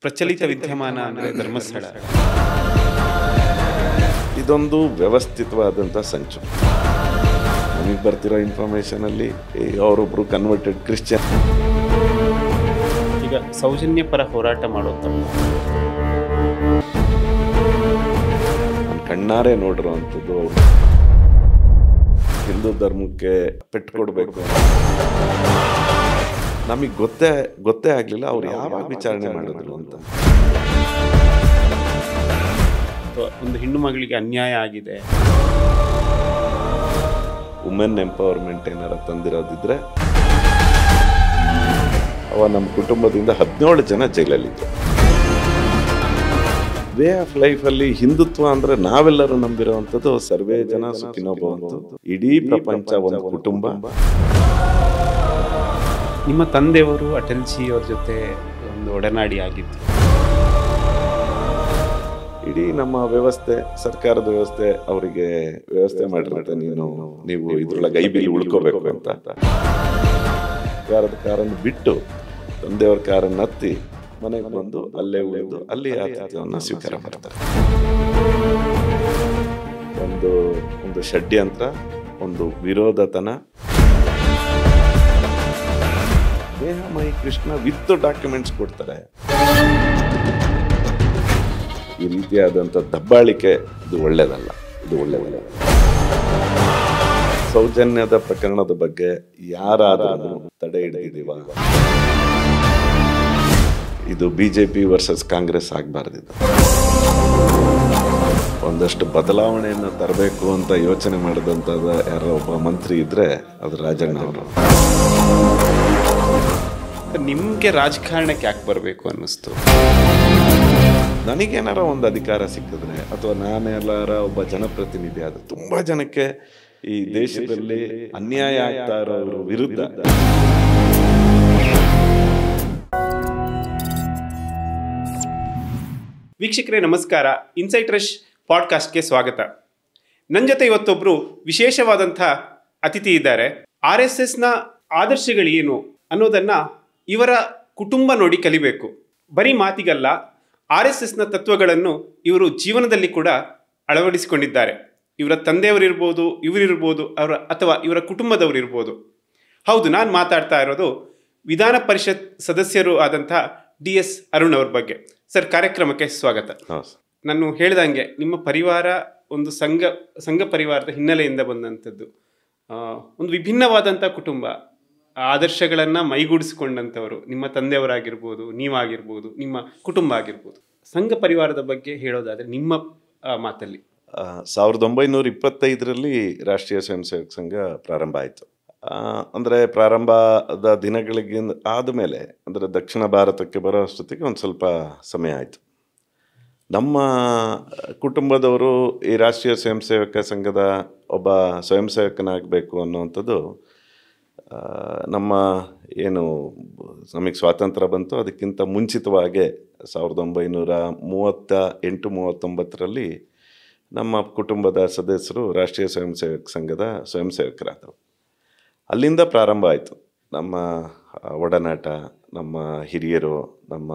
ಪ್ರಚಲಿತ ವಿದ್ಯಮಾನ ಅಂದರೆ ಧರ್ಮಸ್ಥಳ. ಇದೊಂದು ವ್ಯವಸ್ಥಿತವಾದಂಥ ಸಂಚು. ನಮಗೆ ಬರ್ತಿರೋ ಇನ್ಫಾರ್ಮೇಷನಲ್ಲಿ ಅವರೊಬ್ಬರು ಕನ್ವರ್ಟೆಡ್ ಕ್ರಿಶ್ಚಿಯನ್. ಈಗ ಸೌಜನ್ಯ ಪರ ಹೋರಾಟ ಮಾಡೋದು ಕಣ್ಣಾರೆ ನೋಡಿರೋವಂಥದ್ದು. ಹಿಂದೂ ಧರ್ಮಕ್ಕೆ ಪೆಟ್ಟು ಕೊಡಬೇಕು ನಮಗೆ ಗೊತ್ತೇ ಆಗಲಿಲ್ಲ ಅವ್ರು ಯಾವಾಗ ವಿಚಾರಣೆ ಮಾಡಿದ್ರು ಅಂತ. ಒಂದು ಹೆಣ್ಣು ಮಗಳಿಗೆ ಅನ್ಯಾಯ ಆಗಿದೆ, ವುಮೆನ್ ಎಂಪವರ್ಮೆಂಟ್ ಏನಾರ ತಂದಿರೋದಿದ್ರೆ ಅವ ನಮ್ಮ ಕುಟುಂಬದಿಂದ 17 ಜನ ಜೈಲಲ್ಲಿದ್ದರು. ವೇ ಆಫ್ ಲೈಫಲ್ಲಿ ಹಿಂದುತ್ವ ಅಂದರೆ ನಾವೆಲ್ಲರೂ ನಂಬಿರುವಂಥದ್ದು ಸರ್ವೇ ಜನ ಸುಖಿನೋ ಭವಂತು. ಇಡೀ ಪ್ರಪಂಚ ಒಂದು ಕುಟುಂಬ. ನಿಮ್ಮ ತಂದೆಯವರು ಅಟಲ್ಜಿ ಅವ್ರ ಜೊತೆ ಒಂದು ಒಡನಾಡಿ ಆಗಿತ್ತು. ಇಡೀ ನಮ್ಮ ವ್ಯವಸ್ಥೆ, ಸರ್ಕಾರದ ವ್ಯವಸ್ಥೆ ಅವರಿಗೆ ವ್ಯವಸ್ಥೆ ಮಾಡಿರುತ್ತೆ, ನೀವು ಇದ್ರೊಳಗೆ ಐಬಿಲಿ ಉಳ್ಕೋಬೇಕು ಅಂತ. ಸರ್ಕಾರದ ಕಾರನ್ನು ಬಿಟ್ಟು ತಂದೆಯವ್ರ ಕಾರನ್ನು ಹತ್ತಿ ಮನೆಗೆ ಬಂದು ಅಲ್ಲೇ ಉಳಿದು ಅಲ್ಲಿ ಆತಿಥ್ಯವನ್ನು ಸ್ವೀಕಾರ ಮಾಡ್ತಾರೆ. ಒಂದು ಷಡ್ಯಂತ್ರ, ಒಂದು ವಿರೋಧತನ. ಸ್ನೇಹಮಯಿ ಕೃಷ್ಣ ವಿತ್ ಡಾಕ್ಯುಮೆಂಟ್ಸ್ ಕೊಡ್ತಾರೆ. ಈ ರೀತಿಯಾದಂಥ ದಬ್ಬಾಳಿಕೆ ಇದು ಒಳ್ಳೆಯದಲ್ಲ. ಸೌಜನ್ಯದ ಪ್ರಕರಣದ ಬಗ್ಗೆ ಯಾರಾದರೂ ತಡೆ ಹಿಡಿದಿದ್ದೀವ? ಇದು BJP ವರ್ಸಸ್ ಕಾಂಗ್ರೆಸ್ ಆಗಬಾರ್ದಿದ್ದು. ಒಂದಷ್ಟು ಬದಲಾವಣೆಯನ್ನು ತರಬೇಕು ಅಂತ ಯೋಚನೆ ಮಾಡಿದಂಥದ್ದು ಯಾರೋ ಒಬ್ಬ ಮಂತ್ರಿ ಇದ್ರೆ ಅದು ರಾಜಣ್ಣ ಅವರು. ನಿಮಗೆ ರಾಜಕಾರಣಕ್ಕೆ ಯಾಕೆ ಬರಬೇಕು ಅನ್ನಿಸ್ತು? ನನಗೇನಾರ ಒಂದು ಅಧಿಕಾರ ಸಿಕ್ಕಿದ್ರೆ ಅಥವಾ ನಾನೆಲ್ಲಾರ ಒಬ್ಬ ಜನಪ್ರತಿನಿಧಿ ಆದ್ರೆ ತುಂಬ ಜನಕ್ಕೆ ಈ ದೇಶದಲ್ಲಿ ಅನ್ಯಾಯ ಆಗ್ತಾ ಇರೋರ ವಿರುದ್ಧ ವೀಕ್ಷಕರೇ ನಮಸ್ಕಾರ. ಇನ್ಸೈಟ್ ರಶ್ ಪಾಡ್ಕಾಸ್ಟ್ಗೆ ಸ್ವಾಗತ. ನನ್ನ ಜೊತೆ ಇವತ್ತೊಬ್ಬರು ವಿಶೇಷವಾದಂಥ ಅತಿಥಿ ಇದ್ದಾರೆ. RSSನ ಆದರ್ಶಗಳೇನು ಅನ್ನೋದನ್ನು ಇವರ ಕುಟುಂಬ ನೋಡಿ ಕಲಿಬೇಕು. ಬರೀ ಮಾತಿಗಲ್ಲ, RSSನ ತತ್ವಗಳನ್ನು ಇವರು ಜೀವನದಲ್ಲಿ ಕೂಡ ಅಳವಡಿಸಿಕೊಂಡಿದ್ದಾರೆ. ಇವರ ತಂದೆಯವರಿರ್ಬೋದು, ಇವರಿರ್ಬೋದು, ಅಥವಾ ಇವರ ಕುಟುಂಬದವರಿರ್ಬೋದು. ಹೌದು, ನಾನು ಮಾತಾಡ್ತಾ ಇರೋದು ವಿಧಾನ ಪರಿಷತ್ ಸದಸ್ಯರು ಆದಂಥ DS ಅರುಣ್ ಅವ್ರ ಬಗ್ಗೆ. ಸರ್, ಕಾರ್ಯಕ್ರಮಕ್ಕೆ ಸ್ವಾಗತ. ನಾನು ಹೇಳ್ದಂಗೆ ನಿಮ್ಮ ಪರಿವಾರ ಒಂದು ಸಂಘ ಪರಿವಾರದ ಹಿನ್ನೆಲೆಯಿಂದ ಬಂದಂಥದ್ದು. ಒಂದು ವಿಭಿನ್ನವಾದಂಥ ಕುಟುಂಬ, ಆದರ್ಶಗಳನ್ನು ಮೈಗೂಡಿಸಿಕೊಂಡಂಥವರು ನಿಮ್ಮ ತಂದೆಯವರಾಗಿರ್ಬೋದು, ನೀವಾಗಿರ್ಬೋದು, ನಿಮ್ಮ ಕುಟುಂಬ ಆಗಿರ್ಬೋದು. ಸಂಘ ಪರಿವಾರದ ಬಗ್ಗೆ ಹೇಳೋದಾದರೆ ನಿಮ್ಮ ಮಾತಲ್ಲಿ 1925ರಲ್ಲಿ ರಾಷ್ಟ್ರೀಯ ಸ್ವಯಂ ಸೇವಕ ಸಂಘ ಪ್ರಾರಂಭ ಆಯಿತು. ಅಂದರೆ ಪ್ರಾರಂಭದ ದಿನಗಳಿಗಿಂತ ಆದಮೇಲೆ, ಅಂದರೆ ದಕ್ಷಿಣ ಭಾರತಕ್ಕೆ ಬರೋ ಅಷ್ಟೊತ್ತಿಗೆ ಒಂದು ಸ್ವಲ್ಪ ಸಮಯ ಆಯಿತು. ನಮ್ಮ ಕುಟುಂಬದವರು ಈ ರಾಷ್ಟ್ರೀಯ ಸ್ವಯಂ ಸೇವಕ ಸಂಘದ ಒಬ್ಬ ಸ್ವಯಂ ಸೇವಕನಾಗಬೇಕು ಅನ್ನುವಂಥದ್ದು ನಮಗೆ ಸ್ವಾತಂತ್ರ್ಯ ಬಂತು ಅದಕ್ಕಿಂತ ಮುಂಚಿತವಾಗೇ 1938-39ರಲ್ಲಿ ನಮ್ಮ ಕುಟುಂಬದ ಸದಸ್ಯರು ರಾಷ್ಟ್ರೀಯ ಸ್ವಯಂ ಸೇವಕ ಸಂಘದ ಸ್ವಯಂ ಸೇವಕರಾದರು. ಅಲ್ಲಿಂದ ಪ್ರಾರಂಭ ಆಯಿತು ನಮ್ಮ ಒಡನಾಟ. ನಮ್ಮ ಹಿರಿಯರು, ನಮ್ಮ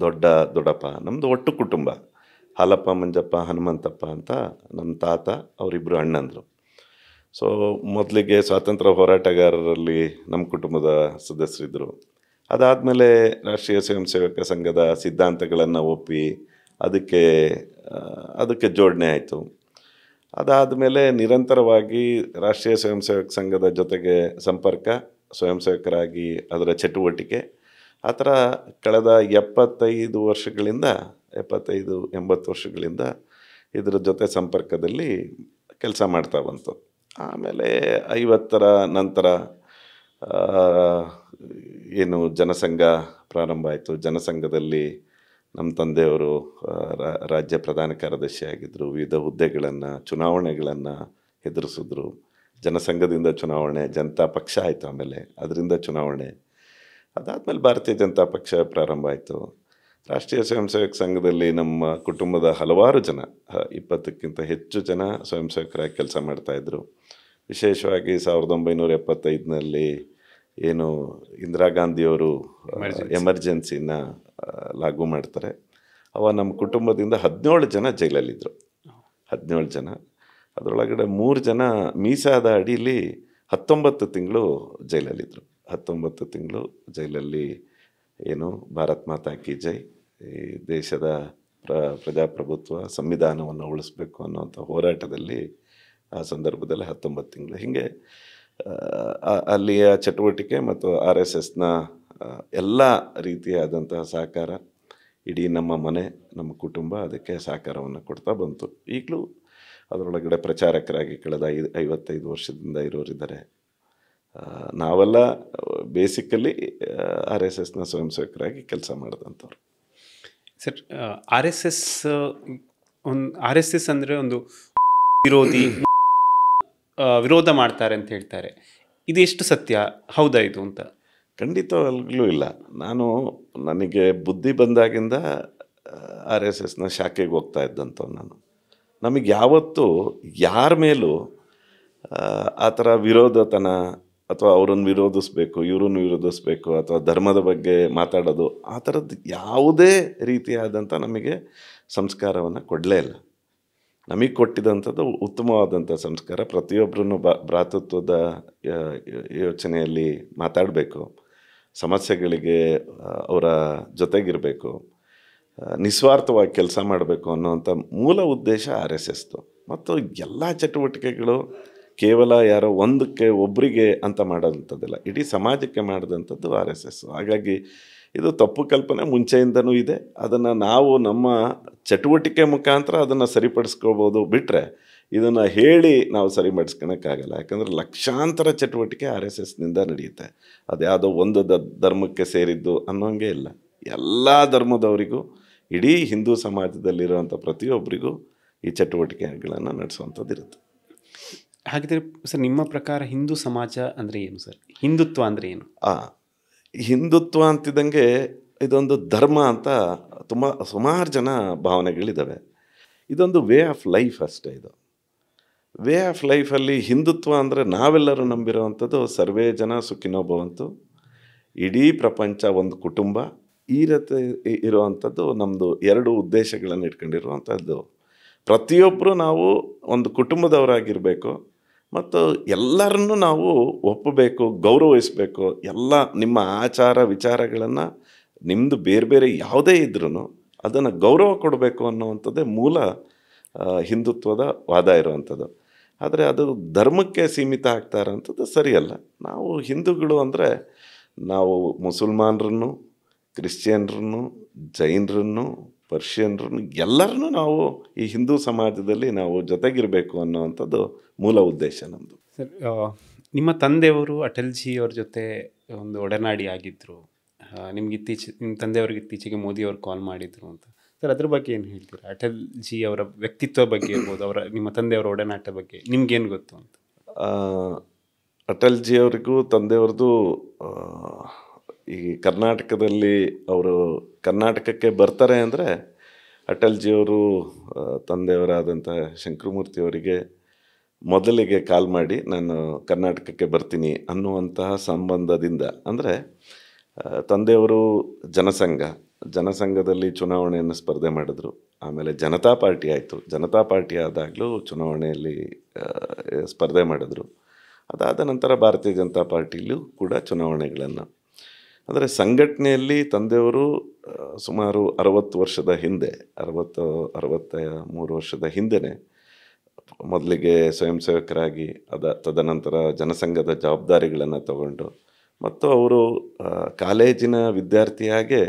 ದೊಡ್ಡಪ್ಪ, ನಮ್ಮದು ಒಟ್ಟು ಕುಟುಂಬ. ಹಾಲಪ್ಪ, ಮಂಜಪ್ಪ, ಹನುಮಂತಪ್ಪ ಅಂತ ನಮ್ಮ ತಾತ, ಅವರಿಬ್ಬರು ಅಣ್ಣಂದರು. ಸೊ ಮೊದಲಿಗೆ ಸ್ವಾತಂತ್ರ್ಯ ಹೋರಾಟಗಾರರಲ್ಲಿ ನಮ್ಮ ಕುಟುಂಬದ ಸದಸ್ಯರಿದ್ದರು. ಅದಾದಮೇಲೆ ರಾಷ್ಟ್ರೀಯ ಸ್ವಯಂ ಸೇವಕ ಸಂಘದ ಸಿದ್ಧಾಂತಗಳನ್ನು ಒಪ್ಪಿ ಅದಕ್ಕೆ ಜೋಡಣೆ ಆಯಿತು. ಅದಾದಮೇಲೆ ನಿರಂತರವಾಗಿ ರಾಷ್ಟ್ರೀಯ ಸ್ವಯಂ ಸೇವಕ ಸಂಘದ ಜೊತೆಗೆ ಸಂಪರ್ಕ, ಸ್ವಯಂ ಸೇವಕರಾಗಿ ಅದರ ಚಟುವಟಿಕೆ, ಆ ಥರ ಕಳೆದ 75 ವರ್ಷಗಳಿಂದ 80 ವರ್ಷಗಳಿಂದ ಇದರ ಜೊತೆ ಸಂಪರ್ಕದಲ್ಲಿ ಕೆಲಸ ಮಾಡ್ತಾ ಬಂತು. ಆಮೇಲೆ 50ರ ನಂತರ ಜನಸಂಘ ಪ್ರಾರಂಭ ಆಯಿತು. ಜನಸಂಘದಲ್ಲಿ ನಮ್ಮ ತಂದೆಯವರು ರಾಜ್ಯ ಪ್ರಧಾನ ಕಾರ್ಯದರ್ಶಿ ಆಗಿದ್ದರು. ವಿವಿಧ ಹುದ್ದೆಗಳನ್ನು, ಚುನಾವಣೆಗಳನ್ನು ಎದುರಿಸಿದ್ರು. ಜನಸಂಘದಿಂದ ಚುನಾವಣೆ, ಜನತಾ ಪಕ್ಷ ಆಯಿತು, ಆಮೇಲೆ ಅದರಿಂದ ಚುನಾವಣೆ. ಅದಾದಮೇಲೆ ಭಾರತೀಯ ಜನತಾ ಪಕ್ಷ ಪ್ರಾರಂಭ ಆಯಿತು. ರಾಷ್ಟ್ರೀಯ ಸ್ವಯಂ ಸೇವಕ ಸಂಘದಲ್ಲಿ ನಮ್ಮ ಕುಟುಂಬದ ಹಲವಾರು ಜನ, 20ಕ್ಕಿಂತ ಹೆಚ್ಚು ಜನ ಸ್ವಯಂ ಸೇವಕರಾಗಿ ಕೆಲಸ ಮಾಡ್ತಾಯಿದ್ರು. ವಿಶೇಷವಾಗಿ 1975ನಲ್ಲಿ ಇಂದಿರಾ ಗಾಂಧಿಯವರು ಎಮರ್ಜೆನ್ಸಿನ ಲಾಗು ಮಾಡ್ತಾರೆ. ನಮ್ಮ ಕುಟುಂಬದಿಂದ 17 ಜನ ಜೈಲಲ್ಲಿದ್ದರು. 17 ಜನ. ಅದರೊಳಗಡೆ 3 ಜನ ಮೀಸಾದ ಅಡಿಯಲ್ಲಿ 19 ತಿಂಗಳು ಜೈಲಲ್ಲಿದ್ದರು. 19 ತಿಂಗಳು ಜೈಲಲ್ಲಿ ಏನು ಭಾರತ್ ಮಾತಾ ಕಿ ಜೈ, ಈ ದೇಶದ ಪ್ರಜಾಪ್ರಭುತ್ವ ಸಂವಿಧಾನವನ್ನು ಉಳಿಸ್ಬೇಕು ಅನ್ನೋಂಥ ಹೋರಾಟದಲ್ಲಿ ಆ ಸಂದರ್ಭದಲ್ಲಿ 19 ತಿಂಗಳು. ಹೀಗೆ ಅಲ್ಲಿಯ ಚಟುವಟಿಕೆ ಮತ್ತು RSSನ ಎಲ್ಲ ರೀತಿಯಾದಂತಹ ಸಹಕಾರ, ಇಡೀ ನಮ್ಮ ಮನೆ, ನಮ್ಮ ಕುಟುಂಬ ಅದಕ್ಕೆ ಸಹಕಾರವನ್ನು ಕೊಡ್ತಾ ಬಂತು. ಈಗಲೂ ಅದರೊಳಗಡೆ ಪ್ರಚಾರಕರಾಗಿ ಕಳೆದ 55 ವರ್ಷದಿಂದ ಇರೋರಿದ್ದಾರೆ. ನಾವೆಲ್ಲ ಬೇಸಿಕಲಿ RSSನ ಸ್ವಯಂ ಸೇವಕರಾಗಿ ಕೆಲಸ ಮಾಡಿದಂಥವ್ರು. ಸರ್, ಆರ್ ಎಸ್ ಎಸ್ ಅಂದರೆ ಒಂದು ವಿರೋಧ ಮಾಡ್ತಾರೆ ಅಂತ ಹೇಳ್ತಾರೆ. ಇದು ಎಷ್ಟು ಸತ್ಯ, ಹೌದಾ ಇದು ಅಂತ? ಖಂಡಿತವಾಗ್ಲೂ ಇಲ್ಲ. ನನಗೆ ಬುದ್ಧಿ ಬಂದಾಗಿಂದ RSSನ ಶಾಖೆಗೆ ಹೋಗ್ತಾ ಇದ್ದಂಥವು ನಾನು. ನಮಗೆ ಯಾವತ್ತೂ ಯಾರ ಮೇಲೂ ಆ ಥರ ವಿರೋಧತನ ಅಥವಾ ಅವರನ್ನು ವಿರೋಧಿಸ್ಬೇಕು, ಇವರನ್ನು ವಿರೋಧಿಸ್ಬೇಕು ಅಥವಾ ಧರ್ಮದ ಬಗ್ಗೆ ಮಾತಾಡೋದು ಆ ಥರದ್ದು ಯಾವುದೇ ರೀತಿಯಾದಂಥ ನಮಗೆ ಸಂಸ್ಕಾರವನ್ನು ಕೊಡಲೇ ಇಲ್ಲ. ನಮಗೆ ಕೊಟ್ಟಿದ್ದಂಥದ್ದು ಉತ್ತಮವಾದಂಥ ಸಂಸ್ಕಾರ. ಪ್ರತಿಯೊಬ್ಬರೂ ಭ್ರಾತೃತ್ವದ ಯೋಚನೆಯಲ್ಲಿ ಮಾತಾಡಬೇಕು, ಸಮಸ್ಯೆಗಳಿಗೆ ಅವರ ಜೊತೆಗಿರಬೇಕು, ನಿಸ್ವಾರ್ಥವಾಗಿ ಕೆಲಸ ಮಾಡಬೇಕು ಅನ್ನೋವಂಥ ಮೂಲ ಉದ್ದೇಶ RSSದು. ಮತ್ತು ಎಲ್ಲ ಚಟುವಟಿಕೆಗಳು ಕೇವಲ ಯಾರೋ ಒಬ್ಬರಿಗೆ ಅಂತ ಮಾಡೋದಂಥದ್ದಿಲ್ಲ, ಇಡೀ ಸಮಾಜಕ್ಕೆ ಮಾಡಿದಂಥದ್ದು RSS. ಹಾಗಾಗಿ ಇದು ತಪ್ಪು ಕಲ್ಪನೆ ಮುಂಚೆಯಿಂದನೂ ಇದೆ. ಅದನ್ನು ನಾವು ನಮ್ಮ ಚಟುವಟಿಕೆ ಮುಖಾಂತರ ಅದನ್ನು ಸರಿಪಡಿಸ್ಕೋಬೋದು, ಬಿಟ್ಟರೆ ಇದನ್ನು ಹೇಳಿ ನಾವು ಸರಿಪಡಿಸ್ಕೊಳಕ್ಕಾಗಲ್ಲ. ಯಾಕಂದರೆ ಲಕ್ಷಾಂತರ ಚಟುವಟಿಕೆ RSSನಿಂದ ನಡೆಯುತ್ತೆ. ಅದು ಯಾವುದೋ ಒಂದು ಧರ್ಮಕ್ಕೆ ಸೇರಿದ್ದು ಅನ್ನೋಂಗೆ ಇಲ್ಲ. ಎಲ್ಲ ಧರ್ಮದವರಿಗೂ, ಇಡೀ ಹಿಂದೂ ಸಮಾಜದಲ್ಲಿರುವಂಥ ಪ್ರತಿಯೊಬ್ಬರಿಗೂ ಈ ಚಟುವಟಿಕೆಗಳನ್ನು ನಡೆಸುವಂಥದ್ದು ಇರುತ್ತೆ. ಹಾಗಿದ್ರೆ ಸರ್, ನಿಮ್ಮ ಪ್ರಕಾರ ಹಿಂದೂ ಸಮಾಜ ಅಂದರೆ ಏನು ಸರ್? ಹಿಂದುತ್ವ ಅಂದರೆ ಏನು? ಹಿಂದುತ್ವ ಅಂತಿದ್ದಂಗೆ ಇದೊಂದು ಧರ್ಮ ಅಂತ ಸುಮಾರು ಜನ ಭಾವನೆಗಳಿದ್ದಾವೆ. ಇದೊಂದು ವೇ ಆಫ್ ಲೈಫ್ ಅಷ್ಟೇ. ಇದು ವೇ ಆಫ್ ಲೈಫಲ್ಲಿ ಹಿಂದುತ್ವ ಅಂದರೆ ನಾವೆಲ್ಲರೂ ನಂಬಿರೋವಂಥದ್ದು ಸರ್ವೇ ಜನ ಸುಖಿನೋ ಭವಂತು, ಇಡೀ ಪ್ರಪಂಚ ಒಂದು ಕುಟುಂಬ, ಈ ರೀತಿ ಇರುವಂಥದ್ದು ನಮ್ಮದು 2 ಉದ್ದೇಶಗಳನ್ನು ಇಟ್ಕೊಂಡಿರುವಂಥದ್ದು. ಪ್ರತಿಯೊಬ್ಬರು ನಾವು ಒಂದು ಕುಟುಂಬದವರಾಗಿರಬೇಕು ಮತ್ತು ಎಲ್ಲರನ್ನೂ ನಾವು ಒಪ್ಪಬೇಕು, ಗೌರವಿಸಬೇಕು. ಎಲ್ಲ ನಿಮ್ಮ ಆಚಾರ ವಿಚಾರಗಳನ್ನು ನಿಮ್ಮದು ಬೇರೆ ಬೇರೆ ಯಾವುದೇ ಇದ್ರೂ ಅದನ್ನು ಗೌರವ ಕೊಡಬೇಕು ಅನ್ನುವಂಥದ್ದೇ ಮೂಲ ಹಿಂದುತ್ವದ ವಾದ ಇರುವಂಥದ್ದು. ಆದರೆ ಅದು ಧರ್ಮಕ್ಕೆ ಸೀಮಿತ ಆಗ್ತಾ ಇರೋವಂಥದ್ದು ಸರಿಯಲ್ಲ. ನಾವು ಹಿಂದೂಗಳು ಅಂದರೆ ನಾವು ಮುಸಲ್ಮಾನರನ್ನು, ಕ್ರಿಶ್ಚಿಯನ್ರನ್ನು, ಜೈನರನ್ನು, ಪರ್ಷಿಯನ್ರನ್ನು ಎಲ್ಲರನ್ನೂ ನಾವು ಈ ಹಿಂದೂ ಸಮಾಜದಲ್ಲಿ ನಾವು ಜೊತೆಗಿರಬೇಕು ಅನ್ನೋವಂಥದ್ದು ಮೂಲ ಉದ್ದೇಶ ನಮ್ಮದು. ಸರ್, ನಿಮ್ಮ ತಂದೆಯವರು ಅಟಲ್ಜಿ ಅವ್ರ ಜೊತೆ ಒಂದು ಒಡನಾಡಿ ಆಗಿದ್ದರು. ನಿಮ್ಮ ತಂದೆಯವ್ರಿಗೆ ಇತ್ತೀಚೆಗೆ ಮೋದಿಯವರು ಕಾಲ್ ಮಾಡಿದರು ಅಂತ. ಸರ್, ಅದ್ರ ಬಗ್ಗೆ ಏನು ಹೇಳ್ತೀರಾ? ಅಟಲ್ಜಿ ಅವರ ವ್ಯಕ್ತಿತ್ವ ಬಗ್ಗೆ ಇರ್ಬೋದು, ನಿಮ್ಮ ತಂದೆಯವರ ಒಡನಾಟ ಬಗ್ಗೆ ನಿಮ್ಗೇನು ಗೊತ್ತು ಅಂತ? ಅಟಲ್ಜಿಯವರಿಗೂ ತಂದೆಯವ್ರದ್ದು ಈ ಕರ್ನಾಟಕದಲ್ಲಿ ಅವರು ಕರ್ನಾಟಕಕ್ಕೆ ಬರ್ತಾರೆ ಅಂದರೆ ಅಟಲ್ಜಿಯವರು ತಂದೆಯವರಾದಂಥ ಶಂಕರಮೂರ್ತಿಯವರಿಗೆ ಮೊದಲಿಗೆ ಕಾಲ್ ಮಾಡಿ ನಾನು ಕರ್ನಾಟಕಕ್ಕೆ ಬರ್ತೀನಿ ಅನ್ನುವಂತಹ ಸಂಬಂಧದಿಂದ, ಅಂದರೆ ತಂದೆಯವರು ಜನಸಂಘದಲ್ಲಿ ಚುನಾವಣೆಯನ್ನು ಸ್ಪರ್ಧೆ ಮಾಡಿದ್ರು. ಆಮೇಲೆ ಜನತಾ ಪಾರ್ಟಿ ಆಯಿತು. ಜನತಾ ಪಾರ್ಟಿ ಆದಾಗಲೂ ಚುನಾವಣೆಯಲ್ಲಿ ಸ್ಪರ್ಧೆ ಮಾಡಿದ್ರು. ಅದಾದ ನಂತರ ಭಾರತೀಯ ಜನತಾ ಪಾರ್ಟಿಯಲ್ಲೂ ಕೂಡ ಚುನಾವಣೆಗಳನ್ನು, ಅಂದರೆ ಸಂಘಟನೆಯಲ್ಲಿ ತಂದೆಯವರು ಸುಮಾರು 60 ವರ್ಷದ ಹಿಂದೆ, 63 ವರ್ಷದ ಹಿಂದೆಯೇ ಮೊದಲಿಗೆ ಸ್ವಯಂ ಸೇವಕರಾಗಿ ತದನಂತರ ಜನಸಂಘದ ಜವಾಬ್ದಾರಿಗಳನ್ನು ತಗೊಂಡು, ಮತ್ತು ಅವರು ಕಾಲೇಜಿನ ವಿದ್ಯಾರ್ಥಿಯಾಗೆ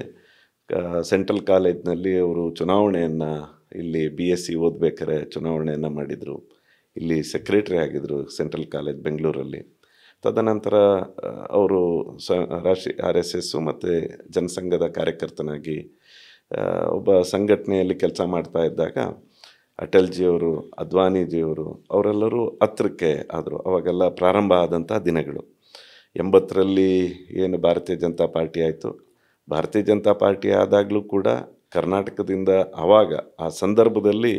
ಸೆಂಟ್ರಲ್ ಕಾಲೇಜಿನಲ್ಲಿ ಅವರು ಚುನಾವಣೆಯನ್ನು, ಇಲ್ಲಿ BSc ಓದಬೇಕಾದ್ರೆ ಚುನಾವಣೆಯನ್ನು ಮಾಡಿದರು. ಇಲ್ಲಿ ಸೆಕ್ರೆಟರಿ ಆಗಿದ್ದರು ಸೆಂಟ್ರಲ್ ಕಾಲೇಜ್ ಬೆಂಗಳೂರಲ್ಲಿ. ತದನಂತರ ಅವರು ರಾಷ್ಟ್ರೀಯ RSS ಮತ್ತು ಜನಸಂಘದ ಕಾರ್ಯಕರ್ತನಾಗಿ ಒಬ್ಬ ಸಂಘಟನೆಯಲ್ಲಿ ಕೆಲಸ ಮಾಡ್ತಾ ಇದ್ದಾಗ ಅಟಲ್ಜಿಯವರು, ಅದ್ವಾನಿಜಿಯವರು ಅವರೆಲ್ಲರೂ ಹತ್ರಕ್ಕೆ ಆದರು. ಅವಾಗೆಲ್ಲ ಪ್ರಾರಂಭ ಆದಂಥ ದಿನಗಳು 80ರಲ್ಲಿ ಏನು ಭಾರತೀಯ ಜನತಾ ಪಾರ್ಟಿ ಆಯಿತು. ಭಾರತೀಯ ಜನತಾ ಪಾರ್ಟಿ ಆದಾಗಲೂ ಕೂಡ ಕರ್ನಾಟಕದಿಂದ ಆವಾಗ ಆ ಸಂದರ್ಭದಲ್ಲಿ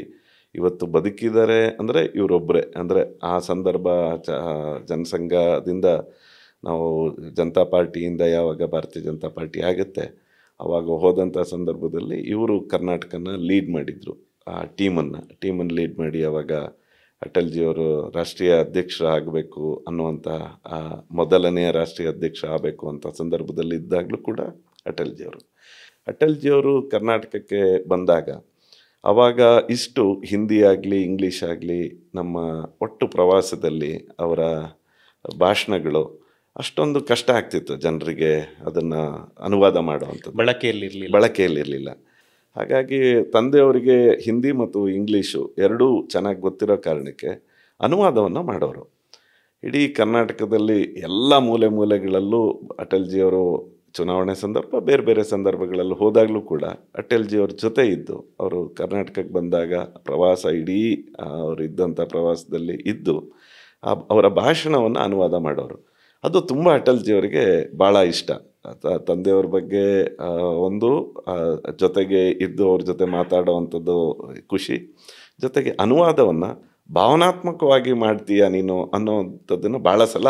ಇವತ್ತು ಬದುಕಿದ್ದಾರೆ ಅಂದರೆ ಇವರೊಬ್ಬರೇ. ಅಂದರೆ ಆ ಸಂದರ್ಭ ಜನಸಂಘದಿಂದ ನಾವು ಜನತಾ ಪಾರ್ಟಿಯಿಂದ ಯಾವಾಗ ಭಾರತೀಯ ಜನತಾ ಪಾರ್ಟಿ ಆಗುತ್ತೆ ಅವಾಗ ಹೋದಂಥ ಸಂದರ್ಭದಲ್ಲಿ ಇವರು ಕರ್ನಾಟಕನ ಲೀಡ್ ಮಾಡಿದರು. ಆ ಟೀಮನ್ನು ಲೀಡ್ ಮಾಡಿ ಅವಾಗ ಅಟಲ್ಜಿಯವರು ರಾಷ್ಟ್ರೀಯ ಅಧ್ಯಕ್ಷ ಆಗಬೇಕು ಅನ್ನುವಂಥ ಮೊದಲನೆಯ ರಾಷ್ಟ್ರೀಯ ಅಧ್ಯಕ್ಷ ಆಗಬೇಕು ಅಂತ ಸಂದರ್ಭದಲ್ಲಿ ಇದ್ದಾಗಲೂ ಕೂಡ ಅಟಲ್ಜಿಯವರು ಕರ್ನಾಟಕಕ್ಕೆ ಬಂದಾಗ ಆವಾಗ ಇಷ್ಟು ಹಿಂದಿ ಆಗಲಿ ಇಂಗ್ಲೀಷ್ ಆಗಲಿ ನಮ್ಮ ಒಟ್ಟು ಪ್ರವಾಸದಲ್ಲಿ ಅವರ ಭಾಷಣಗಳು ಅಷ್ಟೊಂದು ಕಷ್ಟ ಆಗ್ತಿತ್ತು ಜನರಿಗೆ ಅದನ್ನು ಅನುವಾದ ಮಾಡುವಂಥದ್ದು, ಬಳಕೆಯಲ್ಲಿರಲಿಲ್ಲ. ಹಾಗಾಗಿ ತಂದೆಯವರಿಗೆ ಹಿಂದಿ ಮತ್ತು ಇಂಗ್ಲೀಷು ಎರಡೂ ಚೆನ್ನಾಗಿ ಗೊತ್ತಿರೋ ಕಾರಣಕ್ಕೆ ಅನುವಾದವನ್ನು ಮಾಡೋರು. ಇಡೀ ಕರ್ನಾಟಕದಲ್ಲಿ ಎಲ್ಲ ಮೂಲೆಗಳಲ್ಲೂ ಅಟಲ್ಜಿಯವರು ಚುನಾವಣೆ ಸಂದರ್ಭ ಬೇರೆ ಬೇರೆ ಸಂದರ್ಭಗಳಲ್ಲೂ ಹೋದಾಗಲೂ ಕೂಡ ಅಟಲ್ಜಿಯವ್ರ ಜೊತೆ ಇದ್ದು ಅವರು ಕರ್ನಾಟಕಕ್ಕೆ ಬಂದಾಗ ಪ್ರವಾಸ ಇಡೀ ಅವರು ಇದ್ದಂಥ ಪ್ರವಾಸದಲ್ಲಿ ಇದ್ದು ಅವರ ಭಾಷಣವನ್ನು ಅನುವಾದ ಮಾಡೋರು. ಅದು ತುಂಬ ಅಟಲ್ಜಿಯವರಿಗೆ ಭಾಳ ಇಷ್ಟ. ತಂದೆಯವ್ರ ಬಗ್ಗೆ ಒಂದು ಜೊತೆಗೆ ಇದ್ದು ಅವ್ರ ಜೊತೆ ಮಾತಾಡೋವಂಥದ್ದು ಖುಷಿ, ಜೊತೆಗೆ ಅನುವಾದವನ್ನು ಭಾವನಾತ್ಮಕವಾಗಿ ಮಾಡ್ತೀಯ ನೀನು ಅನ್ನೋವಂಥದ್ದನ್ನು ಭಾಳ ಸಲ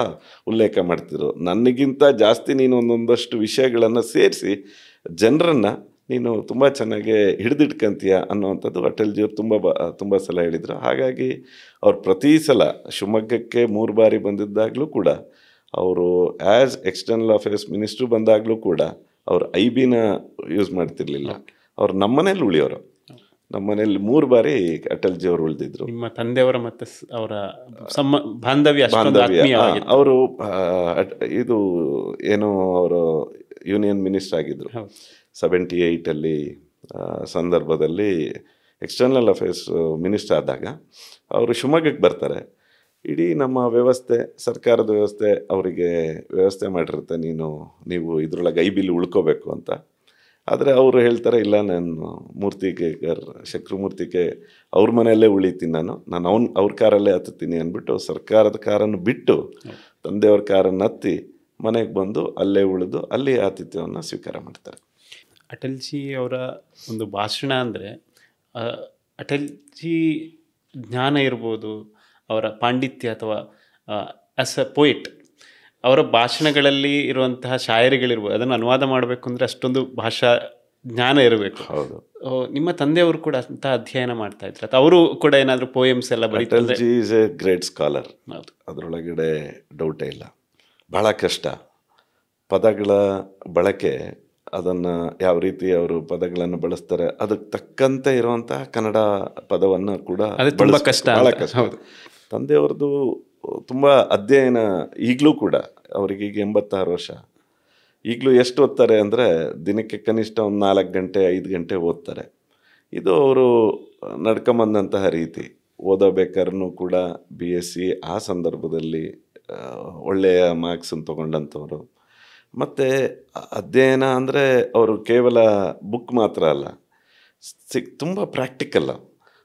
ಉಲ್ಲೇಖ ಮಾಡ್ತಿದ್ರು. ನನಗಿಂತ ಜಾಸ್ತಿ ನೀನು ಒಂದೊಂದಷ್ಟು ವಿಷಯಗಳನ್ನು ಸೇರಿಸಿ ಜನರನ್ನು ನೀನು ತುಂಬ ಚೆನ್ನಾಗಿ ಹಿಡಿದಿಟ್ಕೊಂತೀಯ ಅನ್ನೋವಂಥದ್ದು ಅಟಲ್ಜಿಯವರು ತುಂಬ ಸಲ ಹೇಳಿದರು. ಹಾಗಾಗಿ ಅವ್ರು ಪ್ರತಿ ಸಲ ಶಿವಮೊಗ್ಗಕ್ಕೆ 3 ಬಾರಿ ಬಂದಿದ್ದಾಗಲೂ ಕೂಡ ಅವರು ಆ್ಯಸ್ ಎಕ್ಸ್ಟರ್ನಲ್ ಅಫೇರ್ಸ್ ಮಿನಿಸ್ಟ್ರು ಬಂದಾಗಲೂ ಕೂಡ ಅವರು IBನ ಯೂಸ್ ಮಾಡ್ತಿರ್ಲಿಲ್ಲ. ಅವ್ರು ನಮ್ಮನೇಲಿ ಉಳಿಯೋರು. ನಮ್ಮನೇಲಿ 3 ಬಾರಿ ಅಟಲ್ಜಿಯವರು ಉಳಿದಿದ್ರು. ನಿಮ್ಮ ತಂದೆಯವರ ಮತ್ತು ಅವರ ಬಾಂಧವ್ಯ ಅವರು ಇದು ಏನು ಅವರು ಯೂನಿಯನ್ ಮಿನಿಸ್ಟರ್ ಆಗಿದ್ರು 78 ಸಂದರ್ಭದಲ್ಲಿ ಎಕ್ಸ್ಟರ್ನಲ್ ಅಫೇರ್ಸ್ ಮಿನಿಸ್ಟರ್ ಆದಾಗ ಅವರು ಶಿವಮೊಗ್ಗಕ್ಕೆ ಬರ್ತಾರೆ. ಇಡೀ ನಮ್ಮ ವ್ಯವಸ್ಥೆ, ಸರ್ಕಾರದ ಅವರಿಗೆ ವ್ಯವಸ್ಥೆ ಮಾಡಿರುತ್ತೆ, ನೀವು ಇದ್ರೊಳಗೆ IBಲಿ ಉಳ್ಕೋಬೇಕು ಅಂತ. ಆದರೆ ಅವರು ಹೇಳ್ತಾರೆ, ಇಲ್ಲ ನಾನು ಶಕ್ರಮೂರ್ತಿಗೆ ಅವ್ರ ಮನೆಯಲ್ಲೇ ಉಳಿತೀನಿ, ನಾನು ಅವ್ರ ಕಾರಲ್ಲೇ ಹತ್ತೀನಿ ಅಂದ್ಬಿಟ್ಟು ಸರ್ಕಾರದ ಕಾರನ್ನು ಬಿಟ್ಟು ತಂದೆಯವ್ರ ಕಾರನ್ನು ಹತ್ತಿ ಮನೆಗೆ ಬಂದು ಅಲ್ಲೇ ಉಳಿದು ಅಲ್ಲಿ ಆತಿಥ್ಯವನ್ನು ಸ್ವೀಕಾರ ಮಾಡ್ತಾರೆ. ಅಟಲ್ಜಿ ಅವರ ಒಂದು ಭಾಷಣ ಅಂದರೆ ಅಟಲ್ಜಿ ಜ್ಞಾನ ಇರ್ಬೋದು, ಅವರ ಪಾಂಡಿತ್ಯ ಅಥವಾ ಆಸ್ ಅ ಪೋಯಿಟ್ ಅವರ ಭಾಷಣಗಳಲ್ಲಿ ಇರುವಂತಹ ಶಾಯರಿಗಳಿರ್ಬೋದು, ಅದನ್ನು ಅನುವಾದ ಮಾಡಬೇಕು ಅಂದರೆ ಅಷ್ಟೊಂದು ಭಾಷಾ ಜ್ಞಾನ ಇರಬೇಕು. ಹೌದು. ನಿಮ್ಮ ತಂದೆಯವರು ಕೂಡ ಅಂತ ಅಧ್ಯಯನ ಮಾಡ್ತಾ ಇದ್ರು, ಅವರು ಕೂಡ ಏನಾದರೂ ಪೋಯಮ್ಸ್ ಎಲ್ಲ ಬರೀತಾರೆ? Atalji is A great scholar, ಅದರೊಳಗಡೆ ಡೌಟೇ ಇಲ್ಲ. ಬಹಳ ಕಷ್ಟ ಪದಗಳ ಬಳಕೆ, ಅದನ್ನು ಯಾವ ರೀತಿ ಅವರು ಪದಗಳನ್ನು ಬಳಸ್ತಾರೆ ಅದಕ್ಕೆ ತಕ್ಕಂತೆ ಇರುವಂತಹ ಕನ್ನಡ ಪದವನ್ನು ಕೂಡ ತುಂಬ ಕಷ್ಟ, ಬಹಳ ಕಷ್ಟ. ತಂದೆಯವ್ರದ್ದು ತುಂಬ ಅಧ್ಯಯನ ಈಗಲೂ ಕೂಡ, ಅವರಿಗೀಗ 86 ವರ್ಷ. ಈಗಲೂ ಎಷ್ಟು ಓದ್ತಾರೆ ಅಂದರೆ ದಿನಕ್ಕೆ ಕನಿಷ್ಠ ಒಂದು 4 ಗಂಟೆ 5 ಗಂಟೆ ಓದ್ತಾರೆ. ಇದು ಅವರು ನಡ್ಕೊಂಬಂದಂತಹ ರೀತಿ. ಓದಬೇಕಾದ್ರೂ ಕೂಡ BSc ಆ ಸಂದರ್ಭದಲ್ಲಿ ಒಳ್ಳೆಯ ಮಾರ್ಕ್ಸನ್ನು ತೊಗೊಂಡಂಥವ್ರು. ಮತ್ತು ಅಧ್ಯಯನ ಅಂದರೆ ಅವರು ಕೇವಲ ಬುಕ್ ಮಾತ್ರ ಅಲ್ಲ, ತುಂಬ ಪ್ರಾಕ್ಟಿಕಲ್ಲ,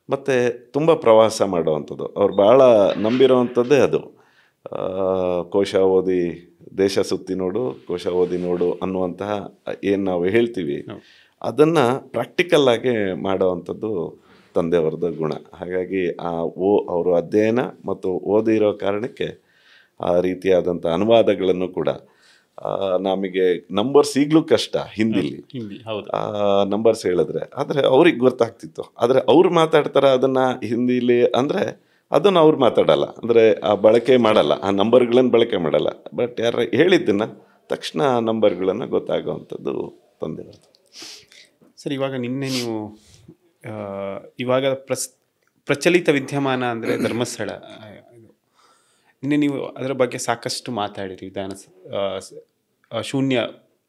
ಮತ್ತು ತುಂಬ ಪ್ರವಾಸ ಮಾಡುವಂಥದ್ದು. ಅವ್ರು ಭಾಳ ನಂಬಿರೋವಂಥದ್ದೇ ಅದು. ಕೋಶ ಓದಿ ದೇಶ ಸುತ್ತಿ ನೋಡು, ಕೋಶ ಓದಿ ನೋಡು ಅನ್ನುವಂತಹ ಏನು ನಾವು ಹೇಳ್ತೀವಿ, ಅದನ್ನು ಪ್ರಾಕ್ಟಿಕಲ್ಲಾಗಿ ಮಾಡೋವಂಥದ್ದು ತಂದೆಯವ್ರದ್ದು ಗುಣ. ಹಾಗಾಗಿ ಅವರು ಅಧ್ಯಯನ ಮತ್ತು ಓದಿರೋ ಕಾರಣಕ್ಕೆ ಆ ರೀತಿಯಾದಂಥ ಅನುವಾದಗಳನ್ನು ಕೂಡ ನಮಗೆ ನಂಬರ್ಸ್ ಈಗಲೂ ಕಷ್ಟ ಹಿಂದಿಲಿ ನಂಬರ್ಸ್ ಹೇಳಿದ್ರೆ, ಆದರೆ ಅವ್ರಿಗೆ ಗೊತ್ತಾಗ್ತಿತ್ತು. ಆದರೆ ಅವ್ರು ಮಾತಾಡ್ತಾರೆ ಅದನ್ನು ಹಿಂದಿಲಿ ಅಂದರೆ ಅದನ್ನು ಅವ್ರು ಮಾತಾಡಲ್ಲ, ಅಂದರೆ ಆ ಬಳಕೆ ಮಾಡಲ್ಲ, ಆ ನಂಬರ್ಗಳನ್ನು ಬಳಕೆ ಮಾಡಲ್ಲ. ಬಟ್ ಯಾರು ಹೇಳಿದ್ದನ್ನು ತಕ್ಷಣ ಆ ನಂಬರ್ಗಳನ್ನು ಗೊತ್ತಾಗೋವಂಥದ್ದು ತಂದೆಯವ್ರದ್ದು. ಸರ್, ಇವಾಗ ನಿನ್ನೆ ನೀವು ಇವಾಗ ಪ್ರಚಲಿತ ವಿದ್ಯಮಾನ ಅಂದರೆ ಧರ್ಮಸ್ಥಳ, ನಿನ್ನೆ ನೀವು ಅದರ ಬಗ್ಗೆ ಸಾಕಷ್ಟು ಮಾತಾಡಿರಿ. ಶೂನ್ಯ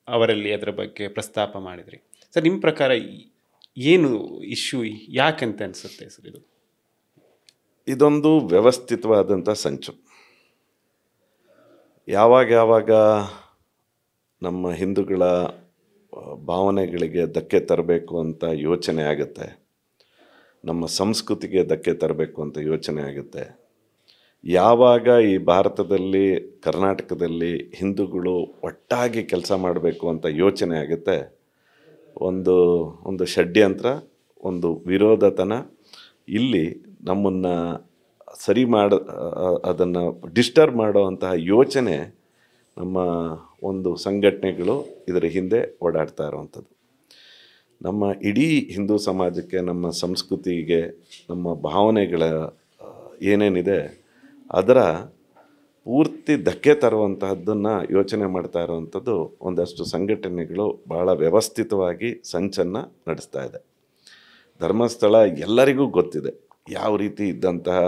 ಅವರಲ್ಲಿ ಅದರ ಬಗ್ಗೆ ಪ್ರಸ್ತಾಪ ಮಾಡಿದ್ರಿ. ಸರ್, ನಿಮ್ಮ ಪ್ರಕಾರ ಏನು ಇಶ್ಯೂ, ಯಾಕಂತ ಅನಿಸುತ್ತೆ ಸರ್ ಇದು? ಇದೊಂದು ವ್ಯವಸ್ಥಿತವಾದಂಥ ಸಂಚು. ಯಾವಾಗ ನಮ್ಮ ಹಿಂದೂಗಳ ಭಾವನೆಗಳಿಗೆ ಧಕ್ಕೆ ತರಬೇಕು ಅಂತ ಯೋಚನೆ ಆಗುತ್ತೆ, ನಮ್ಮ ಸಂಸ್ಕೃತಿಗೆ ಧಕ್ಕೆ ತರಬೇಕು ಅಂತ ಯೋಚನೆ ಆಗುತ್ತೆ, ಯಾವಾಗ ಈ ಭಾರತದಲ್ಲಿ ಕರ್ನಾಟಕದಲ್ಲಿ ಹಿಂದೂಗಳು ಒಟ್ಟಾಗಿ ಕೆಲಸ ಮಾಡಬೇಕು ಅಂತ ಯೋಚನೆ ಆಗುತ್ತೆ, ಒಂದು ಷಡ್ಯಂತ್ರ, ಒಂದು ವಿರೋಧತನ ಇಲ್ಲಿ ನಮ್ಮನ್ನು ಅದನ್ನು ಡಿಸ್ಟರ್ಬ್ ಮಾಡುವಂತಹ ಯೋಚನೆ ನಮ್ಮ ಒಂದು ಸಂಘಟನೆಗಳು ಇದರ ಹಿಂದೆ ಓಡಾಡ್ತಾ ಇರುವಂಥದ್ದು. ನಮ್ಮ ಇಡೀ ಹಿಂದೂ ಸಮಾಜಕ್ಕೆ, ನಮ್ಮ ಸಂಸ್ಕೃತಿಗೆ, ನಮ್ಮ ಭಾವನೆಗಳ ಏನೇನಿದೆ ಅದರ ಪೂರ್ತಿ ಧಕ್ಕೆ ತರುವಂತಹದ್ದನ್ನು ಯೋಚನೆ ಮಾಡ್ತಾ ಇರುವಂಥದ್ದು ಒಂದಷ್ಟು ಸಂಘಟನೆಗಳು ಭಾಳ ವ್ಯವಸ್ಥಿತವಾಗಿ ಸಂಚನ್ನು ನಡೆಸ್ತಾ ಇದೆ. ಧರ್ಮಸ್ಥಳ ಎಲ್ಲರಿಗೂ ಗೊತ್ತಿದೆ ಯಾವ ರೀತಿ ಇದ್ದಂತಹ,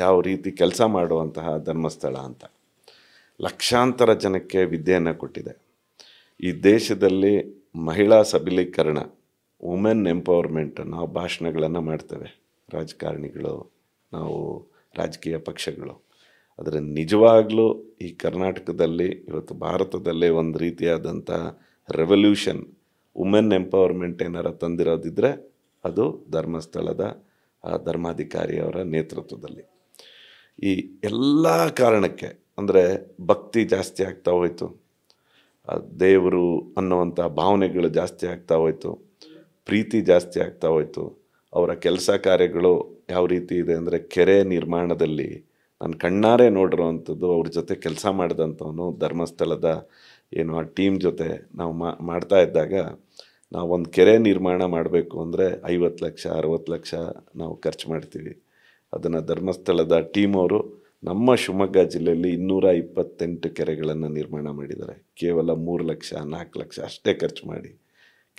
ಯಾವ ರೀತಿ ಕೆಲಸ ಮಾಡುವಂತಹ ಧರ್ಮಸ್ಥಳ ಅಂತ. ಲಕ್ಷಾಂತರ ಜನಕ್ಕೆ ವಿದ್ಯೆಯನ್ನು ಕೊಟ್ಟಿದೆ. ಈ ದೇಶದಲ್ಲಿ ಮಹಿಳಾ ಸಬಲೀಕರಣ, ವುಮೆನ್ ಎಂಪವರ್ಮೆಂಟ್ ನಾವು ಭಾಷಣಗಳನ್ನು ಮಾಡ್ತೇವೆ, ರಾಜಕಾರಣಿಗಳು, ನಾವು ರಾಜಕೀಯ ಪಕ್ಷಗಳು. ಆದರೆ ನಿಜವಾಗ್ಲೂ ಈ ಕರ್ನಾಟಕದಲ್ಲಿ ಇವತ್ತು ಭಾರತದಲ್ಲೇ ಒಂದು ರೀತಿಯಾದಂಥ ರೆವಲ್ಯೂಷನ್, ವುಮೆನ್ ಎಂಪವರ್ಮೆಂಟ್ ಏನಾರ ತಂದಿರೋದಿದ್ದರೆ ಅದು ಧರ್ಮಸ್ಥಳದ ಧರ್ಮಾಧಿಕಾರಿಯವರ ನೇತೃತ್ವದಲ್ಲಿ. ಈ ಎಲ್ಲ ಕಾರಣಕ್ಕೆ ಅಂದರೆ ಭಕ್ತಿ ಜಾಸ್ತಿ ಆಗ್ತಾ ಹೋಯಿತು, ದೇವರು ಅನ್ನುವಂಥ ಭಾವನೆಗಳು ಜಾಸ್ತಿ ಆಗ್ತಾ ಹೋಯಿತು, ಪ್ರೀತಿ ಜಾಸ್ತಿ ಆಗ್ತಾ ಹೋಯಿತು. ಅವರ ಕೆಲಸ ಕಾರ್ಯಗಳು ಯಾವ ರೀತಿ ಇದೆ ಅಂದರೆ, ಕೆರೆ ನಿರ್ಮಾಣದಲ್ಲಿ ನಾನು ಕಣ್ಣಾರೆ ನೋಡಿರೋವಂಥದ್ದು, ಅವ್ರ ಜೊತೆ ಕೆಲಸ ಮಾಡಿದಂಥವನು, ಧರ್ಮಸ್ಥಳದ ಏನು ಆ ಟೀಮ್ ಜೊತೆ ನಾವು ಮಾಡ್ತಾ ಇದ್ದಾಗ, ನಾವು ಒಂದು ಕೆರೆ ನಿರ್ಮಾಣ ಮಾಡಬೇಕು ಅಂದರೆ 50 ಲಕ್ಷ 60 ಲಕ್ಷ ನಾವು ಖರ್ಚು ಮಾಡ್ತೀವಿ. ಅದನ್ನು ಧರ್ಮಸ್ಥಳದ ಟೀಮ್ ಅವರು ನಮ್ಮ ಶಿವಮೊಗ್ಗ ಜಿಲ್ಲೆಯಲ್ಲಿ 228 ಕೆರೆಗಳನ್ನು ನಿರ್ಮಾಣ ಮಾಡಿದ್ದಾರೆ. ಕೇವಲ 3 ಲಕ್ಷ 4 ಲಕ್ಷ ಅಷ್ಟೇ ಖರ್ಚು ಮಾಡಿ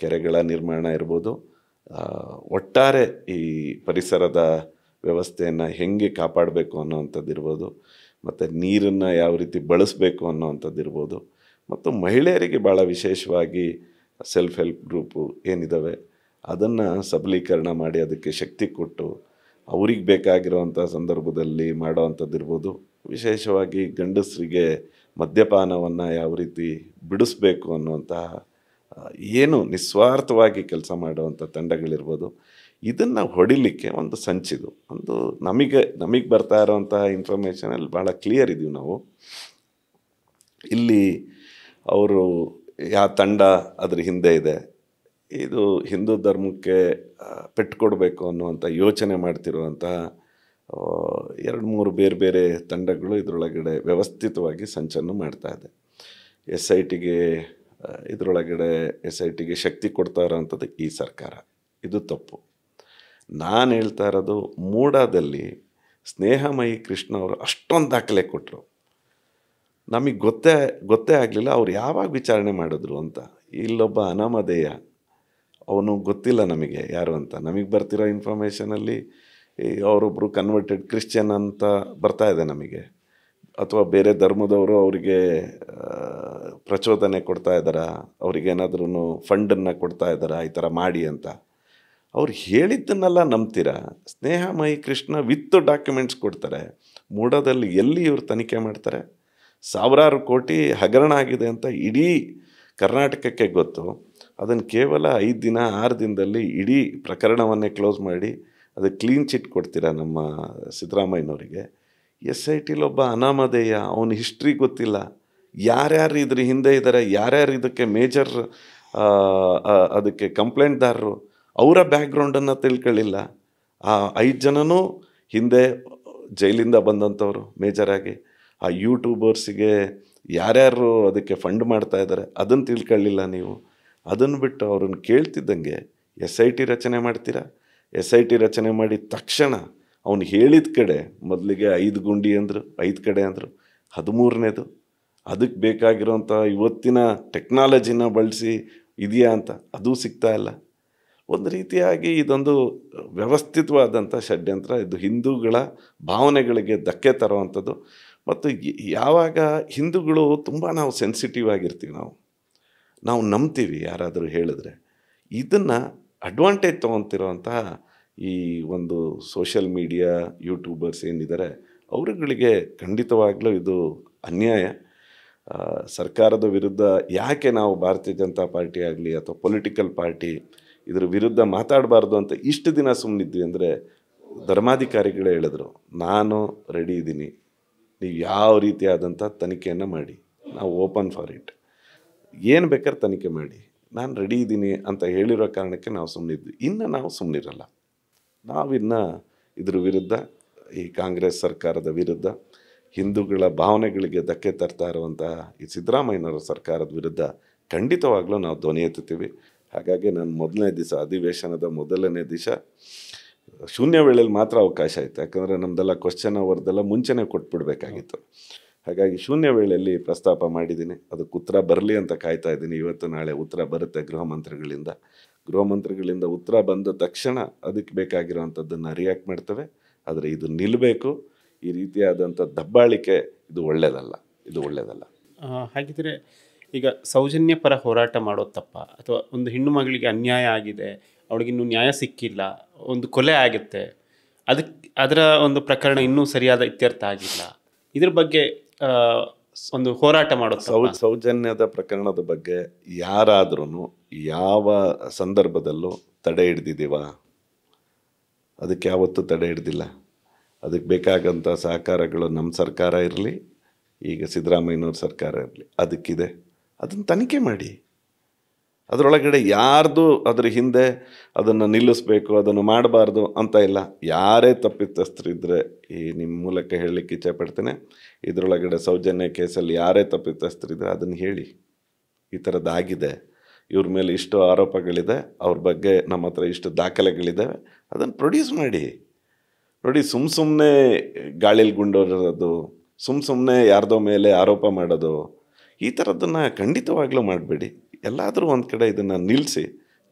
ಕೆರೆಗಳ ನಿರ್ಮಾಣ ಇರ್ಬೋದು, ಒಟ್ಟಾರೆ ಈ ಪರಿಸರದ ವ್ಯವಸ್ಥೆಯನ್ನು ಹೆಂಗೆ ಕಾಪಾಡಬೇಕು ಅನ್ನೋವಂಥದ್ದು ಇರ್ಬೋದು, ಮತ್ತು ನೀರನ್ನು ಯಾವ ರೀತಿ ಬಳಸಬೇಕು ಅನ್ನೋವಂಥದ್ದು ಇರ್ಬೋದು, ಮತ್ತು ಮಹಿಳೆಯರಿಗೆ ಭಾಳ ವಿಶೇಷವಾಗಿ ಸೆಲ್ಫ್ ಹೆಲ್ಪ್ ಗ್ರೂಪು ಏನಿದ್ದಾವೆ ಅದನ್ನು ಸಬಲೀಕರಣ ಮಾಡಿ ಅದಕ್ಕೆ ಶಕ್ತಿ ಕೊಟ್ಟು ಅವ್ರಿಗೆ ಬೇಕಾಗಿರೋವಂಥ ಸಂದರ್ಭದಲ್ಲಿ ಮಾಡೋವಂಥದ್ದು ಇರ್ಬೋದು. ವಿಶೇಷವಾಗಿ ಗಂಡಸರಿಗೆ ಮದ್ಯಪಾನವನ್ನು ಯಾವ ರೀತಿ ಬಿಡಿಸ್ಬೇಕು ಅನ್ನುವಂತಹ ಏನು ನಿಸ್ವಾರ್ಥವಾಗಿ ಕೆಲಸ ಮಾಡುವಂಥ ತಂಡಗಳಿರ್ಬೋದು. ಇದನ್ನು ಹೊಡಿಲಿಕ್ಕೆ ಒಂದು ಸಂಚಿದು, ಒಂದು ನಮಗೆ ಬರ್ತಾ ಇರೋವಂತಹ ಇನ್ಫಾರ್ಮೇಷನಲ್ಲಿ ಭಾಳ ಕ್ಲಿಯರ್ ಇದ್ದೀವಿ ನಾವು. ಇಲ್ಲಿ ಅವರು ಯಾವ ತಂಡ ಅದ್ರ ಹಿಂದೆ ಇದೆ, ಇದು ಹಿಂದೂ ಧರ್ಮಕ್ಕೆ ಪೆಟ್ಟು ಕೊಡಬೇಕು ಅನ್ನುವಂಥ ಯೋಚನೆ ಮಾಡ್ತಿರುವಂತಹ 2-3 ಬೇರೆ ಬೇರೆ ತಂಡಗಳು ಇದರೊಳಗಡೆ ವ್ಯವಸ್ಥಿತವಾಗಿ ಸಂಚನ್ನು ಮಾಡ್ತಾ ಇದೆ. ಎಸ್ ಐ ಟಿಗೆ ಶಕ್ತಿ ಕೊಡ್ತಾ ಇರೋವಂಥದ್ದು ಈ ಸರ್ಕಾರ. ಇದು ತಪ್ಪು. ನಾನು ಹೇಳ್ತಾ ಇರೋದು, ಮೂಡಾದಲ್ಲಿ ಸ್ನೇಹಮಯಿ ಕೃಷ್ಣ ಅವರು ಅಷ್ಟೊಂದು ದಾಖಲೆ ಕೊಟ್ಟರು, ನಮಗೆ ಗೊತ್ತೇ ಆಗಲಿಲ್ಲ ಅವ್ರು ಯಾವಾಗ ವಿಚಾರಣೆ ಮಾಡಿದ್ರು ಅಂತ. ಇಲ್ಲೊಬ್ಬ ಅನಾಮಧೇಯ, ಅವನು ಗೊತ್ತಿಲ್ಲ ನಮಗೆ ಯಾರು ಅಂತ. ನಮಗೆ ಬರ್ತಿರೋ ಇನ್ಫಾರ್ಮೇಷನಲ್ಲಿ ಅವರೊಬ್ಬರು ಕನ್ವರ್ಟೆಡ್ ಕ್ರಿಶ್ಚಿಯನ್ ಅಂತ ಬರ್ತಾ ಇದೆ ನಮಗೆ, ಅಥವಾ ಬೇರೆ ಧರ್ಮದವರು ಅವರಿಗೆ ಪ್ರಚೋದನೆ ಕೊಡ್ತಾ ಇದ್ದಾರಾ, ಅವ್ರಿಗೇನಾದ್ರೂ ಫಂಡನ್ನು ಕೊಡ್ತಾ ಇದ್ದಾರಾ ಈ ಥರ ಮಾಡಿ ಅಂತ. ಅವ್ರು ಹೇಳಿದ್ದನ್ನೆಲ್ಲ ನಂಬ್ತೀರಾ? ಸ್ನೇಹಮಯಿ ಕೃಷ್ಣ ವಿತ್ ಡಾಕ್ಯುಮೆಂಟ್ಸ್ ಕೊಡ್ತಾರೆ. ಮೂಡಾದಲ್ಲಿ ಎಲ್ಲಿ ಇವರು ತನಿಖೆ ಮಾಡ್ತಾರೆ? 1000 ಕೋಟಿ ಹಗರಣ ಆಗಿದೆ ಅಂತ ಇಡೀ ಕರ್ನಾಟಕಕ್ಕೆ ಗೊತ್ತು. ಅದನ್ನು ಕೇವಲ 5 ದಿನ 6 ದಿನದಲ್ಲಿ ಇಡೀ ಪ್ರಕರಣವನ್ನೇ ಕ್ಲೋಸ್ ಮಾಡಿ ಅದಕ್ಕೆ ಕ್ಲೀನ್ ಚಿಟ್ ಕೊಡ್ತೀರಾ ನಮ್ಮ ಸಿದ್ದರಾಮಯ್ಯನವರಿಗೆ. ಎಸ್ ಐ ಟಿಲೊಬ್ಬ ಅನಾಮಧೇಯ, ಅವನ ಹಿಸ್ಟ್ರಿ ಗೊತ್ತಿಲ್ಲ, ಯಾರ್ಯಾರು ಇದ್ರ ಹಿಂದೆ ಇದ್ದಾರೆ, ಯಾರ್ಯಾರು ಇದಕ್ಕೆ ಮೇಜರ್ ಅದಕ್ಕೆ ಕಂಪ್ಲೇಂಟ್ದಾರರು, ಅವರ ಬ್ಯಾಕ್ಗ್ರೌಂಡನ್ನು ತಿಳ್ಕೊಳ್ಳಿಲ್ಲ. ಆ 5 ಜನನೂ ಹಿಂದೆ ಜೈಲಿಂದ ಬಂದಂಥವ್ರು ಮೇಜರಾಗಿ. ಆ ಯೂಟ್ಯೂಬರ್ಸಿಗೆ ಯಾರ್ಯಾರು ಅದಕ್ಕೆ ಫಂಡ್ ಮಾಡ್ತಾ ಇದ್ದಾರೆ ಅದನ್ನು ತಿಳ್ಕೊಳ್ಳಿಲ್ಲ ನೀವು. ಅದನ್ನು ಬಿಟ್ಟು ಅವ್ರನ್ನ ಕೇಳ್ತಿದ್ದಂಗೆ ಎಸ್ ಐ ಟಿ ರಚನೆ ಮಾಡ್ತೀರಾ. ಎಸ್ ಐ ಟಿ ರಚನೆ ಮಾಡಿ ತಕ್ಷಣ ಅವನು ಹೇಳಿದ ಕಡೆ ಮೊದಲಿಗೆ 5 ಗುಂಡಿ ಅಂದರು, 5 ಕಡೆ ಅಂದರು, 13ನೇದು ಅದಕ್ಕೆ ಬೇಕಾಗಿರೋಂಥ ಇವತ್ತಿನ ಟೆಕ್ನಾಲಜಿನ ಬಳಸಿ ಇದೆಯಾ ಅಂತ ಅದು ಸಿಗ್ತಾ ಇಲ್ಲ. ಒಂದು ರೀತಿಯಾಗಿ ಇದೊಂದು ವ್ಯವಸ್ಥಿತವಾದಂಥ ಷಡ್ಯಂತ್ರ. ಇದು ಹಿಂದೂಗಳ ಭಾವನೆಗಳಿಗೆ ಧಕ್ಕೆ ತರುವಂಥದ್ದು. ಮತ್ತು ಯಾವಾಗ ಹಿಂದೂಗಳು ತುಂಬ ನಾವು ಸೆನ್ಸಿಟಿವ್ ಆಗಿರ್ತೀವಿ, ನಾವು ನಂಬ್ತೀವಿ ಯಾರಾದರೂ ಹೇಳಿದ್ರೆ. ಇದನ್ನು ಅಡ್ವಾಂಟೇಜ್ ತೊಗೊತಿರೋವಂತಹ ಈ ಒಂದು ಸೋಷಿಯಲ್ ಮೀಡಿಯಾ ಯೂಟ್ಯೂಬರ್ಸ್ ಏನಿದ್ದಾರೆ ಅವರುಗಳಿಗೆ ಖಂಡಿತವಾಗ್ಲೂ ಇದು ಅನ್ಯಾಯ. ಸರ್ಕಾರದ ವಿರುದ್ಧ ಯಾಕೆ ನಾವು ಭಾರತೀಯ ಜನತಾ ಪಾರ್ಟಿ ಆಗಲಿ ಅಥವಾ ಪೊಲಿಟಿಕಲ್ ಪಾರ್ಟಿ ಇದ್ರ ವಿರುದ್ಧ ಮಾತಾಡಬಾರ್ದು ಅಂತ ಇಷ್ಟು ದಿನ ಸುಮ್ಮನಿದ್ವಿ ಅಂದರೆ, ಧರ್ಮಾಧಿಕಾರಿಗಳೇ ಹೇಳಿದ್ರು, ನಾನು ರೆಡಿ ಇದ್ದೀನಿ, ನೀವು ಯಾವ ರೀತಿಯಾದಂಥ ತನಿಖೆಯನ್ನು ಮಾಡಿ, ನಾವು ಓಪನ್ ಫಾರ್ ಇಟ್, ಏನು ಬೇಕಾದ್ರೆ ತನಿಖೆ ಮಾಡಿ, ನಾನು ರೆಡಿ ಇದ್ದೀನಿ ಅಂತ ಹೇಳಿರೋ ಕಾರಣಕ್ಕೆ ನಾವು ಸುಮ್ಮನಿದ್ವಿ. ಇನ್ನು ನಾವು ಸುಮ್ಮನಿರಲ್ಲ. ನಾವಿನ್ನು ಇದ್ರ ವಿರುದ್ಧ, ಈ ಕಾಂಗ್ರೆಸ್ ಸರ್ಕಾರದ ವಿರುದ್ಧ, ಹಿಂದೂಗಳ ಭಾವನೆಗಳಿಗೆ ಧಕ್ಕೆ ತರ್ತಾ ಇರುವಂಥ ಈ ಸಿದ್ದರಾಮಯ್ಯನವರ ಸರ್ಕಾರದ ವಿರುದ್ಧ ಖಂಡಿತವಾಗ್ಲೂ ನಾವು ಧ್ವನಿ ಎತ್ತುತ್ತೀವಿ. ಹಾಗಾಗಿ ನಾನು ಮೊದಲನೇ ದಿವಸ ಅಧಿವೇಶನದ ಮೊದಲನೇ ದಿವಸ ಶೂನ್ಯ ವೇಳೆಯಲ್ಲಿ ಮಾತ್ರ ಅವಕಾಶ ಆಯಿತು. ಯಾಕಂದರೆ ನಮ್ಮದೆಲ್ಲ ಕ್ವಶನ್ ಅವರ್ದೆಲ್ಲ ಮುಂಚೆನೇ ಕೊಟ್ಬಿಡ್ಬೇಕಾಗಿತ್ತು. ಹಾಗಾಗಿ ಶೂನ್ಯ ವೇಳೆಯಲ್ಲಿ ಪ್ರಸ್ತಾಪ ಮಾಡಿದ್ದೀನಿ. ಅದಕ್ಕೆ ಉತ್ತರ ಬರಲಿ ಅಂತ ಕಾಯ್ತಾ ಇದ್ದೀನಿ. ಇವತ್ತು ನಾಳೆ ಉತ್ತರ ಬರುತ್ತೆ ಗೃಹ ಮಂತ್ರಿಗಳಿಂದ ಉತ್ತರ ಬಂದ ತಕ್ಷಣ ಅದಕ್ಕೆ ಬೇಕಾಗಿರುವಂಥದ್ದನ್ನು ರಿಯಾಕ್ಟ್ ಮಾಡ್ತೇವೆ. ಆದರೆ ಇದು ನಿಲ್ಲಬೇಕು. ಈ ರೀತಿಯಾದಂಥ ದಬ್ಬಾಳಿಕೆ ಇದು ಒಳ್ಳೆಯದಲ್ಲ. ಹಾಗಿದ್ರೆ ಈಗ ಸೌಜನ್ಯ ಪರ ಹೋರಾಟ ಮಾಡೋದು ತಪ್ಪ, ಅಥವಾ ಒಂದು ಹೆಣ್ಣು ಮಗಳಿಗೆ ಅನ್ಯಾಯ ಆಗಿದೆ, ಅವಳಿಗಿನ್ನೂ ನ್ಯಾಯ ಸಿಕ್ಕಿಲ್ಲ, ಒಂದು ಕೊಲೆ ಆಗುತ್ತೆ, ಅದರ ಒಂದು ಪ್ರಕರಣ ಇನ್ನೂ ಸರಿಯಾದ ಇತ್ಯರ್ಥ ಆಗಿಲ್ಲ, ಇದ್ರ ಬಗ್ಗೆ ಒಂದು ಹೋರಾಟ ಮಾಡೋದು ಸೌಜನ್ಯದ ಪ್ರಕರಣದ ಬಗ್ಗೆ ಯಾರಾದ್ರೂ ಯಾವ ಸಂದರ್ಭದಲ್ಲೂ ತಡೆ ಹಿಡ್ದಿದ್ದೀವ? ಅದಕ್ಕೆ ಯಾವತ್ತೂ ತಡೆ ಹಿಡ್ದಿಲ್ಲ. ಅದಕ್ಕೆ ಬೇಕಾಗಂಥ ಸಹಕಾರಗಳು ನಮ್ಮ ಸರ್ಕಾರ ಇರಲಿ, ಈಗ ಸಿದ್ದರಾಮಯ್ಯನವ್ರ ಸರ್ಕಾರ ಇರಲಿ, ಅದಕ್ಕಿದೆ. ಅದನ್ನು ತನಿಖೆ ಮಾಡಿ. ಅದರೊಳಗಡೆ ಯಾರ್ದು ಅದ್ರ ಹಿಂದೆ ಅದನ್ನು ನಿಲ್ಲಿಸ್ಬೇಕು, ಅದನ್ನು ಮಾಡಬಾರ್ದು ಅಂತ ಇಲ್ಲ. ಯಾರೇ ತಪ್ಪಿತಸ್ಥರಿದ್ದರೆ ಈ ನಿಮ್ಮ ಮೂಲಕ ಹೇಳಲಿಕ್ಕೆ ಇಚ್ಛೆಪಡ್ತೇನೆ, ಇದರೊಳಗಡೆ ಸೌಜನ್ಯ ಕೇಸಲ್ಲಿ ಯಾರೇ ತಪ್ಪಿತಸ್ಥರಿದ್ದರೆ ಅದನ್ನು ಹೇಳಿ, ಈ ಥರದ್ದಾಗಿದೆ, ಇವ್ರ ಮೇಲೆ ಇಷ್ಟು ಆರೋಪಗಳಿದೆ, ಅವ್ರ ಬಗ್ಗೆ ನಮ್ಮ ಹತ್ರ ಇಷ್ಟು ದಾಖಲೆಗಳಿದ್ದಾವೆ, ಅದನ್ನು ಪ್ರೊಡ್ಯೂಸ್ ಮಾಡಿ. ನೋಡಿ, ಸುಮ್ಮನೆ ಗಾಳಿಲಿ ಗುಂಡೋರೋದು, ಸುಮ್ಮನೆ ಯಾರ್ದೋ ಮೇಲೆ ಆರೋಪ ಮಾಡೋದು, ಈ ಥರದ್ದನ್ನು ಖಂಡಿತವಾಗ್ಲೂ ಮಾಡಬೇಡಿ. ಎಲ್ಲಾದರೂ ಒಂದು ಕಡೆ ಇದನ್ನು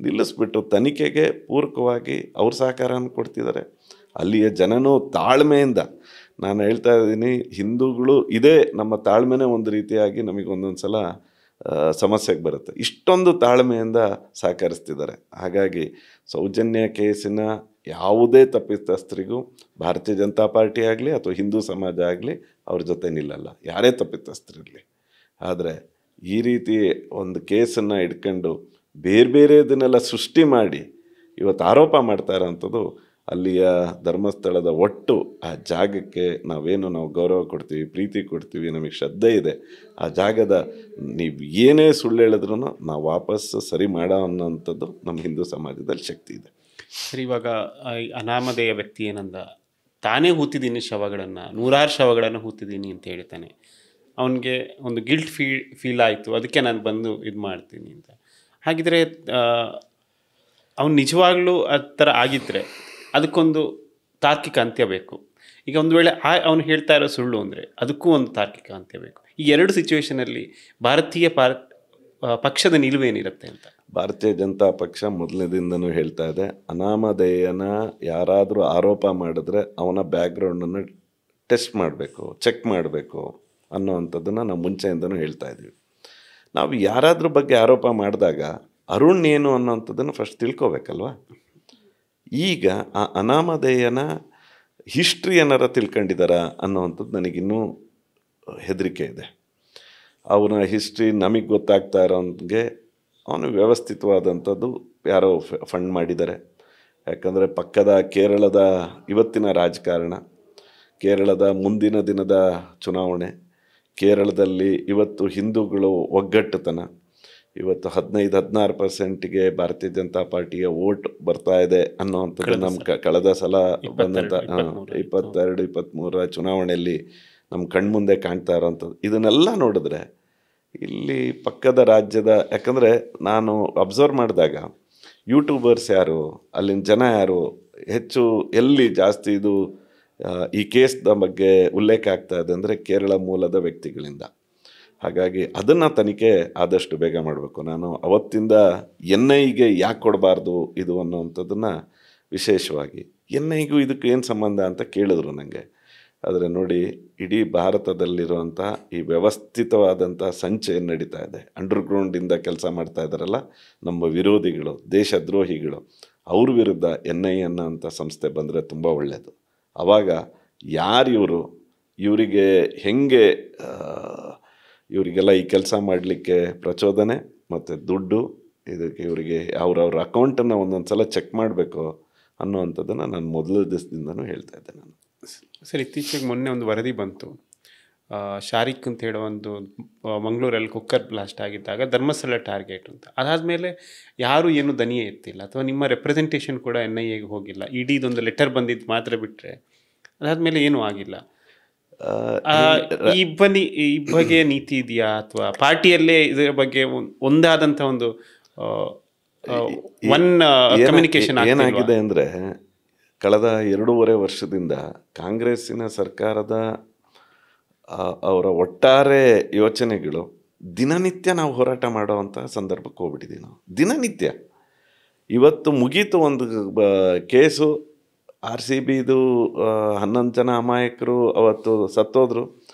ನಿಲ್ಲಿಸ್ಬಿಟ್ಟು ತನಿಖೆಗೆ ಪೂರಕವಾಗಿ ಅವ್ರ ಸಹಕಾರನ ಕೊಡ್ತಿದ್ದಾರೆ. ಅಲ್ಲಿಯ ಜನನೂ ತಾಳ್ಮೆಯಿಂದ, ನಾನು ಹೇಳ್ತಾ ಇದ್ದೀನಿ, ಹಿಂದೂಗಳು ಇದೇ ನಮ್ಮ ತಾಳ್ಮೆನೇ ಒಂದು ರೀತಿಯಾಗಿ ನಮಗೆ ಒಂದೊಂದು ಸಲ ಸಮಸ್ಯೆಗೆ ಬರುತ್ತೆ. ಇಷ್ಟೊಂದು ತಾಳ್ಮೆಯಿಂದ ಸಹಕರಿಸ್ತಿದ್ದಾರೆ. ಹಾಗಾಗಿ ಸೌಜನ್ಯ ಕೇಸಿನ ಯಾವುದೇ ತಪ್ಪಿತಸ್ಥರಿಗೂ ಭಾರತೀಯ ಜನತಾ ಪಾರ್ಟಿ ಆಗಲಿ ಅಥವಾ ಹಿಂದೂ ಸಮಾಜ ಆಗಲಿ ಅವ್ರ ಜೊತೆ ನಿಲ್ಲಲ್ಲ, ಯಾರೇ ತಪ್ಪಿತಸ್ಥರಿರಲಿ. ಆದರೆ ಈ ರೀತಿ ಒಂದು ಕೇಸನ್ನು ಇಟ್ಕೊಂಡು ಬೇರೆದನ್ನೆಲ್ಲ ಸೃಷ್ಟಿ ಮಾಡಿ ಇವತ್ತು ಆರೋಪ ಮಾಡ್ತಾ ಇರೋಂಥದ್ದು, ಅಲ್ಲಿಯ ಧರ್ಮಸ್ಥಳದ ಒಟ್ಟು ಆ ಜಾಗಕ್ಕೆ ನಾವು ಗೌರವ ಕೊಡ್ತೀವಿ, ಪ್ರೀತಿ ಕೊಡ್ತೀವಿ, ನಮಗೆ ಶ್ರದ್ಧೆ ಇದೆ. ಆ ಜಾಗದ ನೀವು ಏನೇ ಸುಳ್ಳು ಹೇಳಿದ್ರೂ ನಾವು ವಾಪಸ್ಸು ಸರಿ ಮಾಡೋ ಅನ್ನೋಂಥದ್ದು ನಮ್ಮ ಹಿಂದೂ ಸಮಾಜದಲ್ಲಿ ಶಕ್ತಿ ಇದೆ. ಸರಿ, ಇವಾಗ ಅನಾಮಧೇಯ ವ್ಯಕ್ತಿ ಏನಂದ, ತಾನೇ ಹೂತಿದ್ದೀನಿ ಶವಗಳನ್ನು, 100 ಶವಗಳನ್ನು ಹೂತಿದ್ದೀನಿ ಅಂತ ಹೇಳ್ತಾನೆ. ಅವನಿಗೆ ಒಂದು ಗಿಲ್ಟ್ ಫೀಲ್ ಆಯಿತು, ಅದಕ್ಕೆ ನಾನು ಬಂದು ಇದು ಮಾಡ್ತೀನಿ ಅಂತ. ಹಾಗಿದ್ರೆ ಅವ್ನು ನಿಜವಾಗ್ಲೂ ಆ ಥರ ಆಗಿದ್ದರೆ ಅದಕ್ಕೊಂದು ತಾರ್ಕಿಕ ಅಂತ್ಯ ಬೇಕು. ಈಗ ಒಂದು ವೇಳೆ ಅವನು ಹೇಳ್ತಾ ಇರೋ ಸುಳ್ಳು ಅಂದರೆ ಅದಕ್ಕೂ ಒಂದು ತಾರ್ಕಿಕ ಅಂತ್ಯ ಬೇಕು. ಈ ಎರಡು ಸಿಚುವೇಷನಲ್ಲಿ ಭಾರತೀಯ ಪಕ್ಷದ ನಿಲುವೇನಿರುತ್ತೆ ಅಂತ? ಭಾರತೀಯ ಜನತಾ ಪಕ್ಷ ಮೊದಲನೇದಿಂದನೂ ಹೇಳ್ತಾ ಇದೆ, ಅನಾಮಧೇಯನ ಯಾರಾದರೂ ಆರೋಪ ಮಾಡಿದ್ರೆ ಅವನ ಬ್ಯಾಕ್ಗ್ರೌಂಡನ್ನು ಟೆಸ್ಟ್ ಮಾಡಬೇಕು, ಚೆಕ್ ಮಾಡಬೇಕು ಅನ್ನೋವಂಥದ್ದನ್ನು ನಾವು ಮುಂಚೆಯಿಂದನೂ ಹೇಳ್ತಾ ಇದ್ವಿ. ನಾವು ಯಾರಾದ್ರ ಬಗ್ಗೆ ಆರೋಪ ಮಾಡಿದಾಗ ಅರುಣ್ ಏನು ಅನ್ನೋವಂಥದ್ದನ್ನು ಫಸ್ಟ್ ತಿಳ್ಕೊಬೇಕಲ್ವ. ಈಗ ಆ ಅನಾಮಧೇಯನ ಹಿಸ್ಟ್ರಿ ಏನಾರ ತಿಳ್ಕೊಂಡಿದ್ದಾರ ಅನ್ನೋವಂಥದ್ದು ನನಗಿನ್ನೂ ಹೆದರಿಕೆ ಇದೆ. ಅವನ ಹಿಸ್ಟ್ರಿ ನಮಗೆ ಗೊತ್ತಾಗ್ತಾ ಇರೋಂಗೆ ಅವನು ವ್ಯವಸ್ಥಿತವಾದಂಥದ್ದು ಯಾರೋ ಫಂಡ್ ಮಾಡಿದ್ದಾರೆ. ಯಾಕಂದರೆ ಪಕ್ಕದ ಕೇರಳದ ಇವತ್ತಿನ ರಾಜಕಾರಣ, ಕೇರಳದ ಮುಂದಿನ ದಿನದ ಚುನಾವಣೆ, ಕೇರಳದಲ್ಲಿ ಇವತ್ತು ಹಿಂದೂಗಳು ಒಗ್ಗಟ್ಟುತನ, ಇವತ್ತು 15-16% ಭಾರತೀಯ ಜನತಾ ಪಾರ್ಟಿಯ ವೋಟ್ ಬರ್ತಾ ಇದೆ ಅನ್ನೋವಂಥದ್ದು ನಮ್ಮ ಕಳೆದ ಸಲ ಬಂದಂಥ 22-23 ಚುನಾವಣೆಯಲ್ಲಿ ನಮ್ಮ ಕಣ್ಮುಂದೆ ಕಾಣ್ತಾ ಇರೋವಂಥದ್ದು. ಇದನ್ನೆಲ್ಲ ನೋಡಿದ್ರೆ ಇಲ್ಲಿ ಪಕ್ಕದ ರಾಜ್ಯದ, ಯಾಕಂದರೆ ನಾನು ಅಬ್ಸರ್ವ್ ಮಾಡಿದಾಗ ಯೂಟ್ಯೂಬರ್ಸ್ ಯಾರು, ಅಲ್ಲಿನ ಜನ ಯಾರು ಹೆಚ್ಚು, ಎಲ್ಲಿ ಜಾಸ್ತಿ ಇದು ಈ ಕೇಸ್ದ ಬಗ್ಗೆ ಉಲ್ಲೇಖ ಆಗ್ತಾ ಇದೆ ಅಂದರೆ ಕೇರಳ ಮೂಲದ ವ್ಯಕ್ತಿಗಳಿಂದ. ಹಾಗಾಗಿ ಅದನ್ನು ತನಿಖೆ ಆದಷ್ಟು ಬೇಗ ಮಾಡಬೇಕು. ನಾನು ಅವತ್ತಿಂದ NIಗೆ ಯಾಕೆ ಕೊಡಬಾರ್ದು ಇದು ಅನ್ನೋವಂಥದ್ದನ್ನು ವಿಶೇಷವಾಗಿ, NIಗೂ ಇದಕ್ಕೆ ಏನು ಸಂಬಂಧ ಅಂತ ಕೇಳಿದ್ರು ನನಗೆ. ಆದರೆ ನೋಡಿ, ಇಡೀ ಭಾರತದಲ್ಲಿರುವಂಥ ಈ ವ್ಯವಸ್ಥಿತವಾದಂಥ ಸಂಚೆ ಏನು ನಡೀತಾ ಇದೆ, ಅಂಡರ್ಗ್ರೌಂಡಿಂದ ಕೆಲಸ ಮಾಡ್ತಾ ಇದ್ದಾರಲ್ಲ ನಮ್ಮ ವಿರೋಧಿಗಳು, ದೇಶದ್ರೋಹಿಗಳು, ಅವ್ರ ವಿರುದ್ಧ NI ಅನ್ನೋಂಥ ಸಂಸ್ಥೆ ಬಂದರೆ ತುಂಬ ಒಳ್ಳೆಯದು. ಆವಾಗ ಯಾರು ಇವರಿಗೆ ಹೆಂಗೆ ಇವರಿಗೆಲ್ಲ ಈ ಕೆಲಸ ಮಾಡಲಿಕ್ಕೆ ಪ್ರಚೋದನೆ ಮತ್ತು ದುಡ್ಡು, ಇದಕ್ಕೆ ಇವರಿಗೆ ಅವ್ರವ್ರ ಅಕೌಂಟನ್ನು ಒಂದೊಂದು ಸಲ ಚೆಕ್ ಮಾಡಬೇಕು ಅನ್ನೋವಂಥದ್ದನ್ನು ನಾನು ಮೊದಲ ದಿವಸದಿಂದನೂ ಹೇಳ್ತಾ ಇದ್ದೆ. ನಾನು ಸರ್, ಇತ್ತೀಚೆಗೆ ಮೊನ್ನೆ ಒಂದು ವರದಿ ಬಂತು, ಶಾರಿಕ್ ಅಂತ ಹೇಳೋ ಒಂದು ಮಂಗಳೂರಲ್ಲಿ ಕುಕ್ಕರ್ ಬ್ಲಾಸ್ಟ್ ಆಗಿದ್ದಾಗ ಧರ್ಮಸ್ಥಳ ಟಾರ್ಗೆಟ್ ಅಂತ. ಅದಾದಮೇಲೆ ಯಾರೂ ಏನು ದನಿಯೇ ಎತ್ತಿಲ್ಲ, ಅಥವಾ ನಿಮ್ಮ ರೆಪ್ರೆಸೆಂಟೇಷನ್ ಕೂಡ NIAಗೆ ಹೋಗಿಲ್ಲ. ಇಡೀದೊಂದು ಲೆಟರ್ ಬಂದಿದ್ದು ಮಾತ್ರ ಬಿಟ್ಟರೆ ಅದಾದಮೇಲೆ ಏನೂ ಆಗಿಲ್ಲ. ಈ ಬಗ್ಗೆ ನೀತಿ ಇದೆಯಾ, ಅಥವಾ ಪಾರ್ಟಿಯಲ್ಲೇ ಇದರ ಬಗ್ಗೆ ಒಂದಾದಂಥ ಒಂದು ಒನ್ ಕಮ್ಯುನಿಕೇಶನ್ ಏನಾಗಿದೆ ಅಂದರೆ ಕಳೆದ 2.5 ವರ್ಷದಿಂದ ಕಾಂಗ್ರೆಸ್ಸಿನ ಸರ್ಕಾರದ ಅವರ ಒಟ್ಟಾರೆ ಯೋಚನೆಗಳು ದಿನನಿತ್ಯ ನಾವು ಹೋರಾಟ ಮಾಡೋವಂಥ ಸಂದರ್ಭಕ್ಕೆ ಹೋಗ್ಬಿಟ್ಟಿದ್ದೀವಿ. ನಾವು ದಿನನಿತ್ಯ ಇವತ್ತು ಮುಗೀತು ಒಂದು ಕೇಸು RCBದು 11 ಜನ ಅಮಾಯಕರು ಅವತ್ತು ಸತ್ತೋದ್ರು,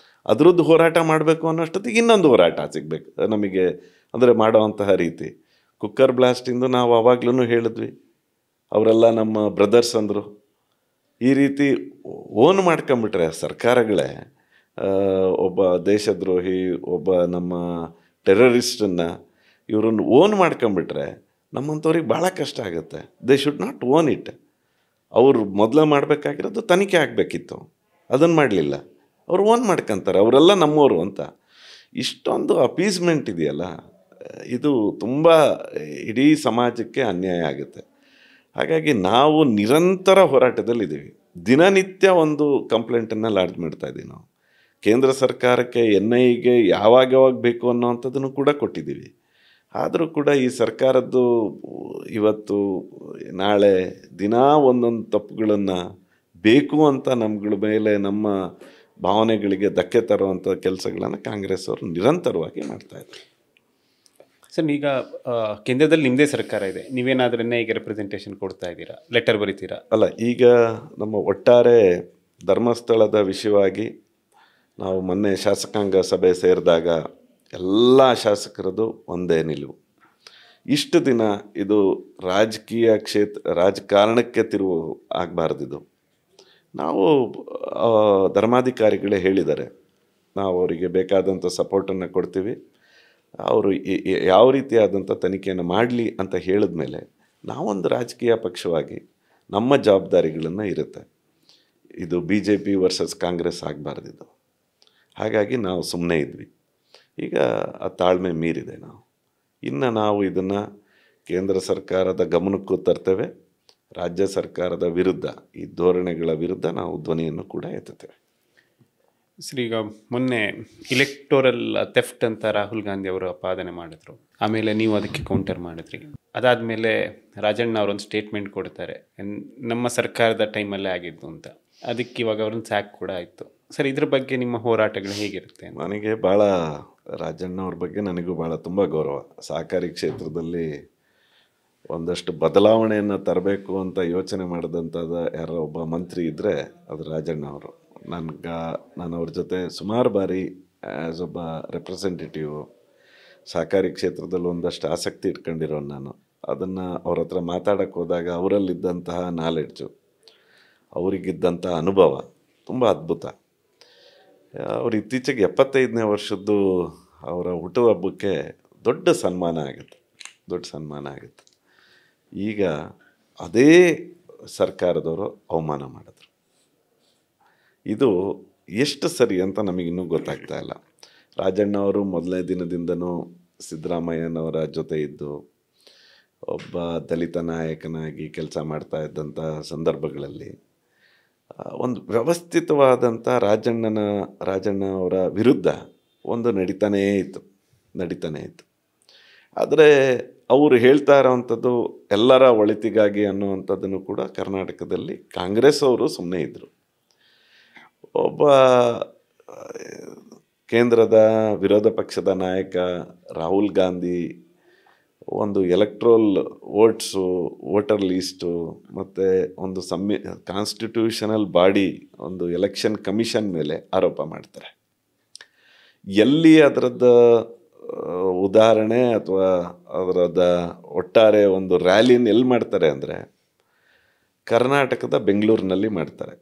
ಅದರದ್ದು ಹೋರಾಟ ಮಾಡಬೇಕು ಅನ್ನೋಷ್ಟೊತ್ತಿಗೆ ಇನ್ನೊಂದು ಹೋರಾಟ ಸಿಗಬೇಕು ನಮಗೆ, ಅಂದರೆ ಮಾಡೋವಂತಹ ರೀತಿ. ಕುಕ್ಕರ್ ಬ್ಲಾಸ್ಟಿಂದು ನಾವು ಆವಾಗ್ಲೂ ಹೇಳಿದ್ವಿ, ಅವರೆಲ್ಲ ನಮ್ಮ ಬ್ರದರ್ಸ್ ಅಂದರು. ಈ ರೀತಿ ಓನ್ ಮಾಡ್ಕೊಂಬಿಟ್ರೆ ಸರ್ಕಾರಗಳೇ ಒಬ್ಬ ದೇಶದ್ರೋಹಿ, ಒಬ್ಬ ನಮ್ಮ ಟೆರರಿಸ್ಟನ್ನು ಇವ್ರನ್ನ ಓನ್ ಮಾಡ್ಕೊಂಬಿಟ್ರೆ ನಮ್ಮಂಥವ್ರಿಗೆ ಭಾಳ ಕಷ್ಟ ಆಗುತ್ತೆ. They should not own it. ಅವರು ಮೊದಲೇ ಮಾಡಬೇಕಾಗಿರೋದು ತನಿಖೆ ಆಗಬೇಕಿತ್ತು, ಅದನ್ನು ಮಾಡಲಿಲ್ಲ. ಅವ್ರು ಓನ್ ಮಾಡ್ಕೊತಾರೆ, ಅವರೆಲ್ಲ ನಮ್ಮವರು ಅಂತ. ಇಷ್ಟೊಂದು ಅಪೀಸ್ಮೆಂಟ್ ಇದೆಯಲ್ಲ, ಇದು ತುಂಬ ಇಡೀ ಸಮಾಜಕ್ಕೆ ಅನ್ಯಾಯ ಆಗುತ್ತೆ. ಹಾಗಾಗಿ ನಾವು ನಿರಂತರ ಹೋರಾಟದಲ್ಲಿದ್ದೀವಿ. ದಿನನಿತ್ಯ ಒಂದು ಕಂಪ್ಲೇಂಟನ್ನು ಲಾಡ್ಜ್ ಮಾಡ್ತಾಯಿದ್ದೀವಿ. ನಾವು ಕೇಂದ್ರ ಸರ್ಕಾರಕ್ಕೆ NIAಗೆ ಯಾವಾಗ ಬೇಕು ಅನ್ನೋವಂಥದ್ದನ್ನು ಕೂಡ ಕೊಟ್ಟಿದ್ದೀವಿ. ಆದರೂ ಕೂಡ ಈ ಸರ್ಕಾರದ್ದು ಇವತ್ತು ನಾಳೆ ದಿನ ಒಂದೊಂದು ತಪ್ಪುಗಳನ್ನು ಬೇಕು ಅಂತ ನಮ್ಗಳ ಮೇಲೆ, ನಮ್ಮ ಭಾವನೆಗಳಿಗೆ ಧಕ್ಕೆ ತರುವಂಥ ಕೆಲಸಗಳನ್ನು ಕಾಂಗ್ರೆಸ್ ಅವರು ನಿರಂತರವಾಗಿ ಮಾಡ್ತಾಯಿದ್ದಾರೆ. ಸರ್, ಈಗ ಕೇಂದ್ರದಲ್ಲಿ ನಿಮ್ಮದೇ ಸರ್ಕಾರ ಇದೆ, ನೀವೇನಾದ್ರೂ ಈಗ ರೆಪ್ರೆಸೆಂಟೇಷನ್ ಕೊಡ್ತಾ ಇದ್ದೀರಾ, ಲೆಟರ್ ಬರೀತೀರಾ? ಅಲ್ಲ, ಈಗ ನಮ್ಮ ಒಟ್ಟಾರೆ ಧರ್ಮಸ್ಥಳದ ವಿಷಯವಾಗಿ ನಾವು ಮೊನ್ನೆ ಶಾಸಕಾಂಗ ಸಭೆ ಸೇರಿದಾಗ ಎಲ್ಲ ಶಾಸಕರದು ಒಂದೇ ನಿಲುವು. ಇಷ್ಟು ದಿನ ಇದು ರಾಜಕಾರಣಕ್ಕೆ ತಿರುವು ಆಗಬಾರ್ದಿದು. ನಾವು ಧರ್ಮಾಧಿಕಾರಿಗಳೇ ಹೇಳಿದ್ದಾರೆ, ನಾವು ಅವರಿಗೆ ಬೇಕಾದಂಥ ಸಪೋರ್ಟನ್ನು ಕೊಡ್ತೀವಿ, ಅವರು ಯಾವ ರೀತಿಯಾದಂಥ ತನಿಖೆಯನ್ನು ಮಾಡಲಿ ಅಂತ ಹೇಳಿದ ಮೇಲೆ ನಾವೊಂದು ರಾಜಕೀಯ ಪಕ್ಷವಾಗಿ ನಮ್ಮ ಜವಾಬ್ದಾರಿಗಳನ್ನು ಇರುತ್ತೆ. ಇದು BJP ವರ್ಸಸ್ ಕಾಂಗ್ರೆಸ್ ಆಗಬಾರ್ದಿದ್ದು. ಹಾಗಾಗಿ ನಾವು ಸುಮ್ಮನೆ ಇದ್ವಿ. ಈಗ ಆ ತಾಳ್ಮೆ ಮೀರಿದೆ. ನಾವು ಇದನ್ನು ಕೇಂದ್ರ ಸರ್ಕಾರದ ಗಮನಕ್ಕೂ ತರ್ತೇವೆ. ರಾಜ್ಯ ಸರ್ಕಾರದ ವಿರುದ್ಧ, ಈ ಧೋರಣೆಗಳ ವಿರುದ್ಧ ನಾವು ಧ್ವನಿಯನ್ನು ಕೂಡ ಎತ್ತುತ್ತೇವೆ. ಸರ್, ಈಗ ಮೊನ್ನೆ ಇಲೆಕ್ಟೋರಲ್ ಥೆಫ್ಟ್ ಅಂತ ರಾಹುಲ್ ಗಾಂಧಿ ಅವರು ಆಪಾದನೆ ಮಾಡಿದ್ರು, ಆಮೇಲೆ ನೀವು ಅದಕ್ಕೆ ಕೌಂಟರ್ ಮಾಡಿದ್ರಿ. ಅದಾದಮೇಲೆ ರಾಜಣ್ಣ ಅವರೊಂದು ಸ್ಟೇಟ್ಮೆಂಟ್ ಕೊಡ್ತಾರೆ, ನಮ್ಮ ಸರ್ಕಾರದ ಟೈಮಲ್ಲೇ ಆಗಿದ್ದು ಅಂತ. ಅದಕ್ಕೆ ಇವಾಗ ಅವ್ರನ್ನ ಸ್ಯಾಕ್ ಕೂಡ ಆಯಿತು. ಸರ್, ಇದ್ರ ಬಗ್ಗೆ ನಿಮ್ಮ ಹೋರಾಟಗಳು ಹೇಗಿರುತ್ತೆ? ನನಗೆ ಭಾಳ ರಾಜಣ್ಣ ಅವ್ರ ಬಗ್ಗೆ ನನಗೂ ಭಾಳ ತುಂಬ ಗೌರವ. ಸಹಕಾರಿ ಕ್ಷೇತ್ರದಲ್ಲಿ ಒಂದಷ್ಟು ಬದಲಾವಣೆಯನ್ನು ತರಬೇಕು ಅಂತ ಯೋಚನೆ ಮಾಡಿದಂಥದ್ದು ಯಾರೋ ಒಬ್ಬ ಮಂತ್ರಿ ಇದ್ದರೆ ಅದು ರಾಜಣ್ಣ ಅವರು. ನಾನು ಅವ್ರ ಜೊತೆ ಸುಮಾರು ಬಾರಿ ಆ್ಯಸ್ ಒಬ್ಬ ರೆಪ್ರೆಸೆಂಟೇಟಿವ್ ಸಹಕಾರಿ ಕ್ಷೇತ್ರದಲ್ಲಿ ಒಂದಷ್ಟು ಆಸಕ್ತಿ ಇಟ್ಕೊಂಡಿರೋ ನಾನು. ಅದನ್ನು ಅವ್ರ ಹತ್ರ ಮಾತಾಡೋಕ್ಕೆ ಹೋದಾಗ ಅವರಲ್ಲಿದ್ದಂತಹ ನಾಲೆಡ್ಜು, ಅವರಿಗಿದ್ದಂಥ ಅನುಭವ ತುಂಬ ಅದ್ಭುತ. ಅವರು ಇತ್ತೀಚೆಗೆ 75ನೇ ವರ್ಷದ್ದು ಅವರ ಹುಟ್ಟುಹಬ್ಬಕ್ಕೆ ದೊಡ್ಡ ಸನ್ಮಾನ ಆಗುತ್ತೆ. ಈಗ ಅದೇ ಸರ್ಕಾರದವರು ಅವಮಾನ ಮಾಡಿದ್ರು. ಇದು ಎಷ್ಟು ಸರಿ ಅಂತ ನಮಗಿನ್ನೂ ಗೊತ್ತಾಗ್ತಾ ಇಲ್ಲ. ರಾಜಣ್ಣ ಅವರು ಮೊದಲನೇ ದಿನದಿಂದನೂ ಸಿದ್ದರಾಮಯ್ಯನವರ ಜೊತೆ ಇದ್ದು ಒಬ್ಬ ದಲಿತ ನಾಯಕನಾಗಿ ಕೆಲಸ ಮಾಡ್ತಾ ಇದ್ದಂಥ ಸಂದರ್ಭಗಳಲ್ಲಿ ಒಂದು ವ್ಯವಸ್ಥಿತವಾದಂಥ ರಾಜಣ್ಣ ಅವರ ವಿರುದ್ಧ ಒಂದು ನಡೀತಾನೇ ಇತ್ತು. ಆದರೆ ಅವರು ಹೇಳ್ತಾ ಇರೋವಂಥದ್ದು ಎಲ್ಲರ ಒಳಿತಿಗಾಗಿ ಅನ್ನುವಂಥದ್ದನ್ನು ಕೂಡ ಕರ್ನಾಟಕದಲ್ಲಿ ಕಾಂಗ್ರೆಸ್ ಅವರು ಸುಮ್ಮನೆ ಇದ್ದರು. ಒಬ್ಬ ಕೇಂದ್ರದ ವಿರೋಧ ಪಕ್ಷದ ನಾಯಕ ರಾಹುಲ್ ಗಾಂಧಿ ಒಂದು ಎಲೆಕ್ಟ್ರೋಲ್ ವೋಟರ್ ಲೀಸ್ಟು ಮತ್ತು ಒಂದು ಕಾನ್ಸ್ಟಿಟ್ಯೂಷನಲ್ ಬಾಡಿ, ಒಂದು ಎಲೆಕ್ಷನ್ ಕಮಿಷನ್ ಮೇಲೆ ಆರೋಪ ಮಾಡ್ತಾರೆ. ಎಲ್ಲಿ ಅದರದ್ದು ಉದಾಹರಣೆ ಅಥವಾ ಅದರದ ಒಟ್ಟಾರೆ ಒಂದು ರ್ಯಾಲಿನ ಎಲ್ಲಿ ಮಾಡ್ತಾರೆ ಅಂದರೆ ಕರ್ನಾಟಕದ ಬೆಂಗಳೂರಿನಲ್ಲಿ ಮಾಡ್ತಾರೆ.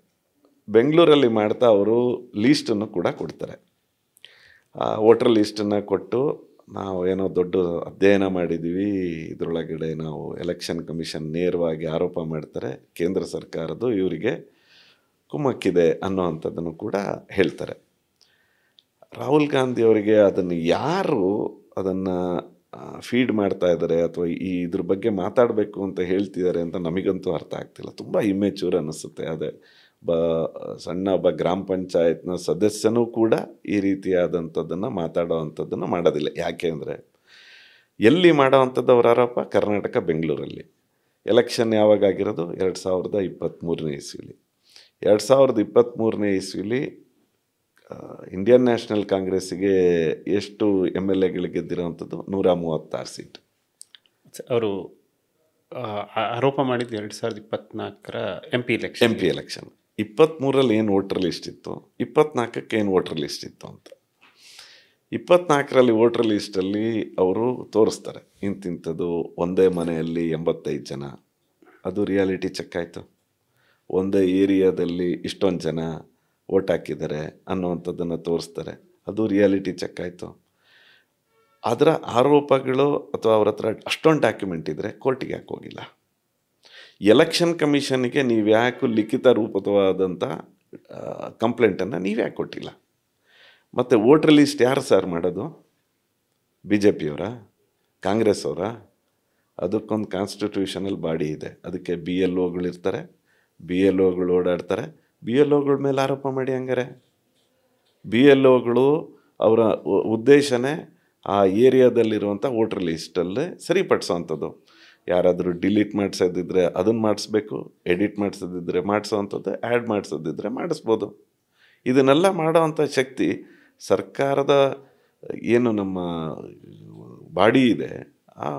ಬೆಂಗಳೂರಲ್ಲಿ ಮಾಡ್ತಾ ಅವರು ಲೀಸ್ಟನ್ನು ಕೂಡ ಕೊಡ್ತಾರೆ. ಆ ವೋಟರ್ ಲೀಸ್ಟನ್ನು ಕೊಟ್ಟು ನಾವು ಏನೋ ದೊಡ್ಡ ಅಧ್ಯಯನ ಮಾಡಿದ್ದೀವಿ, ಇದರೊಳಗಡೆ ನಾವು ಎಲೆಕ್ಷನ್ ಕಮಿಷನ್ ನೇರವಾಗಿ ಆರೋಪ ಮಾಡ್ತಾರೆ, ಕೇಂದ್ರ ಸರ್ಕಾರದ್ದು ಇವರಿಗೆ ಕುಮ್ಮಕ್ಕಿದೆ ಅನ್ನೋವಂಥದ್ದನ್ನು ಕೂಡ ಹೇಳ್ತಾರೆ. ರಾಹುಲ್ ಗಾಂಧಿ ಅವರಿಗೆ ಅದನ್ನು ಯಾರು ಅದನ್ನು ಫೀಡ್ ಮಾಡ್ತಾ ಇದ್ದಾರೆ ಅಥವಾ ಇದ್ರ ಬಗ್ಗೆ ಮಾತಾಡಬೇಕು ಅಂತ ಹೇಳ್ತಿದ್ದಾರೆ ಅಂತ ನಮಗಂತೂ ಅರ್ಥ ಆಗ್ತಿಲ್ಲ. ತುಂಬ ಇಮ್ಮೆಚೂರ್ ಅನ್ನಿಸುತ್ತೆ. ಅದೇ ಒಬ್ಬ ಗ್ರಾಮ ಪಂಚಾಯತ್ನ ಸದಸ್ಯನೂ ಕೂಡ ಈ ರೀತಿಯಾದಂಥದ್ದನ್ನು ಮಾತಾಡೋ ಅಂಥದ್ದನ್ನು ಮಾಡೋದಿಲ್ಲ. ಯಾಕೆ ಅಂದರೆ ಎಲ್ಲಿ ಮಾಡೋವಂಥದ್ದು ಅವರ ಆರೋಪ? ಕರ್ನಾಟಕ, ಬೆಂಗಳೂರಲ್ಲಿ. ಎಲೆಕ್ಷನ್ ಯಾವಾಗ ಆಗಿರೋದು? 2023ನೇ ಇಸ್ವಿಲಿ. 2023ನೇ ಇಸ್ವಿಲಿ ಇಂಡಿಯನ್ ನ್ಯಾಷನಲ್ ಕಾಂಗ್ರೆಸ್ಸಿಗೆ ಎಷ್ಟು MLAಗಳು ಗೆದ್ದಿರೋವಂಥದ್ದು? 136 ಸೀಟ್. ಅವರು ಆರೋಪ ಮಾಡಿದ್ದು 2024ರ MP ಎಲೆಕ್ಷನ್. 23ರಲ್ಲಿ ಏನು ವೋಟರ್ ಲಿಸ್ಟ್ ಇತ್ತು, 24ಕ್ಕೆ ಏನು ವೋಟರ್ ಲಿಸ್ಟ್ ಇತ್ತು ಅಂತ. 24ರಲ್ಲಿ ವೋಟರ್ ಲಿಸ್ಟಲ್ಲಿ ಅವರು ತೋರಿಸ್ತಾರೆ ಇಂತಿಂಥದ್ದು, ಒಂದೇ ಮನೆಯಲ್ಲಿ 85 ಜನ, ಅದು ರಿಯಾಲಿಟಿ ಚೆಕ್ ಆಯಿತು. ಒಂದೇ ಏರಿಯಾದಲ್ಲಿ ಇಷ್ಟೊಂದು ಜನ ವೋಟ್ ಹಾಕಿದ್ದಾರೆ ಅನ್ನುವಂಥದ್ದನ್ನು ತೋರಿಸ್ತಾರೆ, ಅದು ರಿಯಾಲಿಟಿ ಚೆಕ್ ಆಯಿತು. ಅದರ ಆರೋಪಗಳು ಅಥವಾ ಅವ್ರ ಹತ್ರ ಅಷ್ಟೊಂದು ಡಾಕ್ಯುಮೆಂಟ್ ಇದ್ದರೆ ಕೋರ್ಟಿಗೆ ಯಾಕೆ ಹೋಗಿಲ್ಲ? ಎಲೆಕ್ಷನ್ ಕಮಿಷನ್ಗೆ ನೀವು ಯಾಕೆ ಲಿಖಿತ ರೂಪವಾದಂಥ ಕಂಪ್ಲೇಂಟನ್ನು ನೀವು ಯಾಕೆ ಕೊಟ್ಟಿಲ್ಲ? ಮತ್ತು ವೋಟರ್ ಲಿಸ್ಟ್ ಯಾರು ಸರ್ ಮಾಡೋದು? BJPಯವರ, ಕಾಂಗ್ರೆಸ್ ಅವರ? ಅದಕ್ಕೊಂದು ಕಾನ್ಸ್ಟಿಟ್ಯೂಷನಲ್ ಬಾಡಿ ಇದೆ, ಅದಕ್ಕೆ BLOಗಳಿರ್ತಾರೆ, BLOಗಳು ಓಡಾಡ್ತಾರೆ. BLOಗಳ ಮೇಲೆ ಆರೋಪ ಮಾಡಿ ಹಂಗಾರೆ. BLOಗಳು ಅವರ ಉದ್ದೇಶನೇ ಆ ಏರಿಯಾದಲ್ಲಿರುವಂಥ ವೋಟರ್ ಲಿಸ್ಟಲ್ಲೇ ಸರಿಪಡಿಸೋವಂಥದ್ದು. ಯಾರಾದರೂ ಡಿಲೀಟ್ ಮಾಡಿಸೋದಿದ್ರೆ ಅದನ್ನು ಮಾಡಿಸ್ಬೇಕು, ಎಡಿಟ್ ಮಾಡಿಸೋದಿದ್ರೆ ಮಾಡಿಸೋವಂಥದ್ದು, ಆ್ಯಡ್ ಮಾಡಿಸೋದಿದ್ರೆ ಮಾಡಿಸ್ಬೋದು. ಇದನ್ನೆಲ್ಲ ಮಾಡೋವಂಥ ಶಕ್ತಿ ಸರ್ಕಾರದ ಏನು ನಮ್ಮ ಬಾಡಿ ಇದೆ ಆ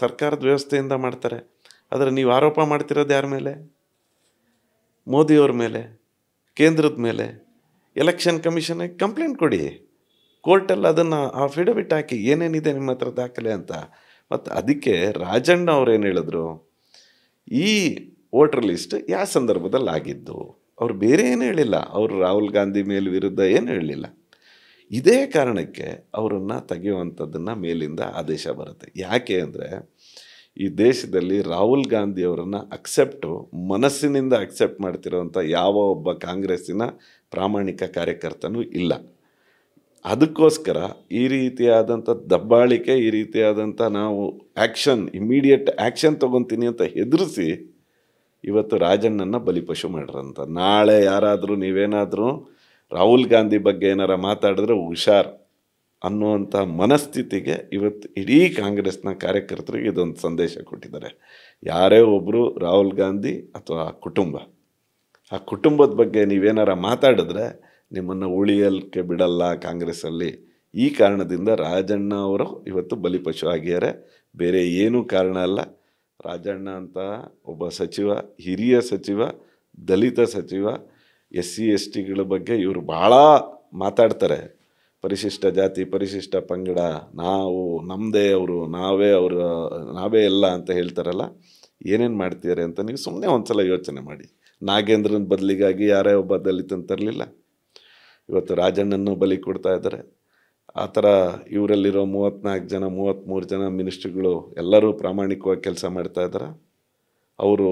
ಸರ್ಕಾರದ ವ್ಯವಸ್ಥೆಯಿಂದ ಮಾಡ್ತಾರೆ. ಆದರೆ ನೀವು ಆರೋಪ ಮಾಡ್ತಿರೋದು ಯಾರ ಮೇಲೆ? ಮೋದಿಯವ್ರ ಮೇಲೆ, ಕೇಂದ್ರದ ಮೇಲೆ. ಎಲೆಕ್ಷನ್ ಕಮಿಷನ್ಗೆ ಕಂಪ್ಲೇಂಟ್ ಕೊಡಿ, ಕೋರ್ಟಲ್ಲಿ ಅದನ್ನು ಅಫಿಡವಿಟ್ ಹಾಕಿ ಏನೇನಿದೆ ನಿಮ್ಮ ಹತ್ರ ದಾಖಲೆ ಅಂತ. ಮತ್ತು ಅದಕ್ಕೆ ರಾಜಣ್ಣ ಅವ್ರೇನು ಹೇಳಿದ್ರು, ಈ ವೋಟರ್ ಲಿಸ್ಟ್ ಯಾವ ಸಂದರ್ಭದಲ್ಲಿ ಆಗಿದ್ದು, ಅವ್ರು ಬೇರೆ ಏನು ಹೇಳಿಲ್ಲ, ಅವರು ರಾಹುಲ್ ಗಾಂಧಿ ಮೇಲೆ ವಿರುದ್ಧ ಏನು ಹೇಳಲಿಲ್ಲ. ಇದೇ ಕಾರಣಕ್ಕೆ ಅವರನ್ನು ತೆಗೆಯುವಂಥದ್ದನ್ನು ಮೇಲಿಂದ ಆದೇಶ ಬರುತ್ತೆ. ಯಾಕೆ ಅಂದರೆ ಈ ದೇಶದಲ್ಲಿ ರಾಹುಲ್ ಗಾಂಧಿಯವರನ್ನು ಮನಸ್ಸಿನಿಂದ ಅಕ್ಸೆಪ್ಟ್ ಮಾಡ್ತಿರೋವಂಥ ಯಾವ ಒಬ್ಬ ಕಾಂಗ್ರೆಸ್ಸಿನ ಪ್ರಾಮಾಣಿಕ ಕಾರ್ಯಕರ್ತನೂ ಇಲ್ಲ. ಅದಕ್ಕೋಸ್ಕರ ಈ ರೀತಿಯಾದಂಥ ದಬ್ಬಾಳಿಕೆ, ಈ ರೀತಿಯಾದಂಥ ನಾವು ಇಮಿಡಿಯೇಟ್ ಆ್ಯಕ್ಷನ್ ತೊಗೊತೀನಿ ಅಂತ ಹೆದರಿಸಿ ಇವತ್ತು ರಾಜಣ್ಣನ ಬಲಿಪಶು ಮಾಡ್ರಂತ. ನಾಳೆ ಯಾರಾದರೂ ನೀವೇನಾದರೂ ರಾಹುಲ್ ಗಾಂಧಿ ಬಗ್ಗೆ ಏನಾರ ಮಾತಾಡಿದ್ರೆ ಹುಷಾರ್ ಅನ್ನುವಂಥ ಮನಸ್ಥಿತಿಗೆ ಇವತ್ತು ಇಡೀ ಕಾಂಗ್ರೆಸ್ನ ಕಾರ್ಯಕರ್ತರಿಗೆ ಇದೊಂದು ಸಂದೇಶ ಕೊಟ್ಟಿದ್ದಾರೆ. ಯಾರೇ ಒಬ್ಬರು ರಾಹುಲ್ ಗಾಂಧಿ ಅಥವಾ ಆ ಕುಟುಂಬದ ಬಗ್ಗೆ ನೀವೇನಾರ ಮಾತಾಡಿದ್ರೆ ನಿಮ್ಮನ್ನು ಉಳಿಯಲಿಕ್ಕೆ ಬಿಡಲ್ಲ ಕಾಂಗ್ರೆಸ್ಸಲ್ಲಿ. ಈ ಕಾರಣದಿಂದ ರಾಜಣ್ಣ ಅವರು ಇವತ್ತು ಬಲಿಪಶು ಆಗಿದ್ದಾರೆ, ಬೇರೆ ಏನೂ ಕಾರಣ ಅಲ್ಲ. ರಾಜಣ್ಣ ಅಂತ ಒಬ್ಬ ಸಚಿವ, ಹಿರಿಯ ಸಚಿವ, ದಲಿತ ಸಚಿವ, SC STಗಳ ಬಗ್ಗೆ ಇವರು ಭಾಳ ಮಾತಾಡ್ತಾರೆ. ಪರಿಶಿಷ್ಟ ಜಾತಿ, ಪರಿಶಿಷ್ಟ ಪಂಗಡ, ನಮ್ಮದೇ ಅವರು, ನಾವೇ ಎಲ್ಲ ಅಂತ ಹೇಳ್ತಾರಲ್ಲ. ಏನೇನು ಮಾಡ್ತಿದ್ದಾರೆ ಅಂತ ನೀವು ಸುಮ್ಮನೆ ಒಂದು ಸಲ ಯೋಚನೆ ಮಾಡಿ. ನಾಗೇಂದ್ರನ ಬದಲಿಗಾಗಿ ಯಾರೇ ಒಬ್ಬ ದಲಿತನ ತರಲಿಲ್ಲ, ಇವತ್ತು ರಾಜಣ್ಣನ್ನು ಬಲಿ ಕೊಡ್ತಾ ಇದ್ದಾರೆ. ಆ ಥರ ಇವರಲ್ಲಿರೋ 34 ಜನ 33 ಜನ ಮಿನಿಸ್ಟ್ರಿಗಳು ಎಲ್ಲರೂ ಪ್ರಾಮಾಣಿಕವಾಗಿ ಕೆಲಸ ಮಾಡ್ತಾ ಇದ್ದಾರೆ. ಅವರು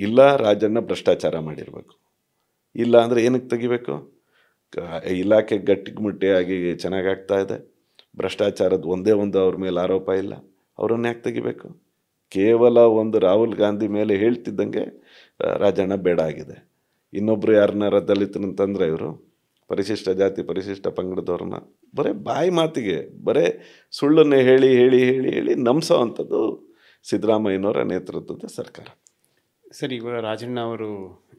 ಇಲ್ಲ ರಾಜಣ್ಣ ಭ್ರಷ್ಟಾಚಾರ ಮಾಡಿರಬೇಕು, ಇಲ್ಲ ಅಂದರೆ ಏನಕ್ಕೆ ತೆಗಿಬೇಕು? ಇಲಾಖೆ ಗಟ್ಟಿಮುಟ್ಟಿಯಾಗಿ ಚೆನ್ನಾಗಾಗ್ತಾ ಇದೆ, ಭ್ರಷ್ಟಾಚಾರದ ಒಂದೇ ಒಂದು ಅವ್ರ ಮೇಲೆ ಆರೋಪ ಇಲ್ಲ, ಅವರನ್ನು ಯಾಕೆ ತೆಗಿಬೇಕು? ಕೇವಲ ಒಂದು ರಾಹುಲ್ ಗಾಂಧಿ ಮೇಲೆ ಹೇಳ್ತಿದ್ದಂಗೆ ರಾಜಣ್ಣ ಬೇಡ ಆಗಿದೆ. ಇನ್ನೊಬ್ಬರು ಯಾರನ್ನಾರ ದಲಿತನಂತಂದರೆ ಇವರು ಪರಿಶಿಷ್ಟ ಜಾತಿ, ಪರಿಶಿಷ್ಟ ಪಂಗಡದವ್ರನ್ನ ಬರೀ ಬಾಯಿ ಮಾತಿಗೆ ಬರೀ ಸುಳ್ಳನ್ನೇ ಹೇಳಿ ನಂಬಿಸೋ ಅಂಥದ್ದು ಸಿದ್ದರಾಮಯ್ಯನವರ ನೇತೃತ್ವದ ಸರ್ಕಾರ. ಸರ್, ಇವಾಗ ರಾಜಣ್ಣ ಅವರು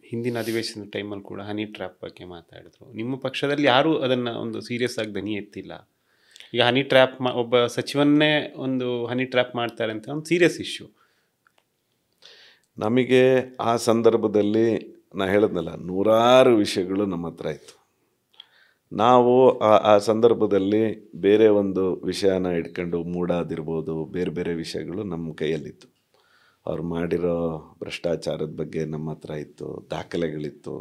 ಹಿಂದಿನ ಅಧಿವೇಶನದ ಟೈಮಲ್ಲಿ ಕೂಡ ಹನಿ ಟ್ರ್ಯಾಪ್ ಬಗ್ಗೆ ಮಾತಾಡಿದ್ರು. ನಿಮ್ಮ ಪಕ್ಷದಲ್ಲಿ ಯಾರೂ ಅದನ್ನು ಒಂದು ಸೀರಿಯಸ್ ಆಗಿ ದನಿ ಎತ್ತಿಲ್ಲ. ಈಗ ಹನಿ ಟ್ರ್ಯಾಪ್ ಒಬ್ಬ ಸಚಿವನ್ನೇ ಒಂದು ಹನಿ ಟ್ರ್ಯಾಪ್ ಮಾಡ್ತಾರೆ ಅಂತ ಒಂದು ಸೀರಿಯಸ್ ಇಶ್ಯೂ. ನಮಗೆ ಆ ಸಂದರ್ಭದಲ್ಲಿ ಹೇಳಿದ್ನಲ್ಲ, ನೂರಾರು ವಿಷಯಗಳು ನಮ್ಮ ಹತ್ರ ಇತ್ತು. ನಾವು ಆ ಸಂದರ್ಭದಲ್ಲಿ ಬೇರೆ ಒಂದು ವಿಷಯನ ಇಟ್ಕೊಂಡು ಮೂಡಾದಿರ್ಬೋದು, ಬೇರೆ ಬೇರೆ ವಿಷಯಗಳು ನಮ್ಮ ಕೈಯಲ್ಲಿತ್ತು. ಅವ್ರು ಮಾಡಿರೋ ಭ್ರಷ್ಟಾಚಾರದ ಬಗ್ಗೆ ನಮ್ಮ ಹತ್ರ ಇತ್ತು, ದಾಖಲೆಗಳಿತ್ತು.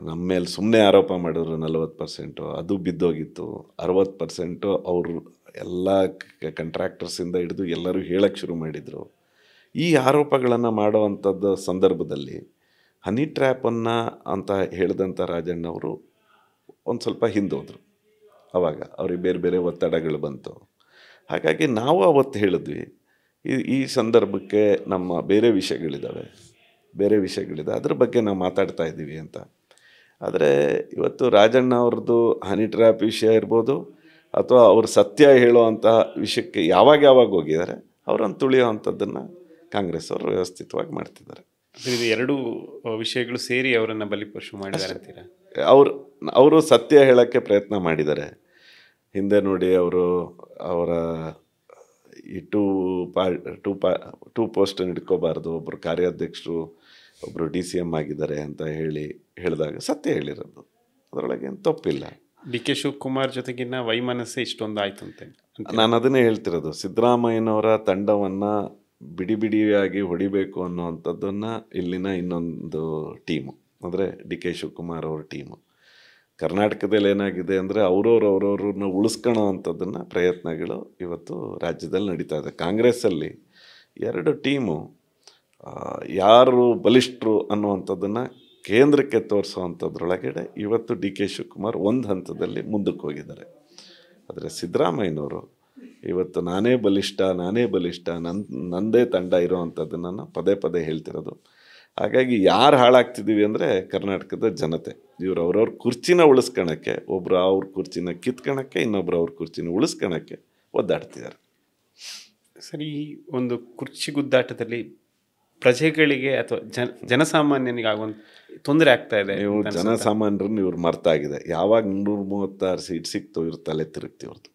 ನಮ್ಮ ಮೇಲೆ ಸುಮ್ಮನೆ ಆರೋಪ ಮಾಡಿದ್ರು 40%, ಅದು ಬಿದ್ದೋಗಿತ್ತು. 60% ಅವರು ಎಲ್ಲ ಕಾಂಟ್ರಾಕ್ಟರ್ಸಿಂದ ಹಿಡಿದು ಎಲ್ಲರೂ ಹೇಳಕ್ಕೆ ಶುರು ಮಾಡಿದರು. ಈ ಆರೋಪಗಳನ್ನು ಮಾಡೋವಂಥದ್ದು ಸಂದರ್ಭದಲ್ಲಿ ಹನಿ ಟ್ರ್ಯಾಪನ್ನು ಅಂತ ಹೇಳಿದಂಥ ರಾಜಣ್ಣವರು ಒಂದು ಸ್ವಲ್ಪ ಹಿಂದೋದ್ರು. ಆವಾಗ ಅವ್ರಿಗೆ ಬೇರೆ ಬೇರೆ ಒತ್ತಡಗಳು ಬಂತು. ಹಾಗಾಗಿ ನಾವು ಅವತ್ತು ಹೇಳಿದ್ವಿ, ಈ ಸಂದರ್ಭಕ್ಕೆ ನಮ್ಮ ಬೇರೆ ವಿಷಯಗಳಿದ್ದಾವೆ, ಅದ್ರ ಬಗ್ಗೆ ನಾವು ಮಾತಾಡ್ತಾ ಇದ್ದೀವಿ ಅಂತ. ಆದರೆ ಇವತ್ತು ರಾಜಣ್ಣ ಅವ್ರದ್ದು ಹನಿ ಟ್ರ್ಯಾಪ್ ವಿಷಯ ಇರ್ಬೋದು, ಅಥವಾ ಅವರು ಸತ್ಯ ಹೇಳುವಂತಹ ವಿಷಯಕ್ಕೆ ಯಾವಾಗ ಹೋಗಿದ್ದಾರೆ ಅವರನ್ನು ತುಳಿಯುವಂಥದ್ದನ್ನು ಕಾಂಗ್ರೆಸ್ ಅವರು ವ್ಯವಸ್ಥಿತವಾಗಿ ಮಾಡ್ತಿದ್ದಾರೆ. ಇದು ಎರಡು ವಿಷಯಗಳು ಸೇರಿ ಅವರನ್ನು ಬಲಿಪಶು ಮಾಡಿದ್ದಾರೆ ಅಂತೀರಾ? ಅವರು ಸತ್ಯ ಹೇಳೋಕ್ಕೆ ಪ್ರಯತ್ನ ಮಾಡಿದ್ದಾರೆ. ಹಿಂದೆ ನೋಡಿ ಅವರ ಈ ಟೂ ಪೋಸ್ಟ್ ಹಿಡ್ಕೋಬಾರ್ದು, ಒಬ್ಬರು ಕಾರ್ಯಾಧ್ಯಕ್ಷರು ಒಬ್ಬರು DCM ಆಗಿದ್ದಾರೆ ಅಂತ ಹೇಳಿದಾಗ ಸತ್ಯ ಹೇಳಿರೋದು, ಅದರೊಳಗೇನು ತಪ್ಪಿಲ್ಲ. DK ಶಿವಕುಮಾರ್ ಜೊತೆಗಿನ ವೈಮನಸ್ಸೆ ಇಷ್ಟೊಂದು ಆಯ್ತು ಅಂತ ನಾನು ಅದನ್ನೇ ಹೇಳ್ತಿರೋದು. ಸಿದ್ದರಾಮಯ್ಯನವರ ತಂಡವನ್ನು ಬಿಡಿಯಾಗಿ ಹೊಡಿಬೇಕು ಅನ್ನುವಂಥದ್ದನ್ನು ಇಲ್ಲಿನ ಇನ್ನೊಂದು ಟೀಮು ಅಂದರೆ DK ಶಿವಕುಮಾರ್ ಅವ್ರ ಟೀಮು. ಕರ್ನಾಟಕದಲ್ಲಿ ಏನಾಗಿದೆ ಅಂದರೆ ಅವ್ರವ್ರನ್ನ ಉಳಿಸ್ಕೊಳ್ಳೋ ಅಂಥದ್ದನ್ನು ಪ್ರಯತ್ನಗಳು ಇವತ್ತು ರಾಜ್ಯದಲ್ಲಿ ನಡೀತಾ ಇದೆ. ಕಾಂಗ್ರೆಸ್ಸಲ್ಲಿ ಎರಡು ಟೀಮು ಯಾರು ಬಲಿಷ್ಠರು ಅನ್ನುವಂಥದ್ದನ್ನು ಕೇಂದ್ರಕ್ಕೆ ತೋರಿಸೋವಂಥದ್ರೊಳಗಡೆ ಇವತ್ತು DK ಶಿವಕುಮಾರ್ ಒಂದು ಹಂತದಲ್ಲಿ ಮುಂದಕ್ಕೆ ಹೋಗಿದ್ದಾರೆ. ಆದರೆ ಸಿದ್ದರಾಮಯ್ಯನವರು ಇವತ್ತು ನಾನೇ ಬಲಿಷ್ಠ ನಂದೇ ತಂಡ ಇರೋವಂಥದ್ದನ್ನು ಪದೇ ಹೇಳ್ತಿರೋದು. ಹಾಗಾಗಿ ಯಾರು ಹಾಳಾಗ್ತಿದ್ದೀವಿ ಅಂದರೆ ಕರ್ನಾಟಕದ ಜನತೆ. ಇವರು ಅವ್ರವ್ರ ಕುರ್ಚಿನ ಉಳಿಸ್ಕೊಳಕ್ಕೆ, ಒಬ್ಬರು ಅವ್ರ ಕುರ್ಚಿನ ಕಿತ್ಕೊಳಕ್ಕೆ, ಇನ್ನೊಬ್ರು ಅವ್ರ ಕುರ್ಚಿನ ಉಳಿಸ್ಕೊಳಕ್ಕೆ ಒದ್ದಾಡ್ತಿದ್ದಾರೆ. ಸರಿ, ಒಂದು ಕುರ್ಚಿ ಗುದ್ದಾಟದಲ್ಲಿ ಪ್ರಜೆಗಳಿಗೆ ಅಥವಾ ಜನಸಾಮಾನ್ಯನಿಗೆ ಆಗುವಂಥ ತೊಂದರೆ ಆಗ್ತಾ ಇದೆ. ನೀವು ಜನಸಾಮಾನ್ಯರನ್ನು ಇವ್ರು ಮರ್ತಾಗಿದೆ. ಯಾವಾಗ 136 ಸೀಟ್ ಸಿಕ್ತು ಇವ್ರ ತಲೆ ತಿರುಗ್ತಿವ್ರದ್ದು.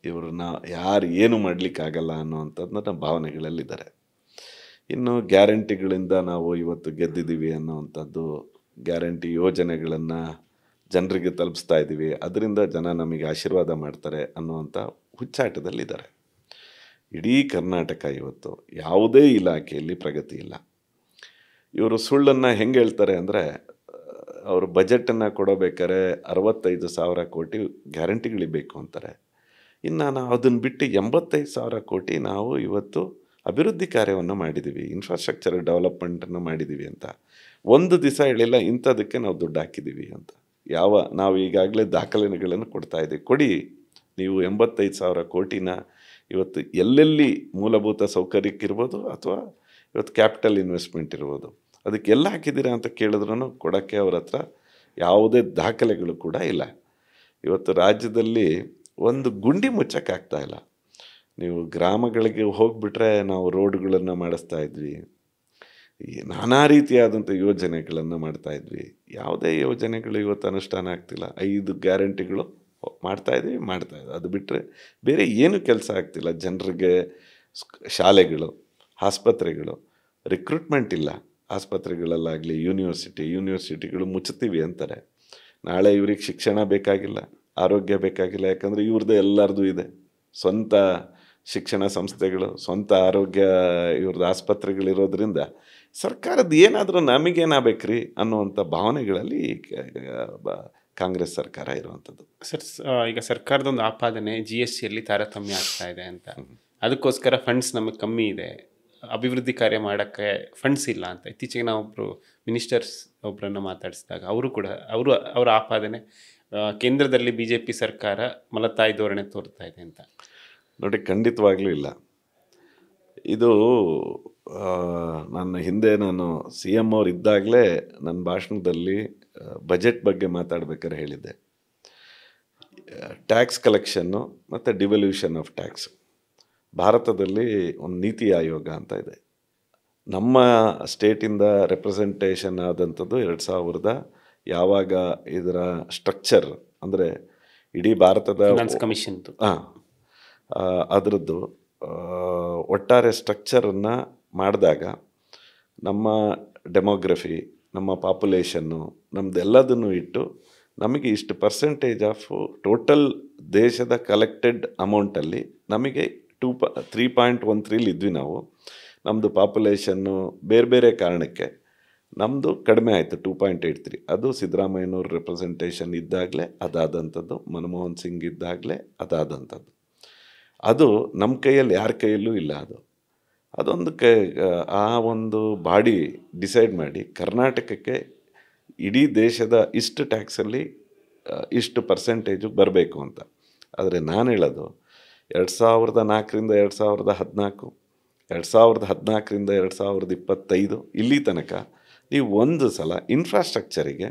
ಇವ್ರನ್ನ ಯಾರು ಏನು ಮಾಡಲಿಕ್ಕಾಗಲ್ಲ ಅನ್ನೋವಂಥದ್ದನ್ನ ಭಾವನೆಗಳಲ್ಲಿದ್ದಾರೆ. ಇನ್ನು ಗ್ಯಾರಂಟಿಗಳಿಂದ ನಾವು ಇವತ್ತು ಗೆದ್ದಿದ್ದೀವಿ ಅನ್ನೋವಂಥದ್ದು, ಗ್ಯಾರಂಟಿ ಯೋಜನೆಗಳನ್ನು ಜನರಿಗೆ ತಲುಪಿಸ್ತಾ ಇದ್ದೀವಿ, ಅದರಿಂದ ಜನ ನಮಗೆ ಆಶೀರ್ವಾದ ಮಾಡ್ತಾರೆ ಅನ್ನುವಂಥ ಹುಚ್ಚಾಟದಲ್ಲಿದ್ದಾರೆ. ಇಡೀ ಕರ್ನಾಟಕ ಇವತ್ತು ಯಾವುದೇ ಇಲಾಖೆಯಲ್ಲಿ ಪ್ರಗತಿ ಇಲ್ಲ. ಇವರು ಸುಳ್ಳನ್ನು ಹೆಂಗೆ ಹೇಳ್ತಾರೆ ಅಂದರೆ, ಅವರು ಬಜೆಟನ್ನು ಕೊಡಬೇಕಾದ್ರೆ 65,000 ಕೋಟಿ ಗ್ಯಾರಂಟಿಗಳಿಗೆ ಬೇಕು ಅಂತಾರೆ. ಇನ್ನು ನಾವು ಅದನ್ನು ಬಿಟ್ಟು 85,000 ಕೋಟಿ ನಾವು ಇವತ್ತು ಅಭಿವೃದ್ಧಿ ಕಾರ್ಯವನ್ನು ಮಾಡಿದ್ದೀವಿ, ಇನ್ಫ್ರಾಸ್ಟ್ರಕ್ಚರ್ ಡೆವಲಪ್ಮೆಂಟನ್ನು ಮಾಡಿದ್ದೀವಿ ಅಂತ ಒಂದು ದಿವಸ ಹೇಳಿಲ್ಲ ಇಂಥದಕ್ಕೆ ನಾವು ದುಡ್ಡು ಹಾಕಿದ್ದೀವಿ ಅಂತ. ನಾವು ಈಗಾಗಲೇ ದಾಖಲೆಗಳನ್ನು ಕೊಡ್ತಾ ಇದ್ದೀವಿ. ಕೊಡಿ ನೀವು 85,000 ಕೋಟಿನ ಇವತ್ತು ಎಲ್ಲೆಲ್ಲಿ ಮೂಲಭೂತ ಸೌಕರ್ಯಕ್ಕಿರ್ಬೋದು ಅಥವಾ ಇವತ್ತು ಕ್ಯಾಪಿಟಲ್ ಇನ್ವೆಸ್ಟ್ಮೆಂಟ್ ಇರ್ಬೋದು, ಅದಕ್ಕೆಲ್ಲ ಹಾಕಿದ್ದೀರಾ ಅಂತ ಕೇಳಿದ್ರೂ ಕೊಡೋಕ್ಕೆ ಅವ್ರ ಹತ್ರ ಯಾವುದೇ ದಾಖಲೆಗಳು ಕೂಡ ಇಲ್ಲ. ಇವತ್ತು ರಾಜ್ಯದಲ್ಲಿ ಒಂದು ಗುಂಡಿ ಮುಚ್ಚಕ್ಕಾಗ್ತಾ ಇಲ್ಲ. ನೀವು ಗ್ರಾಮಗಳಿಗೆ ಹೋಗಿಬಿಟ್ರೆ ನಾವು ರೋಡ್ಗಳನ್ನು ಮಾಡಿಸ್ತಾ ಇದ್ವಿ, ನಾನಾ ರೀತಿಯಾದಂಥ ಯೋಜನೆಗಳನ್ನು ಮಾಡ್ತಾಯಿದ್ವಿ. ಯಾವುದೇ ಯೋಜನೆಗಳು ಇವತ್ತು ಅನುಷ್ಠಾನ ಆಗ್ತಿಲ್ಲ. 5 ಗ್ಯಾರಂಟಿಗಳು ಮಾಡ್ತಾಯಿದ್ವಿ. ಅದು ಬಿಟ್ಟರೆ ಬೇರೆ ಏನು ಕೆಲಸ ಆಗ್ತಿಲ್ಲ. ಜನರಿಗೆ ಶಾಲೆಗಳು, ಆಸ್ಪತ್ರೆಗಳು, ರಿಕ್ರೂಟ್ಮೆಂಟ್ ಇಲ್ಲ ಆಸ್ಪತ್ರೆಗಳಲ್ಲಾಗಲಿ. ಯೂನಿವರ್ಸಿಟಿಗಳು ಮುಚ್ಚುತ್ತೀವಿ ಅಂತಾರೆ. ನಾಳೆ ಇವ್ರಿಗೆ ಶಿಕ್ಷಣ ಬೇಕಾಗಿಲ್ಲ, ಆರೋಗ್ಯ ಬೇಕಾಗಿಲ್ಲ, ಯಾಕಂದರೆ ಇವ್ರದ್ದು ಎಲ್ಲರದು ಇದೆ. ಸ್ವಂತ ಶಿಕ್ಷಣ ಸಂಸ್ಥೆಗಳು, ಸ್ವಂತ ಆರೋಗ್ಯ ಇವ್ರದ್ದು ಆಸ್ಪತ್ರೆಗಳಿರೋದ್ರಿಂದ ಸರ್ಕಾರದ ಏನಾದರೂ ನಮಗೇನಾಗಬೇಕ್ರಿ ಅನ್ನುವಂಥ ಭಾವನೆಗಳಲ್ಲಿ ಕಾಂಗ್ರೆಸ್ ಸರ್ಕಾರ ಇರುವಂಥದ್ದು. ಸರ್, ಈಗ ಸರ್ಕಾರದೊಂದು ಆಪಾದನೆ GSTಯಲ್ಲಿ ತಾರತಮ್ಯ ಆಗ್ತಾ ಇದೆ ಅಂತ. ಅದಕ್ಕೋಸ್ಕರ ಫಂಡ್ಸ್ ನಮಗೆ ಕಮ್ಮಿ ಇದೆ, ಅಭಿವೃದ್ಧಿ ಕಾರ್ಯ ಮಾಡೋಕ್ಕೆ ಫಂಡ್ಸ್ ಇಲ್ಲ ಅಂತ. ಇತ್ತೀಚೆಗೆ ನಾವು ಮಿನಿಸ್ಟರ್ಸ್ ಒಬ್ಬರನ್ನು ಮಾತಾಡಿಸಿದಾಗ ಅವರ ಆಪಾದನೆ ಕೇಂದ್ರದಲ್ಲಿ BJP ಸರ್ಕಾರ ಮಲತಾಯಿ ಧೋರಣೆ ತೋರ್ತಾ ಇದೆ ಅಂತ. ನೋಡಿ, ಖಂಡಿತವಾಗ್ಲೂ ಇಲ್ಲ. ಇದು ನಾನು CM ಅವ್ರು ಇದ್ದಾಗಲೇ ನನ್ನ ಭಾಷಣದಲ್ಲಿ ಬಜೆಟ್ ಬಗ್ಗೆ ಮಾತಾಡ್ಬೇಕಾದ್ರೆ ಹೇಳಿದ್ದೆ. ಟ್ಯಾಕ್ಸ್ ಕಲೆಕ್ಷನ್ನು ಮತ್ತು ಡಿವಲ್ಯೂಷನ್ ಆಫ್ ಟ್ಯಾಕ್ಸ್ ಭಾರತದಲ್ಲಿ ಒಂದು ನೀತಿ ಆಯೋಗ ಅಂತ ಇದೆ. ನಮ್ಮ ಸ್ಟೇಟಿಂದ ರೆಪ್ರೆಸೆಂಟೇಷನ್ ಆದಂಥದ್ದು 2000 ಯಾವಾಗ ಇದರ ಸ್ಟ್ರಕ್ಚರ್ ಅಂದರೆ ಇಡೀ ಭಾರತದ ಕಮಿಷನ್ ಅದರದ್ದು ಒಟ್ಟಾರೆ ಸ್ಟ್ರಕ್ಚರನ್ನು ಮಾಡಿದಾಗ ನಮ್ಮ ಡೆಮೋಗ್ರಫಿ, ನಮ್ಮ ಪಾಪ್ಯುಲೇಷನ್ನು, ನಮ್ಮದೆಲ್ಲದನ್ನು ಇಟ್ಟು ನಮಗೆ ಇಷ್ಟು ಪರ್ಸೆಂಟೇಜ್ ಆಫ್ ಟೋಟಲ್ ದೇಶದ ಕಲೆಕ್ಟೆಡ್ ಅಮೌಂಟಲ್ಲಿ ನಮಗೆ 3.13 ಇದ್ವಿ ನಾವು. ನಮ್ಮದು ಪಾಪ್ಯುಲೇಷನ್ನು ಬೇರೆ ಕಾರಣಕ್ಕೆ ನಮ್ಮದು ಕಡಿಮೆ ಆಯಿತು, 2.83. ಅದು ಸಿದ್ದರಾಮಯ್ಯನವ್ರ ರೆಪ್ರೆಸೆಂಟೇಷನ್ ಇದ್ದಾಗಲೇ ಅದಾದಂಥದ್ದು, ಮನಮೋಹನ್ ಸಿಂಗ್ ಇದ್ದಾಗಲೇ ಅದಾದಂಥದ್ದು. ಅದು ನಮ್ಮ ಕೈಯಲ್ಲಿ ಯಾರ ಕೈಯಲ್ಲೂ ಇಲ್ಲ. ಅದೊಂದು ಆ ಒಂದು ಬಾಡಿ ಡಿಸೈಡ್ ಮಾಡಿ ಕರ್ನಾಟಕಕ್ಕೆ ಇಡೀ ದೇಶದ ಇಷ್ಟು ಟ್ಯಾಕ್ಸಲ್ಲಿ ಇಷ್ಟು ಪರ್ಸೆಂಟೇಜು ಬರಬೇಕು ಅಂತ. ಆದರೆ ನಾನು ಹೇಳೋದು 2004ರಿಂದ 2014, 2014ರಿಂದ 2025 ಇಲ್ಲಿ ತನಕ ನೀವು ಒಂದು ಸಲ ಇನ್ಫ್ರಾಸ್ಟ್ರಕ್ಚರಿಗೆ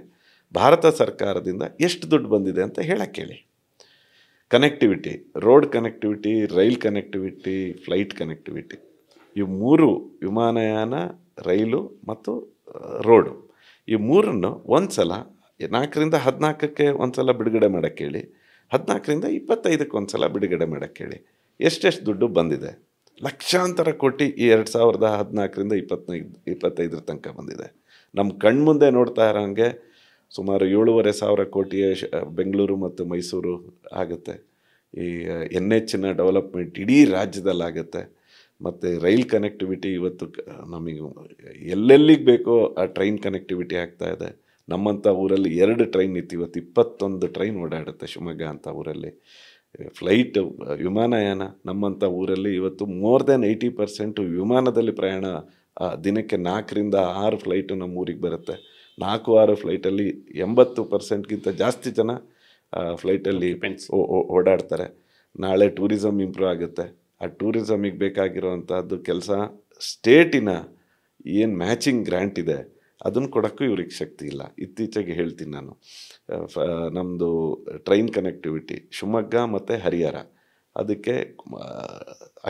ಭಾರತ ಸರ್ಕಾರದಿಂದ ಎಷ್ಟು ದುಡ್ಡು ಬಂದಿದೆ ಅಂತ ಹೇಳಕ್ಕೆ ಹೇಳಿ. Connectivity, road connectivity, rail connectivity, flight connectivity, ಇವು ಮೂರು, ವಿಮಾನಯಾನ, ರೈಲು ಮತ್ತು ರೋಡು, ಈ ಮೂರನ್ನು ಒಂದು ಸಲ 4ರಿಂದ 14ಕ್ಕೆ ಒಂದು ಸಲ ಬಿಡುಗಡೆ ಮಾಡೋಕ್ಕೆ ಹೇಳಿ, 14ರಿಂದ 25ಕ್ಕೆ ಒಂದು ಸಲ ಬಿಡುಗಡೆ ಮಾಡೋಕ್ಕೆ ಹೇಳಿ. ಎಷ್ಟೆಷ್ಟು ದುಡ್ಡು ಬಂದಿದೆ? ಲಕ್ಷಾಂತರ ಕೋಟಿ ಈ 2014ರಿಂದ 25 ತನಕ ಬಂದಿದೆ. ನಮ್ಮ ಕಣ್ಮುಂದೆ ನೋಡ್ತಾ ಇರೋಂಗೆ ಸುಮಾರು 7,500 ಕೋಟಿಯ ಬೆಂಗಳೂರು ಮತ್ತು ಮೈಸೂರು ಆಗುತ್ತೆ. ಈ NHನ ಡೆವಲಪ್ಮೆಂಟ್ ಇಡೀ ರಾಜ್ಯದಲ್ಲಾಗುತ್ತೆ. ಮತ್ತು ರೈಲ್ ಕನೆಕ್ಟಿವಿಟಿ ಇವತ್ತು ನಮಗೆ ಎಲ್ಲೆಲ್ಲಿಗೆ ಬೇಕೋ ಆ ಟ್ರೈನ್ ಕನೆಕ್ಟಿವಿಟಿ ಆಗ್ತಾಯಿದೆ. ನಮ್ಮಂಥ ಊರಲ್ಲಿ 2 ಟ್ರೈನ್ ಇತ್ತು, ಇವತ್ತು 21 ಟ್ರೈನ್ ಓಡಾಡುತ್ತೆ ಶಿವಮೊಗ್ಗ ಅಂತ ಊರಲ್ಲಿ. ಫ್ಲೈಟ್, ವಿಮಾನಯಾನ, ನಮ್ಮಂಥ ಊರಲ್ಲಿ ಇವತ್ತು ಮೋರ್ ದೆನ್ 80% ವಿಮಾನದಲ್ಲಿ ಪ್ರಯಾಣ. ದಿನಕ್ಕೆ 4ರಿಂದ 6 ಫ್ಲೈಟು ನಮ್ಮ ಊರಿಗೆ ಬರುತ್ತೆ. 4-6 ಫ್ಲೈಟಲ್ಲಿ 80%ಗಿಂತ ಜಾಸ್ತಿ ಜನ ಫ್ಲೈಟಲ್ಲಿ ಓಡಾಡ್ತಾರೆ. ನಾಳೆ ಟೂರಿಸಮ್ ಇಂಪ್ರೂವ್ ಆಗುತ್ತೆ. ಆ ಟೂರಿಸಮಿಗೆ ಬೇಕಾಗಿರೋವಂಥದ್ದು ಕೆಲಸ, ಸ್ಟೇಟಿನ ಏನು ಮ್ಯಾಚಿಂಗ್ ಗ್ರ್ಯಾಂಟ್ ಇದೆ ಅದನ್ನು ಕೊಡೋಕ್ಕೂ ಇವ್ರಿಗೆ ಶಕ್ತಿ ಇಲ್ಲ. ಇತ್ತೀಚೆಗೆ ಹೇಳ್ತೀನಿ ನಾನು, ನಮ್ಮದು ಟ್ರೈನ್ ಕನೆಕ್ಟಿವಿಟಿ ಶಿವಮೊಗ್ಗ ಮತ್ತು ಹರಿಹರ, ಅದಕ್ಕೆ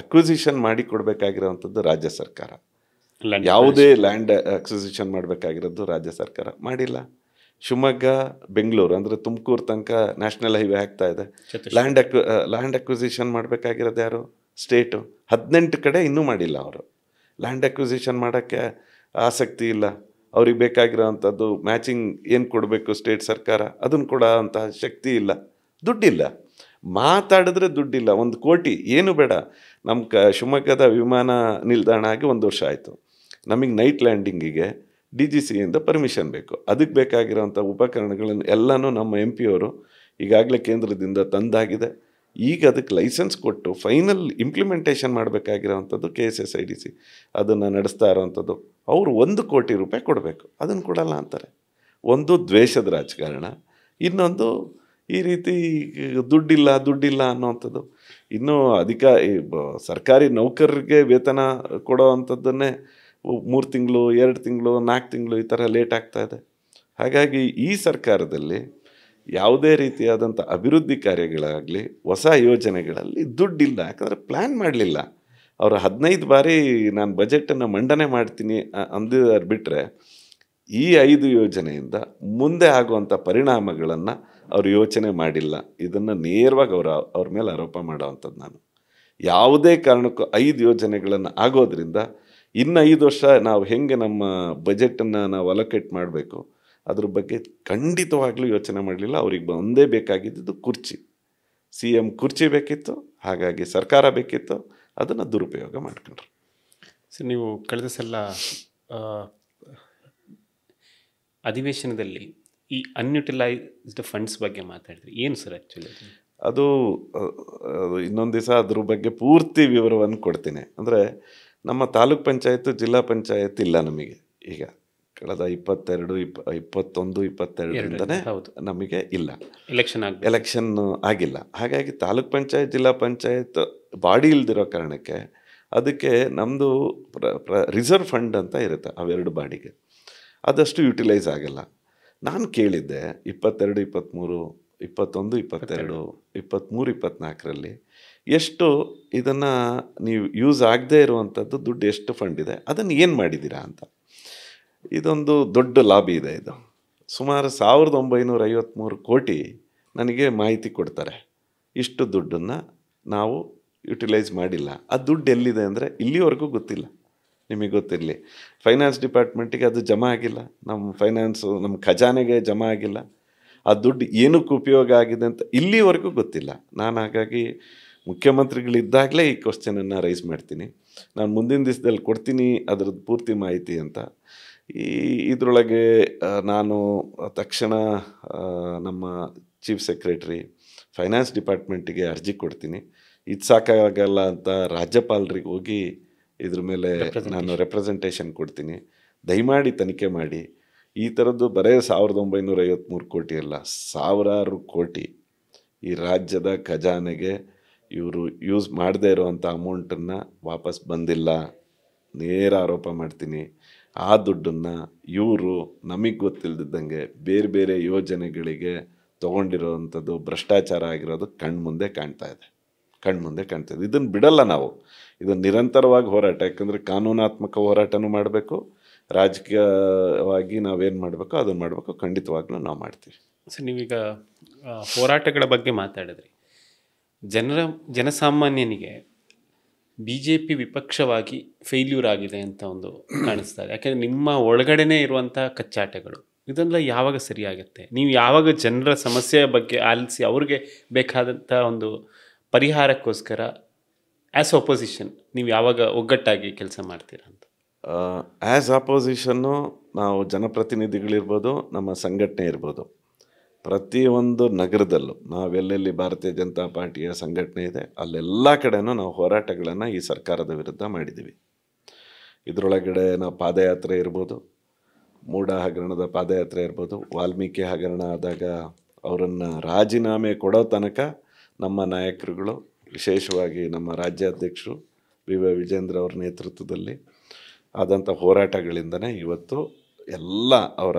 ಅಕ್ವಿಸಿಷನ್ ಮಾಡಿ ಕೊಡಬೇಕಾಗಿರೋವಂಥದ್ದು ರಾಜ್ಯ ಸರ್ಕಾರ. ಯಾವುದೇ ಲ್ಯಾಂಡ್ ಅಕ್ವಿಸಿಷನ್ ಮಾಡಬೇಕಾಗಿರೋದು ರಾಜ್ಯ ಸರ್ಕಾರ ಮಾಡಿಲ್ಲ. ಶಿವಮೊಗ್ಗ ಬೆಂಗಳೂರು ಅಂದರೆ ತುಮಕೂರು ತನಕ ನ್ಯಾಷನಲ್ ಹೈವೇ ಆಗ್ತಾ ಇದೆ. ಲ್ಯಾಂಡ್ ಅಕ್ವಿಸಿಷನ್ ಮಾಡಬೇಕಾಗಿರೋದು ಯಾರು? ಸ್ಟೇಟು. 18 ಕಡೆ ಇನ್ನೂ ಮಾಡಿಲ್ಲ ಅವರು. ಲ್ಯಾಂಡ್ ಅಕ್ವಿಸಿಷನ್ ಮಾಡೋಕ್ಕೆ ಆಸಕ್ತಿ ಇಲ್ಲ. ಅವ್ರಿಗೆ ಬೇಕಾಗಿರೋವಂಥದ್ದು ಮ್ಯಾಚಿಂಗ್ ಏನು ಕೊಡಬೇಕು ಸ್ಟೇಟ್ ಸರ್ಕಾರ, ಅದನ್ನು ಕೊಡೋ ಅಂತಹ ಶಕ್ತಿ ಇಲ್ಲ, ದುಡ್ಡಿಲ್ಲ. ಮಾತಾಡಿದ್ರೆ ದುಡ್ಡಿಲ್ಲ. 1 ಕೋಟಿ ಏನು ಬೇಡ. ನಮ್ಮ ಶಿವಮೊಗ್ಗದ ವಿಮಾನ ನಿಲ್ದಾಣ ಆಗಿ 1 ವರ್ಷ ಆಯಿತು. ನಮಗೆ ನೈಟ್ ಲ್ಯಾಂಡಿಂಗಿಗೆ DGCಯಿಂದ ಪರ್ಮಿಷನ್ ಬೇಕು. ಅದಕ್ಕೆ ಬೇಕಾಗಿರೋವಂಥ ಉಪಕರಣಗಳನ್ನು ಎಲ್ಲನೂ ನಮ್ಮ MP ಅವರು ಈಗಾಗಲೇ ಕೇಂದ್ರದಿಂದ ತಂದಾಗಿದೆ. ಈಗ ಅದಕ್ಕೆ ಲೈಸೆನ್ಸ್ ಕೊಟ್ಟು ಫೈನಲ್ ಇಂಪ್ಲಿಮೆಂಟೇಷನ್ ಮಾಡಬೇಕಾಗಿರೋವಂಥದ್ದು KSSIDC ಅದನ್ನು ನಡೆಸ್ತಾ ಇರೋವಂಥದ್ದು. ಅವರು 1 ಕೋಟಿ ರೂಪಾಯಿ ಕೊಡಬೇಕು, ಅದನ್ನು ಕೊಡಲ್ಲ ಅಂತಾರೆ. ಒಂದು ದ್ವೇಷದ ರಾಜಕಾರಣ, ಇನ್ನೊಂದು ಈ ರೀತಿ ದುಡ್ಡಿಲ್ಲ ಅನ್ನೋವಂಥದ್ದು. ಇನ್ನೂ ಸರ್ಕಾರಿ ನೌಕರರಿಗೆ ವೇತನ ಕೊಡೋ ಅಂಥದ್ದನ್ನೇ 3 ತಿಂಗಳು, 2 ತಿಂಗಳು, 4 ತಿಂಗಳು ಈ ಥರ ಲೇಟ್ ಆಗ್ತಾ ಇದೆ. ಹಾಗಾಗಿ ಈ ಸರ್ಕಾರದಲ್ಲಿ ಯಾವುದೇ ರೀತಿಯಾದಂಥ ಅಭಿವೃದ್ಧಿ ಕಾರ್ಯಗಳಾಗಲಿ, ಹೊಸ ಯೋಜನೆಗಳಲ್ಲಿ ದುಡ್ಡಿಲ್ಲ. ಯಾಕಂದರೆ ಪ್ಲ್ಯಾನ್ ಮಾಡಲಿಲ್ಲ ಅವರು. 15 ಬಾರಿ ನಾನು ಬಜೆಟನ್ನು ಮಂಡನೆ ಮಾಡ್ತೀನಿ ಅಂದಿದ್ದಾರೆ ಬಿಟ್ಟರೆ, ಈ 5 ಯೋಜನೆಯಿಂದ ಮುಂದೆ ಆಗುವಂಥ ಪರಿಣಾಮಗಳನ್ನು ಅವರು ಯೋಚನೆ ಮಾಡಿಲ್ಲ. ಇದನ್ನು ನೇರವಾಗಿ ಅವ್ರ ಮೇಲೆ ಆರೋಪ ಮಾಡೋವಂಥದ್ದು ನಾನು. ಯಾವುದೇ ಕಾರಣಕ್ಕೂ 5 ಯೋಜನೆಗಳನ್ನು ಆಗೋದ್ರಿಂದ ಇನ್ನು 5 ವರ್ಷ ನಾವು ಹೆಂಗೆ ನಮ್ಮ ಬಜೆಟನ್ನು ನಾವು ಅಲೋಕೇಟ್ ಮಾಡಬೇಕು ಅದ್ರ ಬಗ್ಗೆ ಖಂಡಿತವಾಗ್ಲೂ ಯೋಚನೆ ಮಾಡಲಿಲ್ಲ. ಅವ್ರಿಗೆ ಒಂದೇ ಬೇಕಾಗಿದ್ದು ಕುರ್ಚಿ, CM ಕುರ್ಚಿ ಬೇಕಿತ್ತು. ಹಾಗಾಗಿ ಸರ್ಕಾರ ಬೇಕಿತ್ತು, ಅದನ್ನು ದುರುಪಯೋಗ ಮಾಡ್ಕೊಂಡ್ರು. ಸರ್, ನೀವು ಕಳೆದ ಸಲ ಅಧಿವೇಶನದಲ್ಲಿ ಈ ಅನ್ಯುಟಿಲೈಸ್ಡ್ ಫಂಡ್ಸ್ ಬಗ್ಗೆ ಮಾತಾಡಿದ್ರಿ. ಏನು ಸರ್ ಆ್ಯಕ್ಚುಲಿ ಅದು? ಇನ್ನೊಂದು ದಿವಸ ಅದ್ರ ಬಗ್ಗೆ ಪೂರ್ತಿ ವಿವರವನ್ನು ಕೊಡ್ತೀನಿ. ಅಂದರೆ ನಮ್ಮ ತಾಲೂಕ್ ಪಂಚಾಯತ್, ಜಿಲ್ಲಾ ಪಂಚಾಯತ್ ಇಲ್ಲ ನಮಗೆ. ಈಗ ಕಳೆದ 21-22ರಿಂದನೇ ನಮಗೆ ಇಲ್ಲ, ಎಲೆಕ್ಷನ್ ಆಗಿಲ್ಲ. ಹಾಗಾಗಿ ತಾಲೂಕ್ ಪಂಚಾಯತ್, ಜಿಲ್ಲಾ ಪಂಚಾಯತ್ ಬಾಡಿ ಇಲ್ದಿರೋ ಕಾರಣಕ್ಕೆ ಅದಕ್ಕೆ ನಮ್ಮದು ರಿಸರ್ವ್ ಫಂಡ್ ಅಂತ ಇರುತ್ತೆ, ಅವೆರಡು ಬಾಡಿಗೆ ಅದಷ್ಟು ಯುಟಿಲೈಸ್ ಆಗಲ್ಲ. ನಾನು ಕೇಳಿದ್ದೆ 22, 23, 21, 22, 23, 24ರಲ್ಲಿ ಎಷ್ಟು ಇದನ್ನು ನೀವು ಯೂಸ್ ಆಗದೇ ಇರುವಂಥದ್ದು ದುಡ್ಡು ಎಷ್ಟು ಫಂಡ್ ಇದೆ, ಅದನ್ನು ಏನು ಮಾಡಿದ್ದೀರಾ ಅಂತ. ಇದೊಂದು ದೊಡ್ಡ ಲಾಬಿ ಇದೆ. ಇದು ಸುಮಾರು 1953 ಕೋಟಿ ನನಗೆ ಮಾಹಿತಿ ಕೊಡ್ತಾರೆ. ಇಷ್ಟು ದುಡ್ಡನ್ನು ನಾವು ಯುಟಿಲೈಸ್ ಮಾಡಿಲ್ಲ. ಆ ದುಡ್ಡು ಎಲ್ಲಿದೆ ಅಂದರೆ ಇಲ್ಲಿವರೆಗೂ ಗೊತ್ತಿಲ್ಲ. ನಿಮಗೆ ಗೊತ್ತಿರಲಿ, ಫೈನಾನ್ಸ್ ಡಿಪಾರ್ಟ್ಮೆಂಟಿಗೆ ಅದು ಜಮಾ ಆಗಿಲ್ಲ, ನಮ್ಮ ಖಜಾನೆಗೆ ಜಮಾ ಆಗಿಲ್ಲ. ಆ ದುಡ್ಡು ಏನಕ್ಕೆ ಉಪಯೋಗ ಆಗಿದೆ ಅಂತ ಇಲ್ಲಿವರೆಗೂ ಗೊತ್ತಿಲ್ಲ. ನಾನು ಹಾಗಾಗಿ ಮುಖ್ಯಮಂತ್ರಿಗಳಿದ್ದಾಗಲೇ ಈ ಕ್ವಶನನ್ನು ರೈಸ್ ಮಾಡ್ತೀನಿ. ನಾನು ಮುಂದಿನ ದಿವಸದಲ್ಲಿ ಕೊಡ್ತೀನಿ ಅದರದ್ದು ಪೂರ್ತಿ ಮಾಹಿತಿ ಅಂತ. ಇದರೊಳಗೆ ನಾನು ತಕ್ಷಣ ನಮ್ಮ ಚೀಫ್ ಸೆಕ್ರೆಟರಿ ಫೈನಾನ್ಸ್ ಡಿಪಾರ್ಟ್ಮೆಂಟಿಗೆ ಅರ್ಜಿ ಕೊಡ್ತೀನಿ. ಇದು ಸಾಕಾಗಲ್ಲ ಅಂತ ರಾಜ್ಯಪಾಲರಿಗೆ ಹೋಗಿ ಇದ್ರ ಮೇಲೆ ನಾನು ರೆಪ್ರೆಸೆಂಟೇಷನ್ ಕೊಡ್ತೀನಿ. ದಯಮಾಡಿ ತನಿಖೆ ಮಾಡಿ. ಈ ಥರದ್ದು ಬರೀ 1953 ಕೋಟಿ ಅಲ್ಲ, ಸಾವಿರಾರು ಕೋಟಿ ಈ ರಾಜ್ಯದ ಖಜಾನೆಗೆ ಇವರು ಯೂಸ್ ಮಾಡದೇ ಇರೋವಂಥ ಅಮೌಂಟನ್ನು ವಾಪಸ್ ಬಂದಿಲ್ಲ. ನೇರ ಆರೋಪ ಮಾಡ್ತೀನಿ. ಆ ದುಡ್ಡನ್ನು ಇವರು ನಮಗೆ ಗೊತ್ತಿಲ್ಲದಿದ್ದಂಗೆ ಬೇರೆ ಬೇರೆ ಯೋಜನೆಗಳಿಗೆ ತೊಗೊಂಡಿರೋವಂಥದ್ದು ಭ್ರಷ್ಟಾಚಾರ ಆಗಿರೋದು ಕಣ್ಮುಂದೆ ಕಾಣ್ತಾ ಇದೆ. ಇದನ್ನು ಬಿಡಲ್ಲ ನಾವು. ಇದನ್ನು ನಿರಂತರವಾಗಿ ಹೋರಾಟ, ಯಾಕಂದರೆ ಕಾನೂನಾತ್ಮಕ ಹೋರಾಟನೂ ಮಾಡಬೇಕು, ರಾಜಕೀಯವಾಗಿ ನಾವೇನು ಮಾಡಬೇಕು ಅದನ್ನು ಮಾಡಬೇಕು. ಖಂಡಿತವಾಗ್ಲೂ ನಾವು ಮಾಡ್ತೀವಿ. ಸರ್, ನೀವೀಗ ಹೋರಾಟಗಳ ಬಗ್ಗೆ ಮಾತಾಡಿದ್ರಿ. ಜನಸಾಮಾನ್ಯನಿಗೆ BJP ವಿಪಕ್ಷವಾಗಿ ಫೇಲ್ಯೂರ್ ಆಗಿದೆ ಅಂತ ಒಂದು ಕಾಣಿಸ್ತಾ ಇದೆ. ಯಾಕೆಂದರೆ ನಿಮ್ಮ ಒಳಗಡೆನೇ ಇರುವಂಥ ಕಚ್ಚಾಟಗಳು ಇದೆಲ್ಲ ಯಾವಾಗ ಸರಿಯಾಗುತ್ತೆ? ನೀವು ಯಾವಾಗ ಜನರ ಸಮಸ್ಯೆಯ ಬಗ್ಗೆ ಆಲಿಸಿ ಅವ್ರಿಗೆ ಬೇಕಾದಂಥ ಒಂದು ಪರಿಹಾರಕ್ಕೋಸ್ಕರ ಆ್ಯಸ್ ಅಪೋಸಿಷನ್ ನೀವು ಯಾವಾಗ ಒಗ್ಗಟ್ಟಾಗಿ ಕೆಲಸ ಮಾಡ್ತೀರಾ ಅಂತ? ಆ್ಯಸ್ ಅಪೋಸಿಷನ್ನು ನಾವು ಜನಪ್ರತಿನಿಧಿಗಳಿರ್ಬೋದು, ನಮ್ಮ ಸಂಘಟನೆ ಇರ್ಬೋದು, ಪ್ರತಿಯೊಂದು ನಗರದಲ್ಲೂ ನಾವೆಲ್ಲೆಲ್ಲಿ ಭಾರತೀಯ ಜನತಾ ಪಾರ್ಟಿಯ ಸಂಘಟನೆ ಇದೆ ಅಲ್ಲೆಲ್ಲ ಕಡೆನೂ ನಾವು ಹೋರಾಟಗಳನ್ನು ಈ ಸರ್ಕಾರದ ವಿರುದ್ಧ ಮಾಡಿದ್ದೀವಿ. ಇದರೊಳಗಡೆ ನಾವು ಪಾದಯಾತ್ರೆ ಇರ್ಬೋದು, ಮೂಡ ಹಗರಣದ ಪಾದಯಾತ್ರೆ ಇರ್ಬೋದು, ವಾಲ್ಮೀಕಿ ಹಗರಣ ಆದಾಗ ಅವರನ್ನು ರಾಜೀನಾಮೆ ಕೊಡೋ ತನಕ ನಮ್ಮ ನಾಯಕರುಗಳು, ವಿಶೇಷವಾಗಿ ನಮ್ಮ ರಾಜ್ಯಾಧ್ಯಕ್ಷರು ವಿಜೇಂದ್ರ ಅವರ ನೇತೃತ್ವದಲ್ಲಿ ಆದಂಥ ಹೋರಾಟಗಳಿಂದನೇ ಇವತ್ತು ಎಲ್ಲ ಅವರ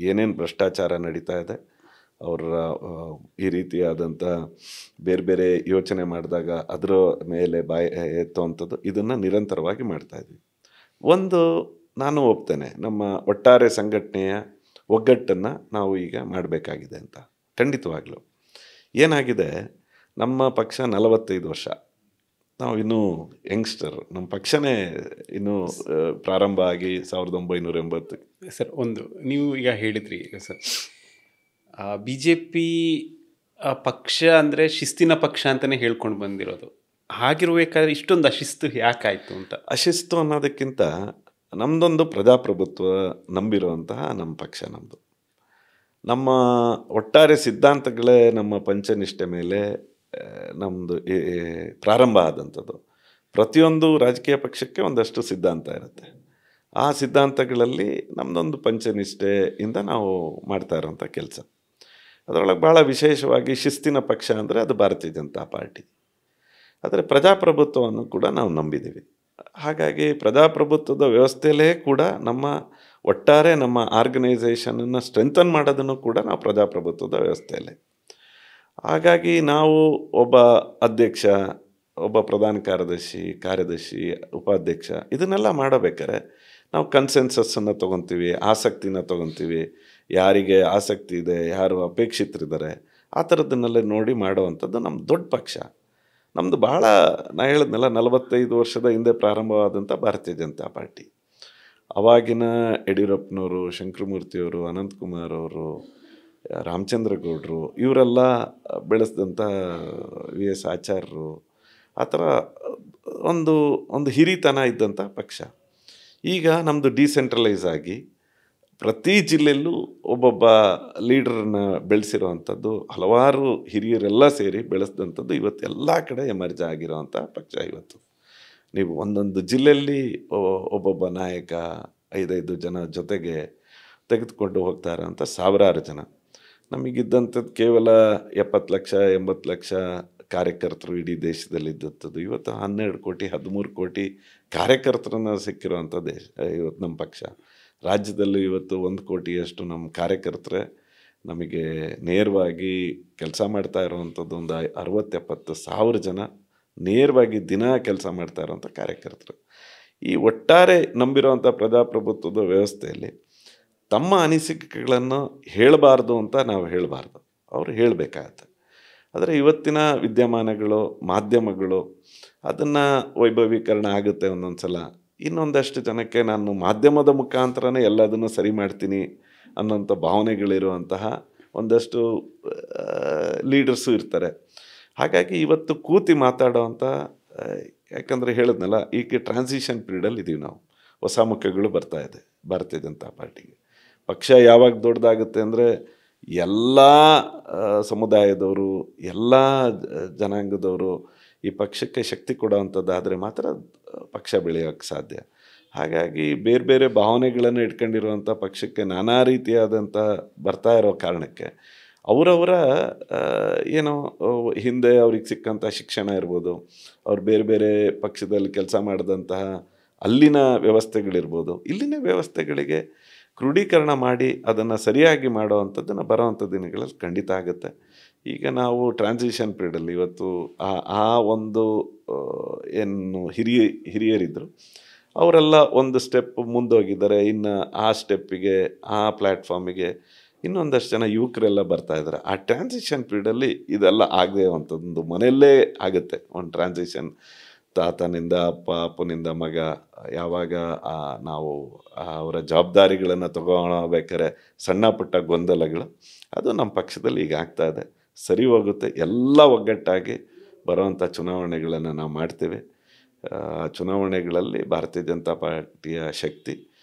ಏನೇನು ಭ್ರಷ್ಟಾಚಾರ ನಡೀತಾ ಇದೆ, ಅವರ ಈ ರೀತಿಯಾದಂಥ ಬೇರೆ ಬೇರೆ ಯೋಚನೆ ಮಾಡಿದಾಗ ಅದರ ಮೇಲೆ ಬಾಯಿ ಎತ್ತುವಂಥದ್ದು ಇದನ್ನು ನಿರಂತರವಾಗಿ ಮಾಡ್ತಾಯಿದ್ವಿ. ಒಂದು ನಾನು ಒಪ್ತೇನೆ, ನಮ್ಮ ಒಟ್ಟಾರೆ ಸಂಘಟನೆಯ ಒಗ್ಗಟ್ಟನ್ನು ನಾವು ಈಗ ಮಾಡಬೇಕಾಗಿದೆ ಅಂತ. ಖಂಡಿತವಾಗ್ಲೂ ಏನಾಗಿದೆ, ನಮ್ಮ ಪಕ್ಷ 45 ವರ್ಷ, ನಾವು ಇನ್ನೂ ಯಂಗ್ಸ್ಟರ್, ನಮ್ಮ ಪಕ್ಷನೇ ಇನ್ನೂ ಪ್ರಾರಂಭ ಆಗಿ 1980. ಸರ್, ಒಂದು ನೀವು ಈಗ ಹೇಳಿದ್ರಿ ಸರ್, BJP ಪಕ್ಷ ಅಂದರೆ ಶಿಸ್ತಿನ ಪಕ್ಷ ಅಂತಲೇ ಹೇಳ್ಕೊಂಡು ಬಂದಿರೋದು. ಹಾಗಿರ್ಬೇಕಾದ್ರೆ ಇಷ್ಟೊಂದು ಅಶಿಸ್ತು ಯಾಕಾಯಿತು ಅಂತ? ಅಶಿಸ್ತು ಅನ್ನೋದಕ್ಕಿಂತ ನಮ್ಮದೊಂದು ಪ್ರಜಾಪ್ರಭುತ್ವ ನಂಬಿರುವಂತಹ ನಮ್ಮ ಪಕ್ಷ, ನಮ್ಮ ಒಟ್ಟಾರೆ ಸಿದ್ಧಾಂತಗಳೇ ನಮ್ಮ ಪಂಚನಿಷ್ಠೆ ಮೇಲೆ ನಮ್ಮದು ಪ್ರಾರಂಭ ಆದಂಥದ್ದು. ಪ್ರತಿಯೊಂದು ರಾಜಕೀಯ ಪಕ್ಷಕ್ಕೆ ಒಂದಷ್ಟು ಸಿದ್ಧಾಂತ ಇರುತ್ತೆ. ಆ ಸಿದ್ಧಾಂತಗಳಲ್ಲಿ ನಮ್ಮದೊಂದು ಪಂಚನಿಷ್ಠೆಯಿಂದ ನಾವು ಮಾಡ್ತಾ ಇರೋಂಥ ಕೆಲಸ. ಅದರೊಳಗೆ ಭಾಳ ವಿಶೇಷವಾಗಿ ಶಿಸ್ತಿನ ಪಕ್ಷ ಅಂದರೆ ಅದು ಭಾರತೀಯ ಜನತಾ ಪಾರ್ಟಿ. ಆದರೆ ಪ್ರಜಾಪ್ರಭುತ್ವವನ್ನು ಕೂಡ ನಾವು ನಂಬಿದ್ದೀವಿ. ಹಾಗಾಗಿ ಪ್ರಜಾಪ್ರಭುತ್ವದ ವ್ಯವಸ್ಥೆಯಲ್ಲೇ ಕೂಡ ನಮ್ಮ ಒಟ್ಟಾರೆ ನಮ್ಮ ಆರ್ಗನೈಸೇಷನನ್ನು ಸ್ಟ್ರೆಂಥನ್ ಮಾಡೋದನ್ನು ಕೂಡ ನಾವು ಪ್ರಜಾಪ್ರಭುತ್ವದ ವ್ಯವಸ್ಥೆಯಲ್ಲೇ. ಹಾಗಾಗಿ ನಾವು ಒಬ್ಬ ಅಧ್ಯಕ್ಷ, ಒಬ್ಬ ಪ್ರಧಾನ ಕಾರ್ಯದರ್ಶಿ, ಉಪಾಧ್ಯಕ್ಷ ಇದನ್ನೆಲ್ಲ ಮಾಡಬೇಕಾದ್ರೆ ನಾವು ಕನ್ಸೆನ್ಸಸ್ಸನ್ನು ತೊಗೊತೀವಿ, ಆಸಕ್ತಿನ ತೊಗೊತೀವಿ. ಯಾರಿಗೆ ಆಸಕ್ತಿ ಇದೆ, ಯಾರು ಅಪೇಕ್ಷಿತರಿದ್ದಾರೆ, ಆ ಥರದನ್ನೆಲ್ಲ ನೋಡಿ ಮಾಡುವಂಥದ್ದು ನಮ್ಮ ದೊಡ್ಡ ಪಕ್ಷ. ನಮ್ಮದು ಭಾಳ, ನಾನು ಹೇಳಿದ್ನಲ್ಲ, 45 ವರ್ಷದ ಹಿಂದೆ ಪ್ರಾರಂಭವಾದಂಥ ಭಾರತೀಯ ಜನತಾ ಪಾರ್ಟಿ. ಅವಾಗಿನ ಯಡಿಯೂರಪ್ಪನವರು, ಶಂಕರಮೂರ್ತಿಯವರು, ಅನಂತಕುಮಾರ್ ಅವರು, ರಾಮಚಂದ್ರಗೌಡರು ಇವರೆಲ್ಲ ಬೆಳೆಸಿದಂಥ VS ಆಚಾರ್ಯರು, ಆ ಥರ ಒಂದು ಹಿರಿತನ ಇದ್ದಂಥ ಪಕ್ಷ. ಈಗ ನಮ್ಮದು ಡಿಸೆಂಟ್ರಲೈಸ್ ಆಗಿ ಪ್ರತಿ ಜಿಲ್ಲೆಯಲ್ಲೂ ಒಬ್ಬೊಬ್ಬ ಲೀಡರನ್ನ ಬೆಳೆಸಿರೋವಂಥದ್ದು, ಹಲವಾರು ಹಿರಿಯರೆಲ್ಲ ಸೇರಿ ಬೆಳೆಸಿದಂಥದ್ದು ಇವತ್ತು ಎಲ್ಲ ಕಡೆ ಎಮರ್ಜ್ ಆಗಿರೋವಂಥ ಪಕ್ಷ. ಇವತ್ತು ನೀವು ಒಂದೊಂದು ಜಿಲ್ಲೆಯಲ್ಲಿ ಒಬ್ಬೊಬ್ಬ ನಾಯಕ 5 ಜನ ಜೊತೆಗೆ ತೆಗೆದುಕೊಂಡು ಹೋಗ್ತಾ ಇರೋಂಥ ಸಾವಿರಾರು ಜನ. ನಮಗಿದ್ದಂಥದ್ದು ಕೇವಲ 70 ಲಕ್ಷ 80 ಲಕ್ಷ ಕಾರ್ಯಕರ್ತರು ಇಡೀ ದೇಶದಲ್ಲಿದ್ದಂಥದ್ದು ಇವತ್ತು 12 ಕೋಟಿ 13 ಕೋಟಿ ಕಾರ್ಯಕರ್ತರನ್ನು ಸಿಕ್ಕಿರುವಂಥ ದೇಶ ಇವತ್ತು ನಮ್ಮ ಪಕ್ಷ. ರಾಜ್ಯದಲ್ಲೂ ಇವತ್ತು 1 ಕೋಟಿಯಷ್ಟು ನಮ್ಮ ಕಾರ್ಯಕರ್ತರೆ ನಮಗೆ ನೇರವಾಗಿ ಕೆಲಸ ಮಾಡ್ತಾ ಇರೋವಂಥದ್ದು. ಒಂದು 60-70 ಸಾವಿರ ಜನ ನೇರವಾಗಿ ದಿನ ಕೆಲಸ ಮಾಡ್ತಾ ಇರೋವಂಥ ಕಾರ್ಯಕರ್ತರು. ಈ ಒಟ್ಟಾರೆ ನಂಬಿರುವಂಥ ಪ್ರಜಾಪ್ರಭುತ್ವದ ವ್ಯವಸ್ಥೆಯಲ್ಲಿ ತಮ್ಮ ಅನಿಸಿಕೆಗಳನ್ನು ಹೇಳಬಾರ್ದು ಅಂತ ನಾವು ಹೇಳಬಾರ್ದು, ಅವರು ಹೇಳಬೇಕಾಗತ್ತೆ. ಆದರೆ ಇವತ್ತಿನ ವಿದ್ಯಮಾನಗಳು, ಮಾಧ್ಯಮಗಳು ಅದನ್ನು ವೈಭವೀಕರಣ ಆಗುತ್ತೆ ಒಂದೊಂದು ಸಲ. ಇನ್ನೊಂದಷ್ಟು ಜನಕ್ಕೆ ನಾನು ಮಾಧ್ಯಮದ ಮುಖಾಂತರನೇ ಎಲ್ಲದನ್ನು ಸರಿ ಮಾಡ್ತೀನಿ ಅನ್ನೋಂಥ ಭಾವನೆಗಳಿರುವಂತಹ ಒಂದಷ್ಟು ಲೀಡರ್ಸು ಇರ್ತಾರೆ. ಹಾಗಾಗಿ ಇವತ್ತು ಕೂತಿ ಮಾತಾಡೋವಂಥ, ಯಾಕಂದರೆ ಹೇಳಿದ್ನಲ್ಲ, ಈಗ ಟ್ರಾನ್ಸಿಷನ್ ಪೀರಿಯಡಲ್ಲಿ ಇದ್ದೀವಿ ನಾವು. ಹೊಸ ಮುಖಗಳು ಬರ್ತಾ ಇದೆ ಭಾರತೀಯ ಜನತಾ ಪಾರ್ಟಿಗೆ. ಪಕ್ಷ ಯಾವಾಗ ದೊಡ್ಡದಾಗುತ್ತೆ ಅಂದರೆ ಎಲ್ಲ ಸಮುದಾಯದವರು, ಎಲ್ಲ ಜನಾಂಗದವರು ಈ ಪಕ್ಷಕ್ಕೆ ಶಕ್ತಿ ಕೊಡೋವಂಥದ್ದಾದರೆ ಮಾತ್ರ ಪಕ್ಷ ಬೆಳೆಯೋಕ್ಕೆ ಸಾಧ್ಯ. ಹಾಗಾಗಿ ಬೇರೆ ಬೇರೆ ಭಾವನೆಗಳನ್ನು ಇಟ್ಕೊಂಡಿರುವಂಥ ಪಕ್ಷಕ್ಕೆ ನಾನಾ ರೀತಿಯಾದಂಥ ಬರ್ತಾ ಇರೋ ಕಾರಣಕ್ಕೆ ಅವರವರ ಏನೋ ಹಿಂದೆ ಅವ್ರಿಗೆ ಸಿಕ್ಕಂಥ ಶಿಕ್ಷಣ ಇರ್ಬೋದು, ಅವ್ರು ಬೇರೆ ಬೇರೆ ಪಕ್ಷದಲ್ಲಿ ಕೆಲಸ ಮಾಡಿದಂತಹ ಅಲ್ಲಿನ ವ್ಯವಸ್ಥೆಗಳಿರ್ಬೋದು, ಇಲ್ಲಿನ ವ್ಯವಸ್ಥೆಗಳಿಗೆ ಕ್ರೋಢೀಕರಣ ಮಾಡಿ ಅದನ್ನು ಸರಿಯಾಗಿ ಮಾಡುವಂಥದ್ದನ್ನು ಬರೋವಂಥ ದಿನಗಳಲ್ಲಿ ಖಂಡಿತ ಆಗುತ್ತೆ. ಈಗ ನಾವು ಟ್ರಾನ್ಸಿಷನ್ ಪೀರಿಯಡಲ್ಲಿ ಇವತ್ತು ಆ ಒಂದು ಏನು ಹಿರಿಯರಿದ್ದರು ಅವರೆಲ್ಲ ಒಂದು ಸ್ಟೆಪ್ ಮುಂದೋಗಿದ್ದಾರೆ. ಇನ್ನು ಆ ಸ್ಟೆಪ್ಪಿಗೆ ಆ ಪ್ಲ್ಯಾಟ್ಫಾರ್ಮಿಗೆ ಇನ್ನೊಂದಷ್ಟು ಜನ ಯುವಕರೆಲ್ಲ ಬರ್ತಾ ಇದ್ದಾರೆ. ಆ ಟ್ರಾನ್ಸಿಷನ್ ಪೀರಿಯಡಲ್ಲಿ ಇದೆಲ್ಲ ಆಗದೆ ಒಂದು ಮನೆಯಲ್ಲೇ ಆಗುತ್ತೆ. ಒಂದು ಟ್ರಾನ್ಸಿಷನ್ ತಾತನಿಂದ ಅಪ್ಪನಿಂದ ಮಗ, ಯಾವಾಗ ನಾವು ಅವರ ಜವಾಬ್ದಾರಿಗಳನ್ನು ತಗೊಳ್ಬೇಕಾದ್ರೆ ಸಣ್ಣ ಪುಟ್ಟ ಗೊಂದಲಗಳು ಅದು ನಮ್ಮ ಪಕ್ಷದಲ್ಲಿ ಈಗ ಆಗ್ತಾ ಇದೆ. ಸರಿ ಹೋಗುತ್ತೆ. ಎಲ್ಲ ಒಗ್ಗಟ್ಟಾಗಿ ಬರುವಂಥ ಚುನಾವಣೆಗಳನ್ನು ನಾವು ಮಾಡ್ತೇವೆ. ಚುನಾವಣೆಗಳಲ್ಲಿ ಭಾರತೀಯ ಜನತಾ ಪಾರ್ಟಿಯ ಶಕ್ತಿ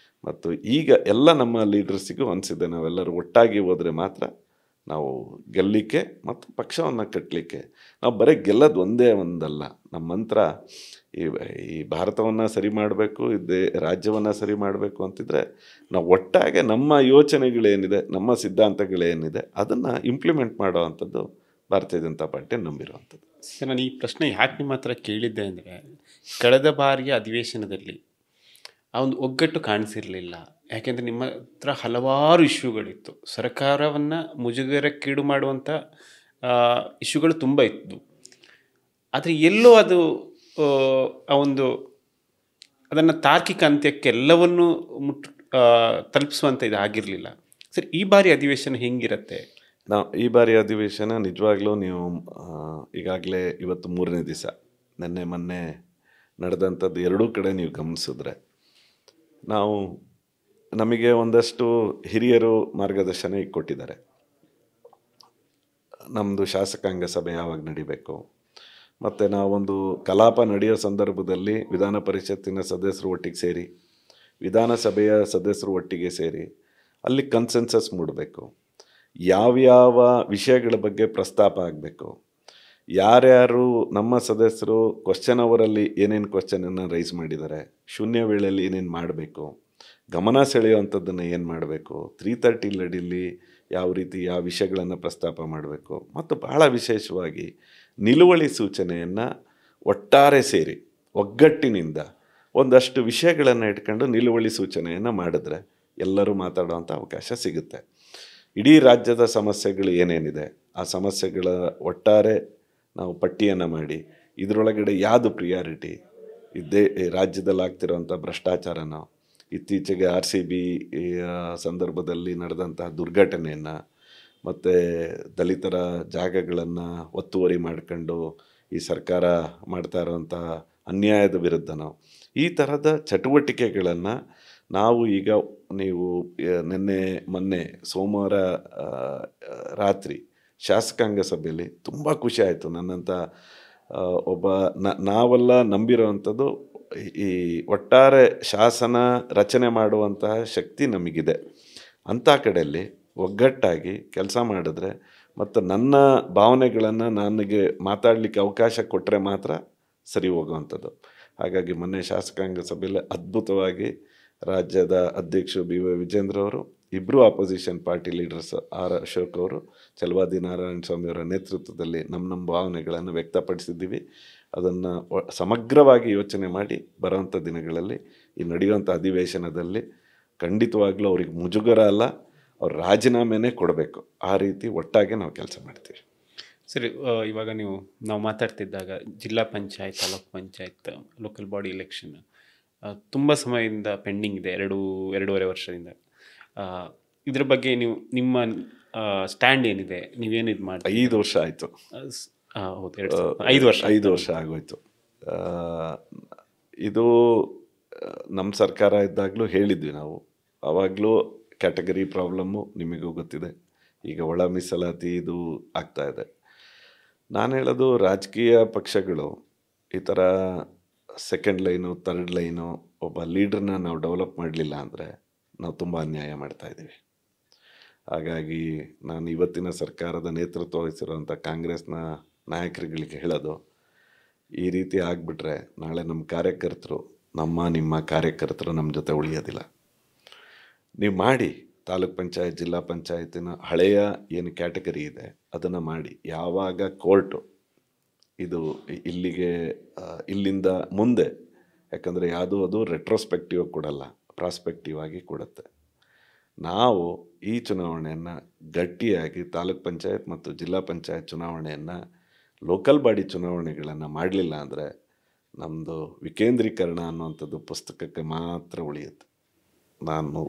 ಮತ್ತು ಈಗ ಎಲ್ಲ ನಮ್ಮ ಲೀಡರ್ಸಿಗೂ ಅನಿಸಿದೆ, ನಾವೆಲ್ಲರೂ ಒಟ್ಟಾಗಿ ಹೋದರೆ ಮಾತ್ರ ನಾವು ಗೆಲ್ಲಲಿಕ್ಕೆ ಮತ್ತು ಪಕ್ಷವನ್ನು ಕಟ್ಟಲಿಕ್ಕೆ. ನಾವು ಬರೀ ಗೆಲ್ಲೋದು ಒಂದೇ ಒಂದಲ್ಲ. ನಮ್ಮ ಮಂತ್ರ ಈ ಭಾರತವನ್ನು ಸರಿ ಮಾಡಬೇಕು, ರಾಜ್ಯವನ್ನು ಸರಿ ಮಾಡಬೇಕು ಅಂತಿದ್ರೆ ನಾವು ಒಟ್ಟಾಗೆ ನಮ್ಮ ಯೋಚನೆಗಳೇನಿದೆ, ನಮ್ಮ ಸಿದ್ಧಾಂತಗಳೇನಿದೆ ಅದನ್ನು ಇಂಪ್ಲಿಮೆಂಟ್ ಮಾಡೋವಂಥದ್ದು ಭಾರತೀಯ ಜನತಾ ಪಾರ್ಟಿ ನಂಬಿರುವಂಥದ್ದು. ಸರ್, ನಾನು ಈ ಪ್ರಶ್ನೆ ಯಾಕೆ ನಿಮ್ಮ ಹತ್ರ ಕೇಳಿದ್ದೆ ಅಂದರೆ, ಕಳೆದ ಬಾರಿಯ ಅಧಿವೇಶನದಲ್ಲಿ ಆ ಒಂದು ಒಗ್ಗಟ್ಟು ಕಾಣಿಸಿರಲಿಲ್ಲ. ಯಾಕೆಂದರೆ ನಿಮ್ಮ ಹತ್ರ ಹಲವಾರು ಇಶ್ಯೂಗಳಿತ್ತು. ಸರ್ಕಾರವನ್ನು ಮುಜುಗರಕ್ಕೀಡು ಮಾಡುವಂಥ ಇಶ್ಯೂಗಳು ತುಂಬ ಇತ್ತು. ಆದರೆ ಎಲ್ಲೋ ಅದು ಆ ಒಂದು ಅದನ್ನು ತಾರ್ಕಿಕ ಅಂತ್ಯಕ್ಕೆ ಎಲ್ಲವನ್ನೂ ತಲುಪಿಸುವಂಥ ಇದು ಆಗಿರಲಿಲ್ಲ. ಸರ್, ಈ ಬಾರಿ ಅಧಿವೇಶನ ಹೆಂಗಿರುತ್ತೆ? ಈ ಬಾರಿ ಅಧಿವೇಶನ ನಿಜವಾಗ್ಲೂ ನೀವು ಈಗಾಗಲೇ ಇವತ್ತು 3ನೇ ದಿವಸ, ನಿನ್ನೆ ಮೊನ್ನೆ ನಡೆದಂಥದ್ದು ಎರಡೂ ಕಡೆ ನೀವು ಗಮನಿಸಿದ್ರೆ ನಮಗೆ ಒಂದಷ್ಟು ಹಿರಿಯರು ಮಾರ್ಗದರ್ಶನ ಈಗ ಕೊಟ್ಟಿದ್ದಾರೆ. ನಮ್ಮದು ಶಾಸಕಾಂಗ ಸಭೆ ಯಾವಾಗ ನಡಿಬೇಕು, ಮತ್ತು ನಾವೊಂದು ಕಲಾಪ ನಡೆಯೋ ಸಂದರ್ಭದಲ್ಲಿ ವಿಧಾನ ಪರಿಷತ್ತಿನ ಸದಸ್ಯರು ಒಟ್ಟಿಗೆ ಸೇರಿ, ವಿಧಾನಸಭೆಯ ಸದಸ್ಯರು ಒಟ್ಟಿಗೆ ಸೇರಿ ಅಲ್ಲಿ ಕನ್ಸೆನ್ಸಸ್ ಮೂಡಬೇಕು. ಯಾವ್ಯಾವ ವಿಷಯಗಳ ಬಗ್ಗೆ ಪ್ರಸ್ತಾಪ ಆಗಬೇಕು, ಯಾರ್ಯಾರು ನಮ್ಮ ಸದಸ್ಯರು ಕ್ವಶನ್ ಅವರಲ್ಲಿ ಏನೇನು ಕ್ವಶನನ್ನು ರೈಸ್ ಮಾಡಿದ್ದಾರೆ, ಶೂನ್ಯ ವೇಳೆಯಲ್ಲಿ ಏನೇನು ಮಾಡಬೇಕು, ಗಮನ ಸೆಳೆಯುವಂಥದ್ದನ್ನು ಏನು ಮಾಡಬೇಕು, 330 ಲಡಿಲಿ ಯಾವ ರೀತಿ ಯಾವ ವಿಷಯಗಳನ್ನು ಪ್ರಸ್ತಾಪ ಮಾಡಬೇಕು, ಮತ್ತು ಬಹಳ ವಿಶೇಷವಾಗಿ ನಿಲುವಳಿ ಸೂಚನೆಯನ್ನು ಒಟ್ಟಾರೆ ಸೇರಿ ಒಗ್ಗಟ್ಟಿನಿಂದ ಒಂದಷ್ಟು ವಿಷಯಗಳನ್ನು ಇಟ್ಕೊಂಡು ನಿಲುವಳಿ ಸೂಚನೆಯನ್ನು ಮಾಡಿದ್ರೆ ಎಲ್ಲರೂ ಮಾತಾಡುವಂಥ ಅವಕಾಶ ಸಿಗುತ್ತೆ. ಇಡೀ ರಾಜ್ಯದ ಸಮಸ್ಯೆಗಳು ಏನೇನಿದೆ ಆ ಸಮಸ್ಯೆಗಳ ಒಟ್ಟಾರೆ ನಾವು ಪಟ್ಟಿಯನ್ನು ಮಾಡಿ ಇದರೊಳಗಡೆ ಯಾವುದು ಪ್ರಿಯಾರಿಟಿ, ರಾಜ್ಯದಲ್ಲಿ ಆಗ್ತಿರೋಂಥ ಭ್ರಷ್ಟಾಚಾರನ, ಇತ್ತೀಚೆಗೆ RCB ಸಂದರ್ಭದಲ್ಲಿ ನಡೆದಂತಹ ದುರ್ಘಟನೆಯನ್ನು, ಮತ್ತು ದಲಿತರ ಜಾಗಗಳನ್ನು ಒತ್ತುವರಿ ಮಾಡ್ಕೊಂಡು ಈ ಸರ್ಕಾರ ಮಾಡ್ತಾ ಇರೋವಂಥ ಅನ್ಯಾಯದ ವಿರುದ್ಧನೋ, ಈ ಥರದ ಚಟುವಟಿಕೆಗಳನ್ನು ನಾವು ಈಗ ನೀವು ನಿನ್ನೆ ಮೊನ್ನೆ ಸೋಮವಾರ ರಾತ್ರಿ ಶಾಸಕಾಂಗ ಸಭೆಯಲ್ಲಿ ತುಂಬ ಖುಷಿ ಆಯಿತು. ನನ್ನಂಥ ಒಬ್ಬ ನಾವೆಲ್ಲ ನಂಬಿರೋವಂಥದ್ದು ಈ ಒಟ್ಟಾರೆ ಶಾಸನ ರಚನೆ ಮಾಡುವಂತಹ ಶಕ್ತಿ ನಮಗಿದೆ. ಅಂಥ ಕಡೆಯಲ್ಲಿ ಒಗ್ಗಟ್ಟಾಗಿ ಕೆಲಸ ಮಾಡಿದ್ರೆ ಮತ್ತು ನನ್ನ ಭಾವನೆಗಳನ್ನು ನನಗೆ ಮಾತಾಡಲಿಕ್ಕೆ ಅವಕಾಶ ಕೊಟ್ಟರೆ ಮಾತ್ರ ಸರಿ ಹೋಗುವಂಥದ್ದು. ಹಾಗಾಗಿ ಮೊನ್ನೆ ಶಾಸಕಾಂಗ ಸಭೆಯಲ್ಲಿ ಅದ್ಭುತವಾಗಿ ರಾಜ್ಯದ ಅಧ್ಯಕ್ಷರು BY ವಿಜೇಂದ್ರ ಅವರು, ಇಬ್ಬರು opposition party leaders R Ashok ಅವರು, ಚಲವಾದಿ ನಾರಾಯಣ ಸ್ವಾಮಿ ಅವರ ನೇತೃತ್ವದಲ್ಲಿ ನಮ್ಮ ಭಾವನೆಗಳನ್ನು ವ್ಯಕ್ತಪಡಿಸಿದ್ದೀವಿ. ಅದನ್ನು ಸಮಗ್ರವಾಗಿ ಯೋಚನೆ ಮಾಡಿ ಬರೋವಂಥ ದಿನಗಳಲ್ಲಿ ಈ ನಡೆಯುವಂಥ ಅಧಿವೇಶನದಲ್ಲಿ ಖಂಡಿತವಾಗ್ಲೂ ಅವ್ರಿಗೆ ಮುಜುಗರ ಅಲ್ಲ, ಅವ್ರು ರಾಜೀನಾಮೆನೇ ಕೊಡಬೇಕು. ಆ ರೀತಿ ಒಟ್ಟಾಗಿ ನಾವು ಕೆಲಸ ಮಾಡ್ತೀವಿ. ಸರಿ, ಇವಾಗ ನಾವು ಮಾತಾಡ್ತಿದ್ದಾಗ ಜಿಲ್ಲಾ panchayat, taluk panchayat, local body election ತುಂಬ ಸಮಯದಿಂದ ಪೆಂಡಿಂಗ್ ಇದೆ, 2.5 ವರ್ಷದಿಂದ. ಇದ್ರ ಬಗ್ಗೆ ನಿಮ್ಮ ಸ್ಟ್ಯಾಂಡ್ ಏನಿದೆ? ನೀವೇನು ಇದು ಮಾಡಿ 5 ವರ್ಷ ಆಯಿತು. ಹೌದು, 5 ವರ್ಷ ಆಗೋಯ್ತು. ಇದು ನಮ್ಮ ಸರ್ಕಾರ ಇದ್ದಾಗಲೂ ಹೇಳಿದ್ವಿ ನಾವು. ಆವಾಗಲೂ ಕ್ಯಾಟಗರಿ ಪ್ರಾಬ್ಲಮ್ಮು ನಿಮಗೂ ಗೊತ್ತಿದೆ. ಈಗ ಒಳ ಮೀಸಲಾತಿ ಇದು ಆಗ್ತಾ ಇದೆ. ನಾನು ಹೇಳೋದು, ರಾಜಕೀಯ ಪಕ್ಷಗಳು ಈ ಥರ ಸೆಕೆಂಡ್ ಲೈನು, ಥರ್ಡ್ ಲೈನು ಒಬ್ಬ ಲೀಡ್ರನ್ನ ನಾವು ಡೆವಲಪ್ ಮಾಡಲಿಲ್ಲ ಅಂದರೆ ನಾವು ತುಂಬ ಅನ್ಯಾಯ ಮಾಡ್ತಾಯಿದ್ದೀವಿ. ಹಾಗಾಗಿ ನಾನು ಇವತ್ತಿನ ಸರ್ಕಾರದ ನೇತೃತ್ವ ವಹಿಸಿರುವಂಥ ಕಾಂಗ್ರೆಸ್ನ ನಾಯಕರುಗಳಿಗೆ ಹೇಳೋದು, ಈ ರೀತಿ ಆಗಿಬಿಟ್ರೆ ನಾಳೆ ನಮ್ಮ ಕಾರ್ಯಕರ್ತರು, ನಿಮ್ಮ ಕಾರ್ಯಕರ್ತರು ನಮ್ಮ ಜೊತೆ ಉಳಿಯೋದಿಲ್ಲ. ನೀವು ಮಾಡಿ, ತಾಲೂಕ್ ಪಂಚಾಯತ್, ಜಿಲ್ಲಾ ಪಂಚಾಯತಿನ ಹಳೆಯ ಏನು ಕ್ಯಾಟಗರಿ ಇದೆ ಅದನ್ನು ಮಾಡಿ. ಯಾವಾಗ ಕೋರ್ಟು ಇದು ಇಲ್ಲಿಂದ ಮುಂದೆ, ಯಾಕಂದರೆ ಅದು ರೆಟ್ರೋಸ್ಪೆಕ್ಟಿವ್ ಕೊಡಲ್ಲ, ಪ್ರಾಸ್ಪೆಕ್ಟಿವ್ ಆಗಿ ಕೊಡುತ್ತೆ. ನಾವು ಈ ಚುನಾವಣೆಯನ್ನು ಗಟ್ಟಿಯಾಗಿ ತಾಲೂಕ್ ಪಂಚಾಯತ್ ಮತ್ತು ಜಿಲ್ಲಾ ಪಂಚಾಯತ್ ಚುನಾವಣೆಯನ್ನು ಲೋಕಲ್ ಬಾಡಿ ಚುನಾವಣೆಗಳನ್ನು ಮಾಡಲಿಲ್ಲ ಅಂದರೆ ನಮ್ಮದು ವಿಕೇಂದ್ರೀಕರಣ ಅನ್ನುವಂಥದ್ದು ಪುಸ್ತಕಕ್ಕೆ ಮಾತ್ರ ಉಳಿಯುತ್ತೆ. ನಾನು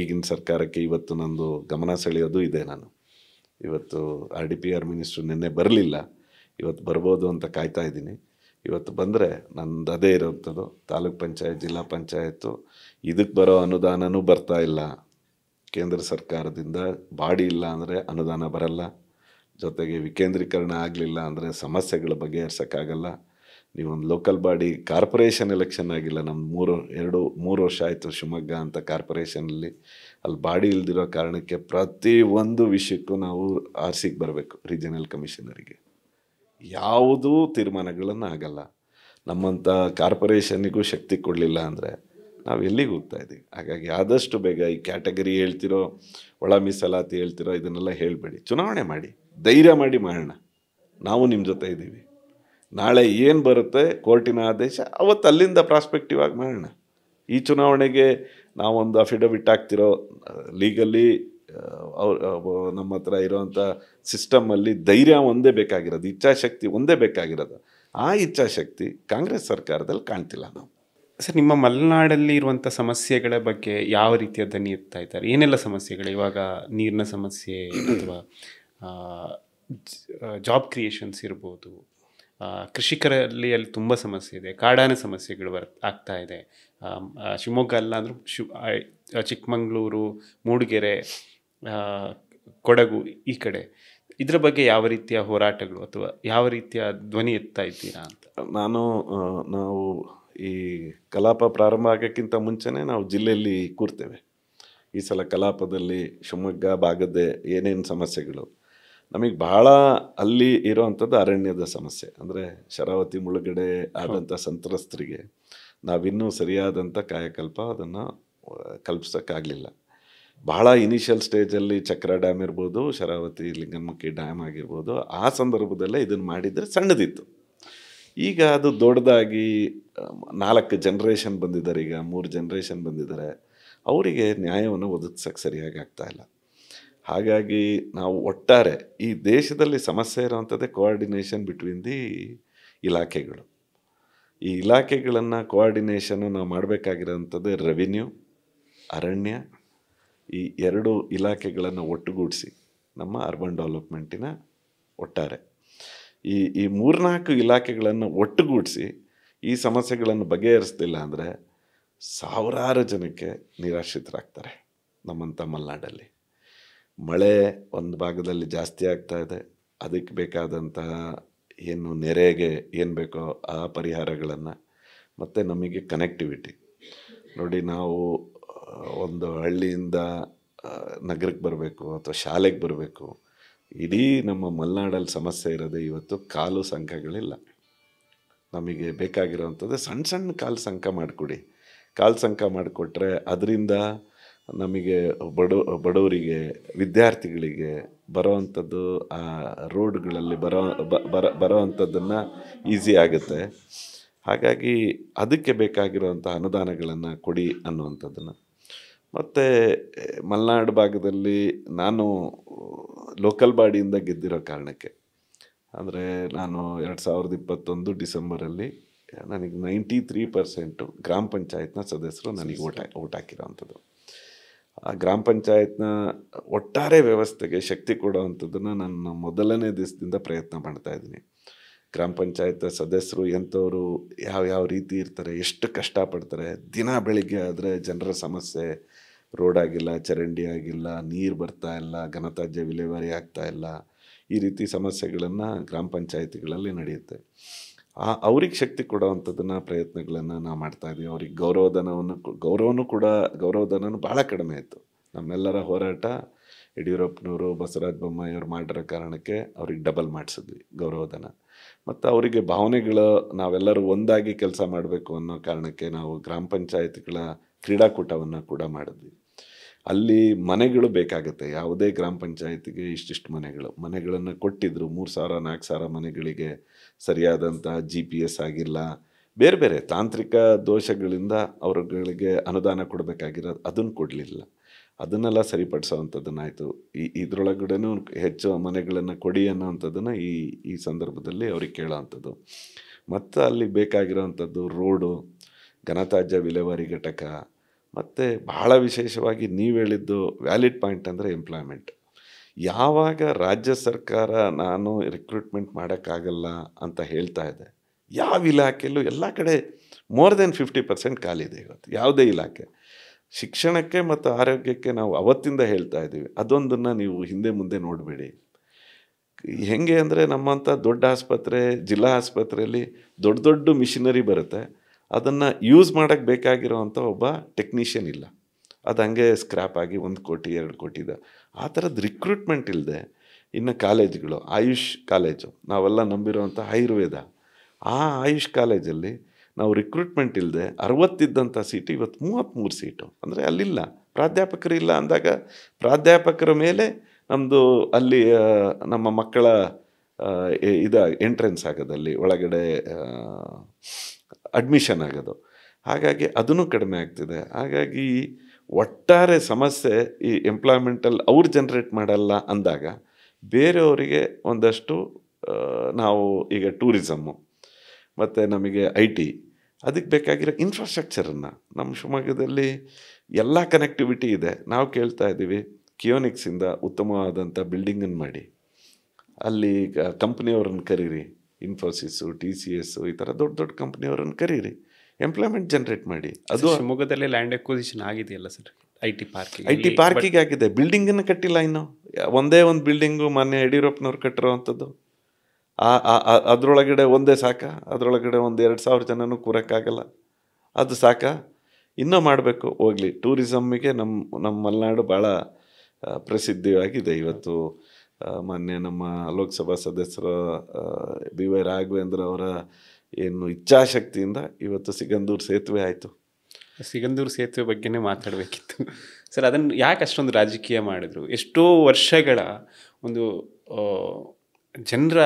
ಈಗಿನ ಸರ್ಕಾರಕ್ಕೆ ಇವತ್ತು ನಂದು ಗಮನ ಸೆಳೆಯೋದು ಇದೆ. ನಾನು ಇವತ್ತು RDPR ಮಿನಿಸ್ಟ್ರು ನಿನ್ನೆ ಬರಲಿಲ್ಲ, ಇವತ್ತು ಬರ್ಬೋದು ಅಂತ ಕಾಯ್ತಾ ಇದ್ದೀನಿ. ಇವತ್ತು ಬಂದರೆ ನಂದು ಅದೇ ಇರೋಂಥದ್ದು, ತಾಲೂಕ್ ಪಂಚಾಯತ್ ಜಿಲ್ಲಾ ಪಂಚಾಯತ್ತು ಇದಕ್ಕೆ ಬರೋ ಅನುದಾನನೂ ಬರ್ತಾ ಇಲ್ಲ. ಕೇಂದ್ರ ಸರ್ಕಾರದಿಂದ ಬಾಡಿ ಇಲ್ಲ ಅಂದರೆ ಅನುದಾನ ಬರಲ್ಲ. ಜೊತೆಗೆ ವಿಕೇಂದ್ರೀಕರಣ ಆಗಲಿಲ್ಲ ಅಂದರೆ ಸಮಸ್ಯೆಗಳ ಬಗೆಹರಿಸೋಕ್ಕಾಗಲ್ಲ. ನೀವೊಂದು ಲೋಕಲ್ ಬಾಡಿ ಕಾರ್ಪೊರೇಷನ್ ಎಲೆಕ್ಷನ್ ಆಗಿಲ್ಲ. ನಮ್ಮ 3 ವರ್ಷ ಆಯಿತು ಶಿವಮೊಗ್ಗ ಅಂತ ಕಾರ್ಪೊರೇಷನಲ್ಲಿ. ಅಲ್ಲಿ ಬಾಡಿ ಇಲ್ದಿರೋ ಕಾರಣಕ್ಕೆ ಪ್ರತಿಯೊಂದು ವಿಷಯಕ್ಕೂ ನಾವು RCಗೆ ಬರಬೇಕು, ರೀಜನಲ್ ಕಮಿಷನರಿಗೆ. ಯಾವುದೂ ತೀರ್ಮಾನಗಳನ್ನು ಆಗಲ್ಲ. ನಮ್ಮಂಥ ಕಾರ್ಪೊರೇಷನ್ನಿಗೂ ಶಕ್ತಿ ಕೊಡಲಿಲ್ಲ ಅಂದರೆ ನಾವು ಎಲ್ಲಿಗೆ ಹೋಗ್ತಾ ಇದ್ದೀವಿ? ಹಾಗಾಗಿ ಆದಷ್ಟು ಬೇಗ ಈ ಕ್ಯಾಟಗರಿ ಹೇಳ್ತಿರೋ, ಒಳ ಮೀಸಲಾತಿ ಹೇಳ್ತಿರೋ ಇದನ್ನೆಲ್ಲ ಹೇಳಬೇಡಿ. ಚುನಾವಣೆ ಮಾಡಿ, ಧೈರ್ಯ ಮಾಡಿ ಮಾಡೋಣ. ನಾವು ನಿಮ್ಮ ಜೊತೆ ಇದ್ದೀವಿ. ನಾಳೆ ಏನು ಬರುತ್ತೆ ಕೋರ್ಟಿನ ಆದೇಶ, ಅವತ್ತು ಅಲ್ಲಿಂದ ಪ್ರಾಸ್ಪೆಕ್ಟಿವ್ ಆಗಿ ಮಾಡೋಣ. ಈ ಚುನಾವಣೆಗೆ ನಾವೊಂದು ಅಫಿಡವಿಟ್ ಹಾಕ್ತಿರೋ ಲೀಗಲಿ ನಮ್ಮ ಹತ್ರ ಇರೋವಂಥ ಸಿಸ್ಟಮಲ್ಲಿ ಧೈರ್ಯ ಒಂದೇ ಬೇಕಾಗಿರೋದು, ಇಚ್ಛಾಶಕ್ತಿ ಒಂದೇ ಬೇಕಾಗಿರೋದು. ಆ ಇಚ್ಛಾಶಕ್ತಿ ಕಾಂಗ್ರೆಸ್ ಸರ್ಕಾರದಲ್ಲಿ ಕಾಣ್ತಿಲ್ಲ ನಾವು. ಸರ್, ನಿಮ್ಮ ಮಲೆನಾಡಲ್ಲಿ ಇರುವಂಥ ಸಮಸ್ಯೆಗಳ ಬಗ್ಗೆ ಯಾವ ರೀತಿಯ ದನಿ ಎತ್ತಾ ಇದ್ದಾರೆ? ಏನೆಲ್ಲ ಸಮಸ್ಯೆಗಳು? ಇವಾಗ ನೀರಿನ ಸಮಸ್ಯೆ ಅಥವಾ ಜಾಬ್ ಕ್ರಿಯೇಷನ್ಸ್ ಇರ್ಬೋದು, ಕೃಷಿಕರಲ್ಲಿ ಅಲ್ಲಿ ತುಂಬ ಸಮಸ್ಯೆ ಇದೆ, ಕಾಡಾನೆ ಸಮಸ್ಯೆಗಳು ಆಗ್ತಾ ಇದೆ. ಶಿವಮೊಗ್ಗ ಅಲ್ಲ ಅಂದರೂ ಚಿಕ್ಕಮಗಳೂರು, ಮೂಡಿಗೆರೆ, ಕೊಡಗು ಈ ಕಡೆ ಇದರ ಬಗ್ಗೆ ಯಾವ ರೀತಿಯ ಹೋರಾಟಗಳು ಅಥವಾ ಯಾವ ರೀತಿಯ ಧ್ವನಿ ಎತ್ತಾ ಇದ್ದೀರಾ ಅಂತ? ನಾವು ಈ ಕಲಾಪ ಪ್ರಾರಂಭ ಆಗೋಕ್ಕಿಂತ ಮುಂಚೆನೇ ನಾವು ಜಿಲ್ಲೆಯಲ್ಲಿ ಕೂರ್ತೇವೆ. ಈ ಸಲ ಕಲಾಪದಲ್ಲಿ ಶಿವಮೊಗ್ಗ ಭಾಗದ ಏನೇನು ಸಮಸ್ಯೆಗಳು, ನಮಗೆ ಭಾಳ ಅಲ್ಲಿ ಇರೋವಂಥದ್ದು ಅರಣ್ಯದ ಸಮಸ್ಯೆ. ಅಂದರೆ ಶರಾವತಿ ಮುಳುಗಡೆ ಆದಂಥ ಸಂತ್ರಸ್ತರಿಗೆ ನಾವಿನ್ನೂ ಸರಿಯಾದಂಥ ಕಾಯಕಲ್ಪ ಅದನ್ನು ಕಲ್ಪಿಸೋಕ್ಕಾಗಲಿಲ್ಲ. ಭಾಳ ಇನಿಷಿಯಲ್ ಸ್ಟೇಜಲ್ಲಿ ಚಕ್ರ ಡ್ಯಾಮ್ ಇರ್ಬೋದು, ಶರಾವತಿ ಲಿಂಗನಮಕ್ಕಿ ಡ್ಯಾಮ್ ಆಗಿರ್ಬೋದು, ಆ ಸಂದರ್ಭದಲ್ಲೇ ಇದನ್ನು ಮಾಡಿದರೆ ಸಣ್ಣದಿತ್ತು. ಈಗ ಅದು ದೊಡ್ಡದಾಗಿ 4 ಜನ್ರೇಷನ್ ಬಂದಿದ್ದಾರೆ, ಈಗ 3 ಜನ್ರೇಷನ್ ಬಂದಿದ್ದಾರೆ. ಅವರಿಗೆ ನ್ಯಾಯವನ್ನು ಒದಗಿಸೋಕ್ಕೆ ಸರಿಯಾಗಿ ಆಗ್ತಾಯಿಲ್ಲ. ಹಾಗಾಗಿ ನಾವು ಒಟ್ಟಾರೆ ಈ ದೇಶದಲ್ಲಿ ಸಮಸ್ಯೆ ಇರೋವಂಥದ್ದೇ ಕೋಆರ್ಡಿನೇಷನ್ ಬಿಟ್ವೀನ್ ದಿ ಇಲಾಖೆಗಳು. ಈ ಇಲಾಖೆಗಳನ್ನು ಕೋಆರ್ಡಿನೇಷನ್ನು ನಾವು ಮಾಡಬೇಕಾಗಿರೋಂಥದ್ದು ರೆವಿನ್ಯೂ, ಅರಣ್ಯ, ಈ 2 ಇಲಾಖೆಗಳನ್ನು ಒಟ್ಟುಗೂಡಿಸಿ ನಮ್ಮ ಅರ್ಬನ್ ಡೆವಲಪ್ಮೆಂಟಿನ ಒಟ್ಟಾರೆ ಈ 3-4 ಇಲಾಖೆಗಳನ್ನು ಒಟ್ಟುಗೂಡಿಸಿ ಈ ಸಮಸ್ಯೆಗಳನ್ನು ಬಗೆಹರಿಸ್ತಿಲ್ಲ ಅಂದರೆ ಸಾವಿರಾರು ಜನಕ್ಕೆ ನಿರಾಶ್ರಿತರಾಗ್ತಾರೆ. ನಮ್ಮಂಥ ಮಲೆನಾಡಲ್ಲಿ ಮಳೆ ಒಂದು ಭಾಗದಲ್ಲಿ ಜಾಸ್ತಿ ಆಗ್ತಾ ಇದೆ. ಅದಕ್ಕೆ ಬೇಕಾದಂತಹ ಏನು ನೆರೆಗೆ ಏನು ಬೇಕೋ ಆ ಪರಿಹಾರಗಳನ್ನು, ಮತ್ತು ನಮಗೆ ಕನೆಕ್ಟಿವಿಟಿ ನೋಡಿ, ನಾವು ಒಂದು ಹಳ್ಳಿಯಿಂದ ನಗರಕ್ಕೆ ಬರಬೇಕು ಅಥವಾ ಶಾಲೆಗೆ ಬರಬೇಕು. ಇಡೀ ನಮ್ಮ ಮಲೆನಾಡಲ್ಲಿ ಸಮಸ್ಯೆ ಇರೋದೇ ಇವತ್ತು ಕಾಲು ಸಂಘಗಳಿಲ್ಲ. ನಮಗೆ ಬೇಕಾಗಿರೋವಂಥದ್ದು ಸಣ್ಣ ಕಾಲು ಸಂಘ ಮಾಡಿಕೊಡಿ. ಕಾಲು ಸಂಘ ಮಾಡಿಕೊಟ್ರೆ ಅದರಿಂದ ನಮಗೆ ಬಡವರಿಗೆ, ವಿದ್ಯಾರ್ಥಿಗಳಿಗೆ ಬರೋವಂಥದ್ದು ಆ ರೋಡ್ಗಳಲ್ಲಿ ಬರೋವಂಥದ್ದನ್ನು ಈಸಿ ಆಗುತ್ತೆ. ಹಾಗಾಗಿ ಅದಕ್ಕೆ ಬೇಕಾಗಿರುವಂಥ ಅನುದಾನಗಳನ್ನು ಕೊಡಿ ಅನ್ನುವಂಥದ್ದನ್ನು. ಮತ್ತು ಮಲೆನಾಡು ಭಾಗದಲ್ಲಿ ನಾನು ಲೋಕಲ್ ಬಾಡಿಯಿಂದ ಗೆದ್ದಿರೋ ಕಾರಣಕ್ಕೆ, ಅಂದರೆ ನಾನು 2021 ಡಿಸೆಂಬರಲ್ಲಿ ನನಗೆ 93% ಗ್ರಾಮ ಪಂಚಾಯತ್ನ ಸದಸ್ಯರು ನನಗೆ ಓಟ್ ಹಾಕಿರೋವಂಥದ್ದು. ಆ ಗ್ರಾಮ ಪಂಚಾಯತ್ನ ಒಟ್ಟಾರೆ ವ್ಯವಸ್ಥೆಗೆ ಶಕ್ತಿ ಕೊಡೋವಂಥದ್ದನ್ನು ನಾನು ಮೊದಲನೇ ದಿವಸದಿಂದ ಪ್ರಯತ್ನ ಮಾಡ್ತಾಯಿದ್ದೀನಿ. ಗ್ರಾಮ ಪಂಚಾಯತ್ ಸದಸ್ಯರು ಎಂಥವರು ಯಾವ ರೀತಿ ಇರ್ತಾರೆ, ಎಷ್ಟು ಕಷ್ಟಪಡ್ತಾರೆ. ದಿನ ಬೆಳಿಗ್ಗೆ ಆದರೆ ಜನರ ಸಮಸ್ಯೆ, ರೋಡ್ ಆಗಿಲ್ಲ, ಚರಂಡಿ ಆಗಿಲ್ಲ, ನೀರು ಬರ್ತಾ ಇಲ್ಲ, ಘನತ್ಯಾಜ್ಯ ವಿಲೇವಾರಿ ಆಗ್ತಾ ಇಲ್ಲ, ಈ ರೀತಿ ಸಮಸ್ಯೆಗಳನ್ನು ಗ್ರಾಮ ಪಂಚಾಯತಿಗಳಲ್ಲಿ ನಡೆಯುತ್ತೆ. ಅವ್ರಿಗೆ ಶಕ್ತಿ ಕೊಡೋವಂಥದ್ದನ್ನು ಪ್ರಯತ್ನಗಳನ್ನು ನಾವು ಮಾಡ್ತಾಯಿದ್ದೀವಿ. ಅವ್ರಿಗೆ ಗೌರವಧನನೂ ಭಾಳ ಕಡಿಮೆ ಇತ್ತು. ನಮ್ಮೆಲ್ಲರ ಹೋರಾಟ ಯಡಿಯೂರಪ್ಪನವರು, ಬಸವರಾಜ ಬೊಮ್ಮಾಯಿಯವರು ಮಾಡಿರೋ ಕಾರಣಕ್ಕೆ ಅವ್ರಿಗೆ ಡಬಲ್ ಮಾಡಿಸಿದ್ವಿ ಗೌರವಧನ. ಮತ್ತು ಅವರಿಗೆ ಭಾವನೆಗಳು, ನಾವೆಲ್ಲರೂ ಒಂದಾಗಿ ಕೆಲಸ ಮಾಡಬೇಕು ಅನ್ನೋ ಕಾರಣಕ್ಕೆ ನಾವು ಗ್ರಾಮ ಪಂಚಾಯತ್ಗಳ ಕ್ರೀಡಾಕೂಟವನ್ನು ಕೂಡ ಮಾಡಿದ್ವಿ. ಅಲ್ಲಿ ಮನೆಗಳು ಬೇಕಾಗುತ್ತೆ. ಯಾವುದೇ ಗ್ರಾಮ ಪಂಚಾಯತಿಗೆ ಇಷ್ಟಿಷ್ಟು ಮನೆಗಳನ್ನು ಕೊಟ್ಟಿದ್ದರು. 3,000 4,000 ಮನೆಗಳಿಗೆ ಸರಿಯಾದಂಥ GPS ಆಗಿಲ್ಲ, ಬೇರೆ ಬೇರೆ ತಾಂತ್ರಿಕ ದೋಷಗಳಿಂದ ಅವರುಗಳಿಗೆ ಅನುದಾನ ಕೊಡಬೇಕಾಗಿರೋದು ಅದನ್ನು ಕೊಡಲಿಲ್ಲ. ಅದನ್ನೆಲ್ಲ ಸರಿಪಡಿಸೋವಂಥದ್ದನ್ನಾಯಿತು. ಇದರೊಳಗಡೆನೂ ಹೆಚ್ಚು ಮನೆಗಳನ್ನು ಕೊಡಿ ಅನ್ನೋವಂಥದ್ದನ್ನು ಈ ಸಂದರ್ಭದಲ್ಲಿ ಅವ್ರಿಗೆ ಕೇಳೋವಂಥದ್ದು. ಮತ್ತು ಅಲ್ಲಿ ಬೇಕಾಗಿರೋವಂಥದ್ದು ರೋಡು, ಘನತ್ಯಾಜ್ಯ ವಿಲೇವಾರಿ ಘಟಕ, ಮತ್ತು ಬಹಳ ವಿಶೇಷವಾಗಿ ನೀವು ಹೇಳಿದ್ದು ವ್ಯಾಲಿಡ್ ಪಾಯಿಂಟ್ ಅಂದರೆ ಎಂಪ್ಲಾಯ್ಮೆಂಟ್. ಯಾವಾಗ ರಾಜ್ಯ ಸರ್ಕಾರ ನಾನು ರಿಕ್ರೂಟ್ಮೆಂಟ್ ಮಾಡೋಕ್ಕಾಗಲ್ಲ ಅಂತ ಹೇಳ್ತಾ ಇದೆ, ಯಾವ ಇಲಾಖೆಯಲ್ಲೂ ಎಲ್ಲ ಕಡೆ ಮೋರ್ ದೆನ್ 50% ಖಾಲಿದೆ ಇವತ್ತು. ಯಾವುದೇ ಇಲಾಖೆ, ಶಿಕ್ಷಣಕ್ಕೆ ಮತ್ತು ಆರೋಗ್ಯಕ್ಕೆ ನಾವು ಅವತ್ತಿಂದ ಹೇಳ್ತಾ ಇದ್ದೀವಿ, ಅದೊಂದನ್ನು ನೀವು ಹಿಂದೆ ಮುಂದೆ ನೋಡಬೇಡಿ. ಹೆಂಗೆ ಅಂದರೆ ನಮ್ಮಂಥ ದೊಡ್ಡ ಆಸ್ಪತ್ರೆ, ಜಿಲ್ಲಾ ಆಸ್ಪತ್ರೆಯಲ್ಲಿ ದೊಡ್ಡ ದೊಡ್ಡ ಮಿಷಿನರಿ ಬರುತ್ತೆ, ಅದನ್ನು ಯೂಸ್ ಮಾಡೋಕ್ಕೆ ಬೇಕಾಗಿರೋವಂಥ ಒಬ್ಬ ಟೆಕ್ನಿಷಿಯನ್ ಇಲ್ಲ. ಅದು ಹಂಗೆ ಸ್ಕ್ರ್ಯಾಪ್ ಆಗಿ 1 ಕೋಟಿ 2 ಕೋಟಿದ ಆ ಥರದ್ದು ರಿಕ್ರೂಟ್ಮೆಂಟ್ ಇಲ್ಲದೆ. ಇನ್ನು ಕಾಲೇಜುಗಳು, ಆಯುಷ್ ಕಾಲೇಜು ನಾವೆಲ್ಲ ನಂಬಿರುವಂಥ ಆಯುರ್ವೇದ, ಆ ಆಯುಷ್ ಕಾಲೇಜಲ್ಲಿ ನಾವು ರಿಕ್ರೂಟ್ಮೆಂಟ್ ಇಲ್ಲದೆ 60 ಇದ್ದಂಥ ಸೀಟು ಇವತ್ತು 33 ಸೀಟು. ಅಂದರೆ ಅಲ್ಲಿಲ್ಲ, ಪ್ರಾಧ್ಯಾಪಕರು ಇಲ್ಲ ಅಂದಾಗ ಪ್ರಾಧ್ಯಾಪಕರ ಮೇಲೆ ನಮ್ಮದು ಅಲ್ಲಿ ನಮ್ಮ ಮಕ್ಕಳ ಎಂಟ್ರೆನ್ಸ್ ಆಗೋದು, ಅಲ್ಲಿ ಒಳಗಡೆ ಅಡ್ಮಿಷನ್ ಆಗೋದು. ಹಾಗಾಗಿ ಅದನ್ನು ಕಡಿಮೆ ಆಗ್ತಿದೆ. ಹಾಗಾಗಿ ಒಟ್ಟಾರೆ ಸಮಸ್ಯೆ ಈ ಎಂಪ್ಲಾಯ್ಮೆಂಟಲ್ಲಿ ಅವ್ರು ಜನ್ರೇಟ್ ಮಾಡಲ್ಲ ಅಂದಾಗ ಬೇರೆಯವರಿಗೆ ಒಂದಷ್ಟು ನಾವು ಈಗ ಟೂರಿಸಮ್ಮು ಮತ್ತು ನಮಗೆ IT, ಅದಕ್ಕೆ ಬೇಕಾಗಿರೋ ಇನ್ಫ್ರಾಸ್ಟ್ರಕ್ಚರನ್ನು ನಮ್ಮ ಶಿವಮೊಗ್ಗದಲ್ಲಿ ಎಲ್ಲ ಕನೆಕ್ಟಿವಿಟಿ ಇದೆ. ನಾವು ಕೇಳ್ತಾ ಇದ್ದೀವಿ ಕಿಯೋನಿಕ್ಸಿಂದ ಉತ್ತಮವಾದಂಥ ಬಿಲ್ಡಿಂಗನ್ನು ಮಾಡಿ, ಅಲ್ಲಿ ಕಂಪ್ನಿಯವ್ರನ್ನ ಕರೀರಿ, ಇನ್ಫೋಸಿಸ್ಸು, TCS ಈ ಥರ ದೊಡ್ಡ ದೊಡ್ಡ ಕಂಪ್ನಿಯವ್ರನ್ನ ಕರೀರಿ, ಎಂಪ್ಲಾಯ್ಮೆಂಟ್ ಜನ್ರೇಟ್ ಮಾಡಿ. ಅದು ಶಿವಮೊಗ್ಗದಲ್ಲೇ ಲ್ಯಾಂಡ್ ಎಕ್ವಿಸಿಷನ್ ಆಗಿದೆಯಲ್ಲ ಸರ್, IT ಪಾರ್ಕಿಗೆ ಆಗಿದೆ. ಬಿಲ್ಡಿಂಗನ್ನು ಕಟ್ಟಿಲ್ಲ ಇನ್ನು. ಒಂದೇ ಒಂದು ಬಿಲ್ಡಿಂಗು ಮಾನ್ಯ ಯಡಿಯೂರಪ್ಪನವ್ರು ಕಟ್ಟಿರೋವಂಥದ್ದು. ಅದರೊಳಗಡೆ ಒಂದೇ ಸಾಕ, ಅದರೊಳಗಡೆ 1-2 ಸಾವಿರ ಜನನೂ ಕೂರಕ್ಕಾಗಲ್ಲ. ಅದು ಸಾಕ, ಇನ್ನೂ ಮಾಡಬೇಕು. ಹೋಗಲಿ, ಟೂರಿಸಮ್ಮಿಗೆ ನಮ್ಮ ಮಲೆನಾಡು ಭಾಳ ಪ್ರಸಿದ್ಧಿಯಾಗಿದೆ. ಇವತ್ತು ಮಾನ್ಯ ನಮ್ಮ ಲೋಕಸಭಾ ಸದಸ್ಯರು BY ರಾಘವೇಂದ್ರ ಅವರ ಏನು ಇಚ್ಛಾಶಕ್ತಿಯಿಂದ ಇವತ್ತು ಸಿಗಂದೂರು ಸೇತುವೆ ಆಯಿತು. ಸಿಗಂದೂರು ಸೇತುವೆ ಬಗ್ಗೆನೇ ಮಾತಾಡಬೇಕಿತ್ತು ಸರ್. ಅದನ್ನು ಯಾಕೆ ಅಷ್ಟೊಂದು ರಾಜಕೀಯ ಮಾಡಿದ್ರು? ಎಷ್ಟೋ ವರ್ಷಗಳ ಒಂದು ಜನರ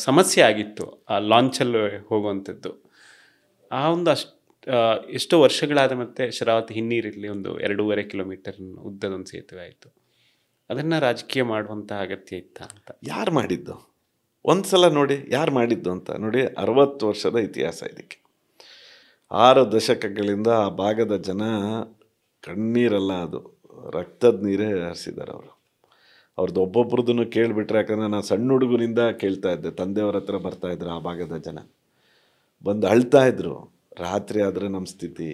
ಸಮಸ್ಯೆ ಆಗಿತ್ತು ಆ ಲಾಂಚಲ್ಲಿ ಹೋಗುವಂಥದ್ದು. ಆ ಒಂದು ಎಷ್ಟೋ ವರ್ಷಗಳಾದ ಮತ್ತೆ ಶರಾವತಿ ಹಿನ್ನೀರಿರಲಿ ಒಂದು 2.5 ಕಿಲೋಮೀಟರ್ ಉದ್ದದೊಂದು ಸೇತುವೆ ಆಯಿತು. ಅದನ್ನು ರಾಜಕೀಯ ಮಾಡುವಂಥ ಅಗತ್ಯ ಇತ್ತ ಅಂತ? ಯಾರು ಮಾಡಿದ್ದು ಒಂದು ಸಲ ನೋಡಿ, ಯಾರು ಮಾಡಿದ್ದು ಅಂತ ನೋಡಿ. 60 ವರ್ಷದ ಇತಿಹಾಸ ಇದಕ್ಕೆ. 6 ದಶಕಗಳಿಂದ ಆ ಭಾಗದ ಜನ ಕಣ್ಣೀರಲ್ಲ, ಅದು ರಕ್ತದ ನೀರೇ ಹರಿಸಿದ್ದಾರೆ ಅವರು. ಅವ್ರದ್ದು ಒಬ್ಬೊಬ್ರದ್ದು ಕೇಳಿಬಿಟ್ರೆ, ಯಾಕಂದರೆ ನಾನು ಸಣ್ಣ ಹುಡುಗನಿಂದ ಕೇಳ್ತಾ ಇದ್ದೆ, ತಂದೆಯವ್ರ ಹತ್ರ ಬರ್ತಾಯಿದ್ರು ಆ ಭಾಗದ ಜನ, ಬಂದು ಅಳ್ತಾ ಇದ್ರು. ರಾತ್ರಿ ಆದರೆ ನಮ್ಮ ಸ್ಥಿತಿ,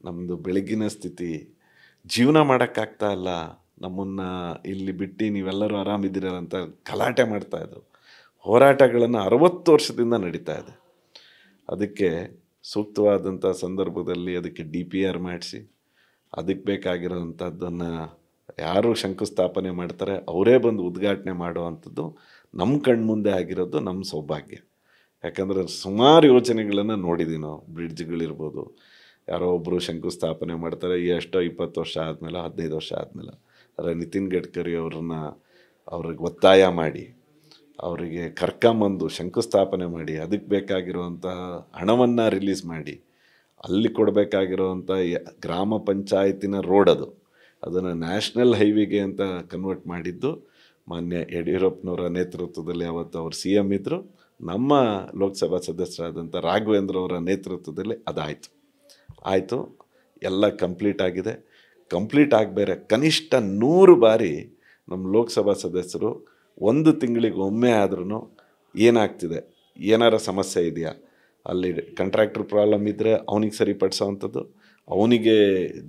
ನಮ್ಮದು ಬೆಳಗಿನ ಸ್ಥಿತಿ, ಜೀವನ ಮಾಡೋಕ್ಕಾಗ್ತಾ ಇಲ್ಲ, ನಮ್ಮನ್ನು ಇಲ್ಲಿ ಬಿಟ್ಟು ನೀವೆಲ್ಲರೂ ಆರಾಮಿದ್ದೀರಲ್ಲ ಅಂತ ಗಲಾಟೆ ಮಾಡ್ತಾಯಿದ್ರು. ಹೋರಾಟಗಳನ್ನು 60 ವರ್ಷದಿಂದ ನಡೀತಾ ಇದೆ. ಅದಕ್ಕೆ ಸೂಕ್ತವಾದಂಥ ಸಂದರ್ಭದಲ್ಲಿ ಅದಕ್ಕೆ DPR ಮಾಡಿಸಿ, ಅದಕ್ಕೆ ಬೇಕಾಗಿರೋವಂಥದ್ದನ್ನು ಯಾರು ಶಂಕುಸ್ಥಾಪನೆ ಮಾಡ್ತಾರೆ ಅವರೇ ಬಂದು ಉದ್ಘಾಟನೆ ಮಾಡುವಂಥದ್ದು ನಮ್ಮ ಕಣ್ಮುಂದೆ ಆಗಿರೋದು ನಮ್ಮ ಸೌಭಾಗ್ಯ. ಯಾಕಂದರೆ ಸುಮಾರು ಯೋಜನೆಗಳನ್ನು ನೋಡಿದ್ದೀವಿ ನಾವು. ಬ್ರಿಡ್ಜ್ಗಳಿರ್ಬೋದು, ಯಾರೋ ಒಬ್ಬರು ಶಂಕುಸ್ಥಾಪನೆ ಮಾಡ್ತಾರೆ, ಎಷ್ಟೋ 20 ವರ್ಷ ಆದಮೇಲೆ, 15 ವರ್ಷ ಆದಮೇಲೆ. ಆದರೆ ನಿತಿನ್ ಗಡ್ಕರಿ ಅವ್ರಿಗೆ ಒತ್ತಾಯ ಮಾಡಿ, ಅವರಿಗೆ ಕರ್ಕೊಂಬಂದು ಶಂಕುಸ್ಥಾಪನೆ ಮಾಡಿ, ಅದಕ್ಕೆ ಬೇಕಾಗಿರುವಂತಹ ಹಣವನ್ನು ರಿಲೀಸ್ ಮಾಡಿ, ಅಲ್ಲಿ ಕೊಡಬೇಕಾಗಿರುವಂಥ ಗ್ರಾಮ ಪಂಚಾಯತಿನ ರೋಡ್ ಅದನ್ನು ನ್ಯಾಷನಲ್ ಹೈವೇಗೆ ಅಂತ ಕನ್ವರ್ಟ್ ಮಾಡಿದ್ದು ಮಾನ್ಯ ಯಡಿಯೂರಪ್ಪನವರ ನೇತೃತ್ವದಲ್ಲಿ. ಅವತ್ತು ಅವರು CM ಇದ್ದರು. ನಮ್ಮ ಲೋಕಸಭಾ ಸದಸ್ಯರಾದಂಥ ರಾಘವೇಂದ್ರ ಅವರ ನೇತೃತ್ವದಲ್ಲಿ ಆಯಿತು. ಎಲ್ಲ ಕಂಪ್ಲೀಟ್ ಆಗಿದೆ. ಕಂಪ್ಲೀಟ್ ಆಗಬೇರೆ ಕನಿಷ್ಠ 100 ಬಾರಿ ನಮ್ಮ ಲೋಕಸಭಾ ಸದಸ್ಯರು 1 ತಿಂಗಳಿಗೆ ಒಮ್ಮೆ ಆದ್ರೂ ಏನಾಗ್ತಿದೆ, ಏನಾರ ಸಮಸ್ಯೆ ಇದೆಯಾ, ಅಲ್ಲಿ ಕಾಂಟ್ರಾಕ್ಟ್ರ್ ಪ್ರಾಬ್ಲಮ್ ಇದ್ದರೆ ಅವನಿಗೆ ಸರಿಪಡಿಸೋವಂಥದ್ದು, ಅವನಿಗೆ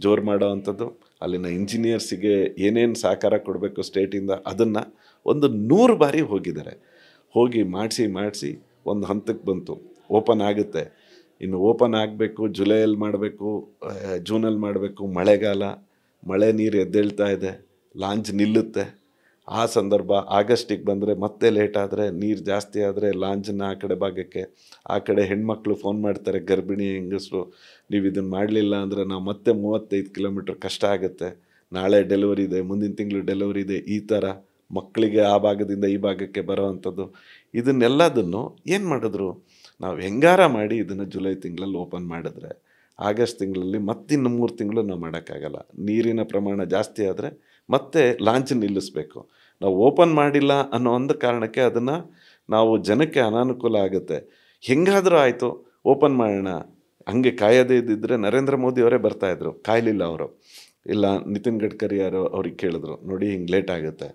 ಜೋರು ಮಾಡೋ ಅಂಥದ್ದು, ಅಲ್ಲಿನ ಇಂಜಿನಿಯರ್ಸಿಗೆ ಏನೇನು ಸಹಕಾರ ಕೊಡಬೇಕು ಸ್ಟೇಟಿಂದ ಅದನ್ನು ಒಂದು 100 ಬಾರಿ ಹೋಗಿದ್ದಾರೆ. ಹೋಗಿ ಮಾಡಿಸಿ ಒಂದು ಹಂತಕ್ಕೆ ಬಂತು, ಓಪನ್ ಆಗುತ್ತೆ. ಇನ್ನು ಓಪನ್ ಆಗಬೇಕು, ಜುಲೈಯಲ್ಲಿ ಮಾಡಬೇಕು, ಜೂನಲ್ಲಿ ಮಾಡಬೇಕು. ಮಳೆ ನೀರು ಎದ್ದೇಳ್ತಾ ಇದೆ, ಲಾಂಚ್ ನಿಲ್ಲುತ್ತೆ. ಆ ಸಂದರ್ಭ ಆಗಸ್ಟಿಗೆ ಬಂದರೆ ಮತ್ತೆ ಲೇಟ್ ಆದರೆ, ನೀರು ಜಾಸ್ತಿ ಆದರೆ ಲಾಂಚನ್ನ ಆ ಕಡೆ ಭಾಗಕ್ಕೆ, ಆ ಕಡೆ ಹೆಣ್ಮಕ್ಳು ಫೋನ್ ಮಾಡ್ತಾರೆ, ಗರ್ಭಿಣಿ ಹೆಂಗಸರು, ನೀವು ಇದನ್ನು ಮಾಡಲಿಲ್ಲ ಅಂದರೆ ನಾವು ಮತ್ತೆ 35 ಕಿಲೋಮೀಟ್ರ್ ಕಷ್ಟ ಆಗುತ್ತೆ, ನಾಳೆ ಡೆಲಿವರಿ ಇದೆ, ಮುಂದಿನ ತಿಂಗಳು ಡೆಲಿವರಿ ಇದೆ, ಈ ಥರ ಮಕ್ಕಳಿಗೆ ಆ ಭಾಗದಿಂದ ಈ ಭಾಗಕ್ಕೆ ಬರೋ ಅಂಥದ್ದು. ಇದನ್ನೆಲ್ಲದನ್ನು ಏನು ಮಾಡಿದ್ರು, ನಾವು ಹೆಂಗಾರ ಮಾಡಿ ಇದನ್ನು ಜುಲೈ ತಿಂಗಳಲ್ಲಿ ಓಪನ್ ಮಾಡಿದ್ರೆ ಆಗಸ್ಟ್ ತಿಂಗಳಲ್ಲಿ ಮತ್ತಿನ್ನು 3 ತಿಂಗಳು ನಾವು ಮಾಡೋಕ್ಕಾಗಲ್ಲ. ನೀರಿನ ಪ್ರಮಾಣ ಜಾಸ್ತಿ ಆದರೆ ಮತ್ತೆ ಲಾಂಚ್ ನಿಲ್ಲಿಸಬೇಕು. ನಾವು ಓಪನ್ ಮಾಡಿಲ್ಲ ಅನ್ನೋ ಒಂದು ಕಾರಣಕ್ಕೆ ಅದನ್ನು ನಾವು ಜನಕ್ಕೆ ಅನಾನುಕೂಲ ಆಗುತ್ತೆ. ಹೆಂಗಾದರೂ ಆಯಿತು ಓಪನ್ ಮಾಡೋಣ, ಹಂಗೆ ಕಾಯೋದೇ ಇದ್ದಿದ್ದರೆ ನರೇಂದ್ರ ಮೋದಿ ಅವರೇ ಬರ್ತಾಯಿದ್ರು, ಕಾಯಲಿಲ್ಲ ಅವರು. ಇಲ್ಲ ನಿತಿನ್ ಗಡ್ಕರಿ ಯಾರೋ ಅವ್ರಿಗೆ ಕೇಳಿದ್ರು, ನೋಡಿ ಹಿಂಗೆ ಲೇಟ್ ಆಗುತ್ತೆ,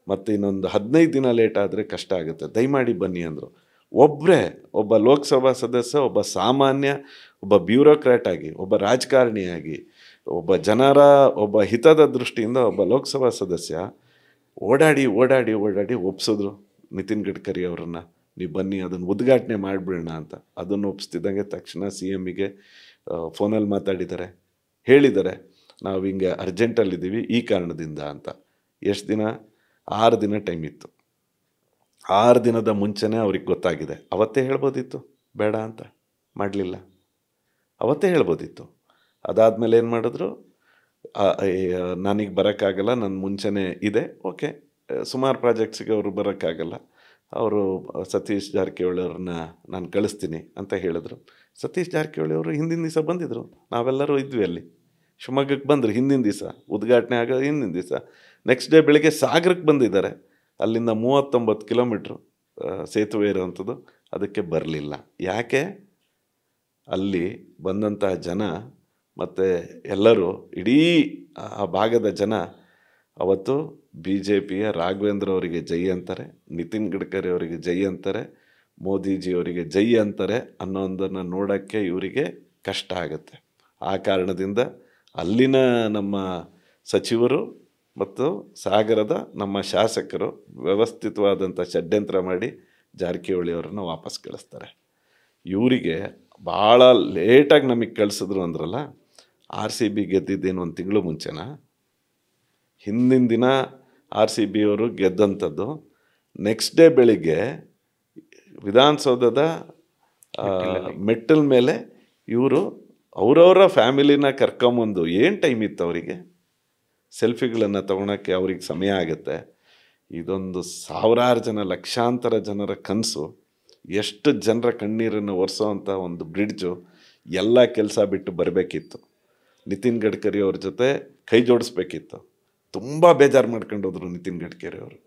ಮತ್ತು ಇನ್ನೊಂದು 15 ದಿನ ಲೇಟ್ ಆದರೆ ಕಷ್ಟ ಆಗುತ್ತೆ, ದಯಮಾಡಿ ಬನ್ನಿ ಅಂದರು. ಒಬ್ಬ ಲೋಕಸಭಾ ಸದಸ್ಯ, ಒಬ್ಬ ಸಾಮಾನ್ಯ, ಒಬ್ಬ ಬ್ಯೂರೋಕ್ರಾಟ್ ಆಗಿ, ಒಬ್ಬ ರಾಜಕಾರಣಿಯಾಗಿ, ಒಬ್ಬ ಹಿತದ ದೃಷ್ಟಿಯಿಂದ ಒಬ್ಬ ಲೋಕಸಭಾ ಸದಸ್ಯ ಓಡಾಡಿ ಒಪ್ಸಿದ್ರು ನಿತಿನ್ ಗಡ್ಕರಿ ಅವರನ್ನು, ನೀವು ಬನ್ನಿ ಅದನ್ನು ಉದ್ಘಾಟನೆ ಮಾಡಿಬಿಡೋಣ ಅಂತ. ಅದನ್ನು ಒಪ್ಪಿಸ್ತಿದ್ದಂಗೆ ತಕ್ಷಣ CMಗೆ ಫೋನಲ್ಲಿ ಮಾತಾಡಿದ್ದಾರೆ, ಹೇಳಿದ್ದಾರೆ ನಾವು ಹಿಂಗೆ ಅರ್ಜೆಂಟಲ್ಲಿದ್ದೀವಿ ಈ ಕಾರಣದಿಂದ ಅಂತ. ಎಷ್ಟು ದಿನ? 6 ದಿನ ಟೈಮ್ ಇತ್ತು. 6 ದಿನದ ಮುಂಚೆನೇ ಅವ್ರಿಗೆ ಗೊತ್ತಾಗಿದೆ. ಅವತ್ತೇ ಹೇಳ್ಬೋದಿತ್ತು ಬೇಡ ಅಂತ, ಮಾಡಲಿಲ್ಲ. ಅವತ್ತೇ ಹೇಳ್ಬೋದಿತ್ತು. ಅದಾದಮೇಲೆ ಏನು ಮಾಡಿದ್ರು, ನನಗೆ ಬರೋಕ್ಕಾಗಲ್ಲ, ನನ್ನ ಮುಂಚೆನೇ ಇದೆ, ಓಕೆ, ಸುಮಾರು ಪ್ರಾಜೆಕ್ಟ್ಸಿಗೆ ಅವರು ಬರೋಕ್ಕಾಗಲ್ಲ, ಅವರು ಸತೀಶ್ ಜಾರಕಿಹೊಳಿ ಅವ್ರನ್ನ ನಾನು ಕಳಿಸ್ತೀನಿ ಅಂತ ಹೇಳಿದ್ರು. ಸತೀಶ್ ಜಾರಕಿಹೊಳಿ ಅವರು ಹಿಂದಿನ ದಿವಸ ಬಂದಿದ್ದರು, ನಾವೆಲ್ಲರೂ ಇದ್ವಿ ಅಲ್ಲಿ, ಶಿವಮೊಗ್ಗಕ್ಕೆ ಬಂದರು ಹಿಂದಿನ ದಿವಸ, ಉದ್ಘಾಟನೆ ಆಗೋದು ಹಿಂದಿನ ದಿವಸ. ನೆಕ್ಸ್ಟ್ ಡೇ ಬೆಳಗ್ಗೆ ಸಾಗರಕ್ಕೆ ಬಂದಿದ್ದಾರೆ, ಅಲ್ಲಿಂದ 39 ಕಿಲೋಮೀಟ್ರು ಸೇತುವೆ ಇರೋವಂಥದ್ದು, ಅದಕ್ಕೆ ಬರಲಿಲ್ಲ. ಯಾಕೆ? ಅಲ್ಲಿ ಬಂದಂತಹ ಜನ ಮತ್ತು ಎಲ್ಲರೂ, ಇಡೀ ಆ ಭಾಗದ ಜನ ಅವತ್ತು BJPಯ ರಾಘವೇಂದ್ರ ಅವರಿಗೆ ಜೈ ಅಂತಾರೆ, ನಿತಿನ್ ಗಡ್ಕರಿ ಅವರಿಗೆ ಜೈ ಅಂತಾರೆ, ಮೋದಿಜಿಯವರಿಗೆ ಜೈ ಅಂತಾರೆ ಅನ್ನೋದನ್ನು ನೋಡೋಕ್ಕೆ ಇವರಿಗೆ ಕಷ್ಟ ಆಗುತ್ತೆ. ಆ ಕಾರಣದಿಂದ ಅಲ್ಲಿನ ನಮ್ಮ ಸಚಿವರು ಮತ್ತು ಸಾಗರದ ನಮ್ಮ ಶಾಸಕರು ವ್ಯವಸ್ಥಿತವಾದಂಥ ಷಡ್ಯಂತ್ರ ಮಾಡಿ ಜಾರಕಿಹೊಳಿ ಅವರನ್ನು ವಾಪಸ್ ಕಳಿಸ್ತಾರೆ. ಇವರಿಗೆ ಭಾಳ ಲೇಟಾಗಿ ನಮಗೆ ಕಳಿಸಿದ್ರು ಅಂದ್ರಲ್ಲ, RCB ಗೆದ್ದಿದ್ದೇನು 1 ತಿಂಗಳು ಮುಂಚೆನ? ಹಿಂದಿನ ದಿನ RCB ಅವರು ಗೆದ್ದಂಥದ್ದು. ನೆಕ್ಸ್ಟ್ ಡೇ ಬೆಳಿಗ್ಗೆ ವಿಧಾನಸೌಧದ ಮೆಟ್ಟಲ ಮೇಲೆ ಇವರು ಅವರವರ ಫ್ಯಾಮಿಲಿನ ಕರ್ಕೊಂಬಂದು, ಏನು ಟೈಮ್ ಇತ್ತು ಅವರಿಗೆ? ಸೆಲ್ಫಿಗಳನ್ನು ತೊಗೊಳಕ್ಕೆ ಅವ್ರಿಗೆ ಸಮಯ ಆಗುತ್ತೆ. ಇದೊಂದು ಸಾವಿರಾರು ಜನ, ಲಕ್ಷಾಂತರ ಜನರ ಕನಸು, ಎಷ್ಟು ಜನರ ಕಣ್ಣೀರನ್ನು ಒರೆಸೋವಂಥ ಒಂದು ಬ್ರಿಡ್ಜು, ಎಲ್ಲ ಕೆಲಸ ಬಿಟ್ಟು ಬರಬೇಕಿತ್ತು. ನಿತಿನ್ ಗಡ್ಕರಿ ಅವ್ರ ಜೊತೆ ಕೈ ಜೋಡಿಸ್ಬೇಕಿತ್ತು. ತುಂಬ ಬೇಜಾರು ಮಾಡ್ಕೊಂಡೋದ್ರು ನಿತಿನ್ ಗಡ್ಕರಿ ಅವರು.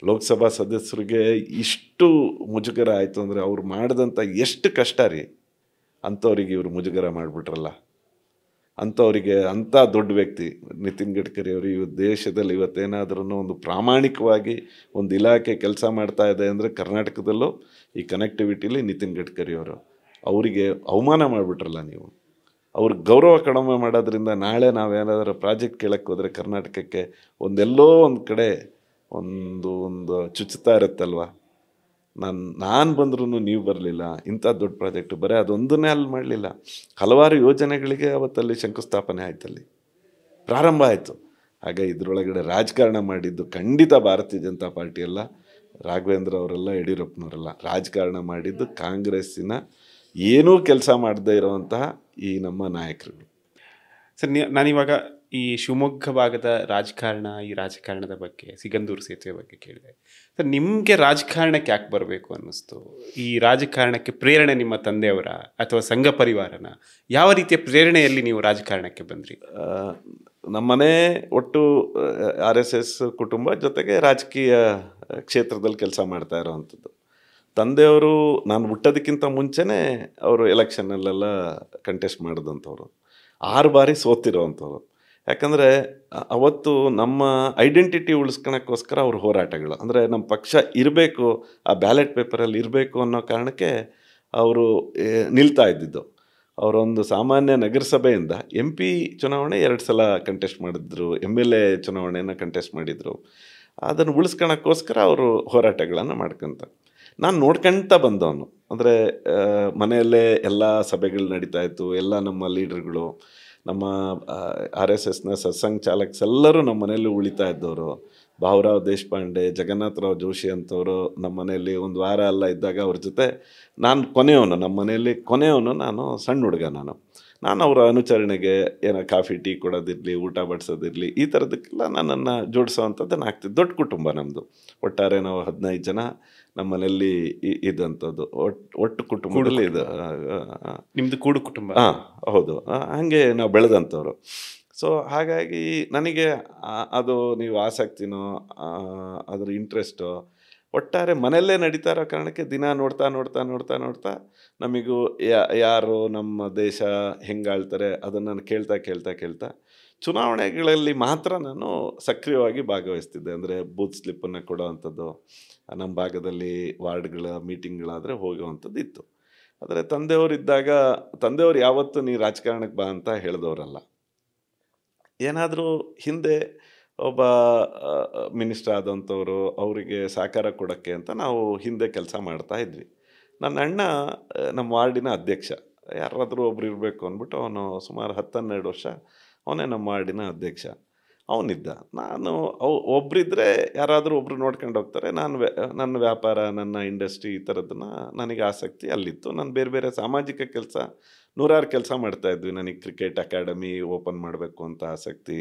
ಲೋಕಸಭಾ ಸದಸ್ಯರಿಗೆ ಇಷ್ಟು ಮುಜುಗರ ಆಯಿತು ಅಂದರೆ ಅವ್ರು ಮಾಡಿದಂಥ ಎಷ್ಟು ಕಷ್ಟ ರೀ, ಅಂಥವ್ರಿಗೆ ಇವರು ಮುಜುಗರ ಮಾಡಿಬಿಟ್ರಲ್ಲ. ಅಂಥವರಿಗೆ ಅಂಥ ದೊಡ್ಡ ವ್ಯಕ್ತಿ ನಿತಿನ್ ಗಡ್ಕರಿ ಅವರು ಈ ದೇಶದಲ್ಲಿ ಇವತ್ತೇನಾದ್ರೂ ಒಂದು ಪ್ರಾಮಾಣಿಕವಾಗಿ ಒಂದು ಇಲಾಖೆ ಕೆಲಸ ಮಾಡ್ತಾ ಇದೆ ಅಂದರೆ ಕರ್ನಾಟಕದಲ್ಲೂ ಈ ಕನೆಕ್ಟಿವಿಟಿಲಿ ನಿತಿನ್ ಗಡ್ಕರಿ ಅವರು. ಅವರಿಗೆ ಅವಮಾನ ಮಾಡಿಬಿಟ್ರಲ್ಲ ನೀವು. ಅವ್ರಿಗೆ ಗೌರವ ಕಡಿಮೆ ಮಾಡೋದ್ರಿಂದ ನಾಳೆ ನಾವೇನಾದರೂ ಪ್ರಾಜೆಕ್ಟ್ ಕೇಳಕ್ಕೆ ಹೋದರೆ ಕರ್ನಾಟಕಕ್ಕೆ ಒಂದೆಲ್ಲೋ ಒಂದು ಕಡೆ ಒಂದು ಚುಚ್ಚುತ್ತಾ ಇರುತ್ತಲ್ವ. ನಾನು ಬಂದ್ರೂ ನೀವು ಬರಲಿಲ್ಲ, ಇಂಥ ದೊಡ್ಡ ಪ್ರಾಜೆಕ್ಟು ಬರೀ ಅದೊಂದನ್ನೇ ಅಲ್ಲಿ ಮಾಡಲಿಲ್ಲ, ಹಲವಾರು ಯೋಜನೆಗಳಿಗೆ ಅವತ್ತಲ್ಲಿ ಶಂಕುಸ್ಥಾಪನೆ ಆಯ್ತಲ್ಲಿ, ಪ್ರಾರಂಭ ಆಯಿತು. ಆಗ ಇದರೊಳಗಡೆ ರಾಜಕಾರಣ ಮಾಡಿದ್ದು ಖಂಡಿತ ಭಾರತೀಯ ಜನತಾ ಪಾರ್ಟಿ ಅಲ್ಲ, ರಾಘವೇಂದ್ರ ಅವರೆಲ್ಲ, ಯಡಿಯೂರಪ್ಪನವರೆಲ್ಲ. ರಾಜಕಾರಣ ಮಾಡಿದ್ದು ಕಾಂಗ್ರೆಸ್ಸಿನ ಏನೂ ಕೆಲಸ ಮಾಡದೇ ಇರೋವಂತಹ ಈ ನಮ್ಮ ನಾಯಕರುಗಳು. ಸರ್, ನಾನಿವಾಗ ಈ ಶಿವಮೊಗ್ಗ ಭಾಗದ ಈ ರಾಜಕಾರಣದ ಬಗ್ಗೆ, ಸಿಗಂದೂರು ಸೇತುವೆ ಬಗ್ಗೆ ಕೇಳಿದೆ. ಸರ್, ನಿಮಗೆ ರಾಜಕಾರಣಕ್ಕೆ ಯಾಕೆ ಬರಬೇಕು ಅನ್ನಿಸ್ತು? ಈ ರಾಜಕಾರಣಕ್ಕೆ ಪ್ರೇರಣೆ ನಿಮ್ಮ ತಂದೆಯವರ ಅಥವಾ ಸಂಘ ಪರಿವಾರನ? ಯಾವ ರೀತಿಯ ಪ್ರೇರಣೆಯಲ್ಲಿ ನೀವು ರಾಜಕಾರಣಕ್ಕೆ ಬಂದ್ರಿ? ನಮ್ಮನೆ ಒಟ್ಟು RSS ಕುಟುಂಬ, ಜೊತೆಗೆ ರಾಜಕೀಯ ಕ್ಷೇತ್ರದಲ್ಲಿ ಕೆಲಸ ಮಾಡ್ತಾ ಇರೋವಂಥದ್ದು. ತಂದೆಯವರು ನಾನು ಹುಟ್ಟೋದಕ್ಕಿಂತ ಮುಂಚೆನೇ ಅವರು ಎಲೆಕ್ಷನ್ನಲ್ಲೆಲ್ಲ ಕಂಟೆಸ್ಟ್ ಮಾಡಿದಂಥವ್ರು, 6 ಬಾರಿ ಸೋತಿರೋವಂಥವ್ರು. ಯಾಕಂದರೆ ಅವತ್ತು ನಮ್ಮ ಐಡೆಂಟಿಟಿ ಉಳಿಸ್ಕೊಳಕ್ಕೋಸ್ಕರ ಅವ್ರ ಹೋರಾಟಗಳು, ಅಂದರೆ ನಮ್ಮ ಪಕ್ಷ ಇರಬೇಕು, ಆ ಬ್ಯಾಲೆಟ್ ಪೇಪರಲ್ಲಿ ಇರಬೇಕು ಅನ್ನೋ ಕಾರಣಕ್ಕೆ ಅವರು ನಿಲ್ತಾ ಇದ್ದಿದ್ದು. ಅವರೊಂದು ಸಾಮಾನ್ಯ ನಗರಸಭೆಯಿಂದ MP ಚುನಾವಣೆ 2 ಸಲ ಕಂಟೆಸ್ಟ್ ಮಾಡಿದ್ರು, MLA ಚುನಾವಣೆಯನ್ನು ಕಂಟೆಸ್ಟ್ ಮಾಡಿದರು. ಅದನ್ನು ಉಳಿಸ್ಕೊಳಕ್ಕೋಸ್ಕರ ಅವರು ಹೋರಾಟಗಳನ್ನು ಮಾಡ್ಕೊತ ನಾನು ನೋಡ್ಕೊಳ್ತಾ ಬಂದವನು. ಅಂದರೆ ಮನೆಯಲ್ಲೇ ಎಲ್ಲ ಸಭೆಗಳು ನಡೀತಾಯಿತ್ತು, ಎಲ್ಲ ನಮ್ಮ ಲೀಡರ್ಗಳು, ನಮ್ಮ RSSನ ಸತ್ಸಂಗ್ ಚಾಲಕ್ಸ್ ಎಲ್ಲರೂ ನಮ್ಮ ಮನೆಯಲ್ಲಿ ಉಳಿತಾ ಇದ್ದವರು. ಭಾವರಾವ್ ದೇಶಪಾಂಡೆ, ಜಗನ್ನಾಥರಾವ್ ಜೋಶಿ ಅಂತವರು ನಮ್ಮ ಮನೆಯಲ್ಲಿ ಒಂದು ವಾರ ಎಲ್ಲ ಇದ್ದಾಗ ಅವ್ರ ಜೊತೆ ನಾನು ಕೊನೆಯವನು, ನಮ್ಮ ಮನೆಯಲ್ಲಿ ಕೊನೆಯವನು, ನಾನು ಸಣ್ಣ ಹುಡುಗ. ನಾನು ಅವರ ಅನುಚರಣೆಗೆ ಏನೋ ಕಾಫಿ ಟೀ ಕೊಡೋದಿರಲಿ, ಊಟ ಬಡಿಸೋದಿರಲಿ, ಈ ಥರದಕ್ಕೆಲ್ಲ ನನ್ನನ್ನು ಜೋಡಿಸೋವಂಥದ್ದನ್ನು ಆಗ್ತಿತ್ತು. ದೊಡ್ಡ ಕುಟುಂಬ ನಮ್ಮದು. ಒಟ್ಟಾರೆ ನಾವು 15 ಜನ ನಮ್ಮ ಮನೆಯಲ್ಲಿ ಇದ್ದಂಥದ್ದು. ಒಟ್ಟು ಕುಟುಂಬದಲ್ಲಿ ಇದು ನಿಮ್ಮದು ಕೂಡು ಕುಟುಂಬ. ಹಾಂ, ಹೌದು. ಹಾಗೆ ನಾವು ಬೆಳೆದಂಥವ್ರು. ಸೊ ಹಾಗಾಗಿ ನನಗೆ ಅದು ನೀವು ಆಸಕ್ತಿನೋ ಅದ್ರ ಇಂಟ್ರೆಸ್ಟೋ ಒಟ್ಟಾರೆ ಮನೆಯಲ್ಲೇ ನಡೀತಾ ಇರೋ ಕಾರಣಕ್ಕೆ ದಿನ ನೋಡ್ತಾ ನೋಡ್ತಾ ನೋಡ್ತಾ ನೋಡ್ತಾ ನಮಗೂ ಯಾರು ನಮ್ಮ ದೇಶ ಹೆಂಗಾಳ್ತಾರೆ ಅದನ್ನು ನಾನು ಕೇಳ್ತಾ ಕೇಳ್ತಾ ಕೇಳ್ತಾ ಚುನಾವಣೆಗಳಲ್ಲಿ ಮಾತ್ರ ನಾನು ಸಕ್ರಿಯವಾಗಿ ಭಾಗವಹಿಸ್ತಿದ್ದೆ. ಅಂದರೆ ಬೂತ್ ಸ್ಲಿಪ್ಪನ್ನು ಕೊಡೋ ಅಂಥದ್ದು, ನಮ್ಮ ಭಾಗದಲ್ಲಿ ವಾರ್ಡ್ಗಳ ಮೀಟಿಂಗ್ಗಳಾದರೆ ಹೋಗುವಂಥದ್ದು ಇತ್ತು. ಆದರೆ ತಂದೆಯವರಿದ್ದಾಗ ತಂದೆಯವರು ಯಾವತ್ತೂ ನೀ ರಾಜಕಾರಣಕ್ಕೆ ಬಾ ಅಂತ ಹೇಳಿದವರಲ್ಲ. ಏನಾದರೂ ಹಿಂದೆ ಒಬ್ಬ ಮಿನಿಸ್ಟರ್ ಆದಂಥವರು ಅವರಿಗೆ ಸಹಕಾರ ಕೊಡೋಕ್ಕೆ ಅಂತ ನಾವು ಹಿಂದೆ ಕೆಲಸ ಮಾಡ್ತಾ ಇದ್ವಿ. ನನ್ನ ಅಣ್ಣ ನಮ್ಮ ವಾರ್ಡಿನ ಅಧ್ಯಕ್ಷ. ಯಾರಾದರೂ ಒಬ್ರು ಇರಬೇಕು ಅಂದ್ಬಿಟ್ಟು ಅವನು ಸುಮಾರು 10-12 ವರ್ಷ ಅವನೇ ನಮ್ಮ ವಾರ್ಡಿನ ಅಧ್ಯಕ್ಷ. ಅವನಿದ್ದ. ನಾನು ಒಬ್ಬರಿದ್ದರೆ ಯಾರಾದರೂ ಒಬ್ಬರು ನೋಡ್ಕೊಂಡು ಹೋಗ್ತಾರೆ. ನನ್ನ ವ್ಯಾಪಾರ, ನನ್ನ ಇಂಡಸ್ಟ್ರಿ ಈ ಥರದನ್ನ ನನಗೆ ಆಸಕ್ತಿ ಅಲ್ಲಿತ್ತು. ನಾನು ಬೇರೆ ಬೇರೆ ಸಾಮಾಜಿಕ ಕೆಲಸ ನೂರಾರು ಕೆಲಸ ಮಾಡ್ತಾಯಿದ್ವಿ. ನನಗೆ ಕ್ರಿಕೆಟ್ ಅಕಾಡೆಮಿ ಓಪನ್ ಮಾಡಬೇಕು ಅಂತ ಆಸಕ್ತಿ,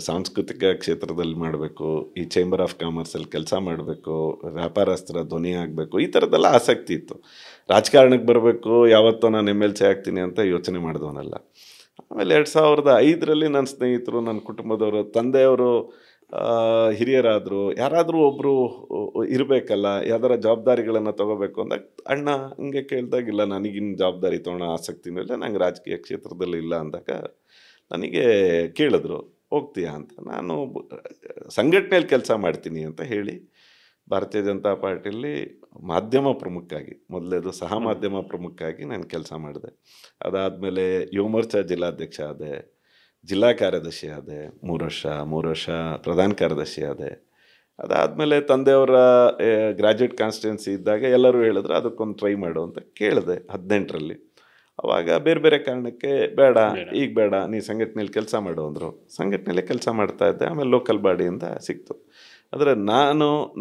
ಸಾಂಸ್ಕೃತಿಕ ಕ್ಷೇತ್ರದಲ್ಲಿ ಮಾಡಬೇಕು, ಈ ಚೇಂಬರ್ ಆಫ್ ಕಾಮರ್ಸಲ್ಲಿ ಕೆಲಸ ಮಾಡಬೇಕು, ವ್ಯಾಪಾರಸ್ಥರ ಧ್ವನಿ ಆಗಬೇಕು, ಈ ಥರದ್ದೆಲ್ಲ ಆಸಕ್ತಿ ಇತ್ತು. ರಾಜಕಾರಣಕ್ಕೆ ಬರಬೇಕು, ಯಾವತ್ತೋ ನಾನು MLC ಆಗ್ತೀನಿ ಅಂತ ಯೋಚನೆ ಮಾಡಿದವನಲ್ಲ. ಆಮೇಲೆ 2005ರಲ್ಲಿ ನನ್ನ ಸ್ನೇಹಿತರು, ನನ್ನ ಕುಟುಂಬದವರು, ತಂದೆಯವರು ಹಿರಿಯರಾದರು, ಯಾರಾದರೂ ಒಬ್ಬರು ಇರಬೇಕಲ್ಲ, ಯಾವ್ದಾರ ಜವಾಬ್ದಾರಿಗಳನ್ನು ತೊಗೋಬೇಕು ಅಂದಾಗ ಅಣ್ಣ ಹಂಗೆ ಕೇಳಿದಾಗಿಲ್ಲ, ನನಗಿನ್ನು ಜವಾಬ್ದಾರಿ ತೊಗೊಳ್ಳೋ ಆಸಕ್ತಿನೂ ಇಲ್ಲ, ನಂಗೆ ರಾಜಕೀಯ ಕ್ಷೇತ್ರದಲ್ಲಿ ಇಲ್ಲ ಅಂದಾಗ ನನಗೆ ಕೇಳಿದ್ರು ಹೋಗ್ತೀಯಾ ಅಂತ. ನಾನು ಸಂಘಟನೆಯಲ್ಲಿ ಕೆಲಸ ಮಾಡ್ತೀನಿ ಅಂತ ಹೇಳಿ ಭಾರತೀಯ ಜನತಾ ಪಾರ್ಟಿಯಲ್ಲಿ ಮಾಧ್ಯಮ ಪ್ರಮುಖಾಗಿ, ಮೊದಲೇದು ಸಹ ಮಾಧ್ಯಮ ಪ್ರಮುಖಾಗಿ ನಾನು ಕೆಲಸ ಮಾಡಿದೆ. ಅದಾದಮೇಲೆ ಯುವ ಮೋರ್ಚಾ ಜಿಲ್ಲಾಧ್ಯಕ್ಷ ಆದೆ, ಜಿಲ್ಲಾ ಕಾರ್ಯದರ್ಶಿ ಆದೆ 3 ವರ್ಷ ಪ್ರಧಾನ ಕಾರ್ಯದರ್ಶಿ ಆದೆ. ಅದಾದಮೇಲೆ ತಂದೆಯವರ ಗ್ರ್ಯಾಜುಯೇಟ್ ಕಾನ್ಸ್ಟಿಟ್ಯೂನ್ಸಿ ಇದ್ದಾಗ ಎಲ್ಲರೂ ಹೇಳಿದ್ರು ಅದಕ್ಕೊಂದು ಟ್ರೈ ಮಾಡು ಅಂತ ಕೇಳಿದೆ 18ರಲ್ಲಿ. ಅವಾಗ ಬೇರೆ ಬೇರೆ ಕಾರಣಕ್ಕೆ ಬೇಡ, ಈಗ ಬೇಡ, ನೀ ಸಂಘಟನೆಯಲ್ಲಿ ಕೆಲಸ ಮಾಡು ಅಂದರು. ಸಂಘಟನೆಯಲ್ಲೇ ಕೆಲಸ ಮಾಡ್ತಾಯಿದ್ದೆ. ಆಮೇಲೆ ಲೋಕಲ್ ಬಾಡಿಯಿಂದ ಸಿಕ್ತು. ಆದರೆ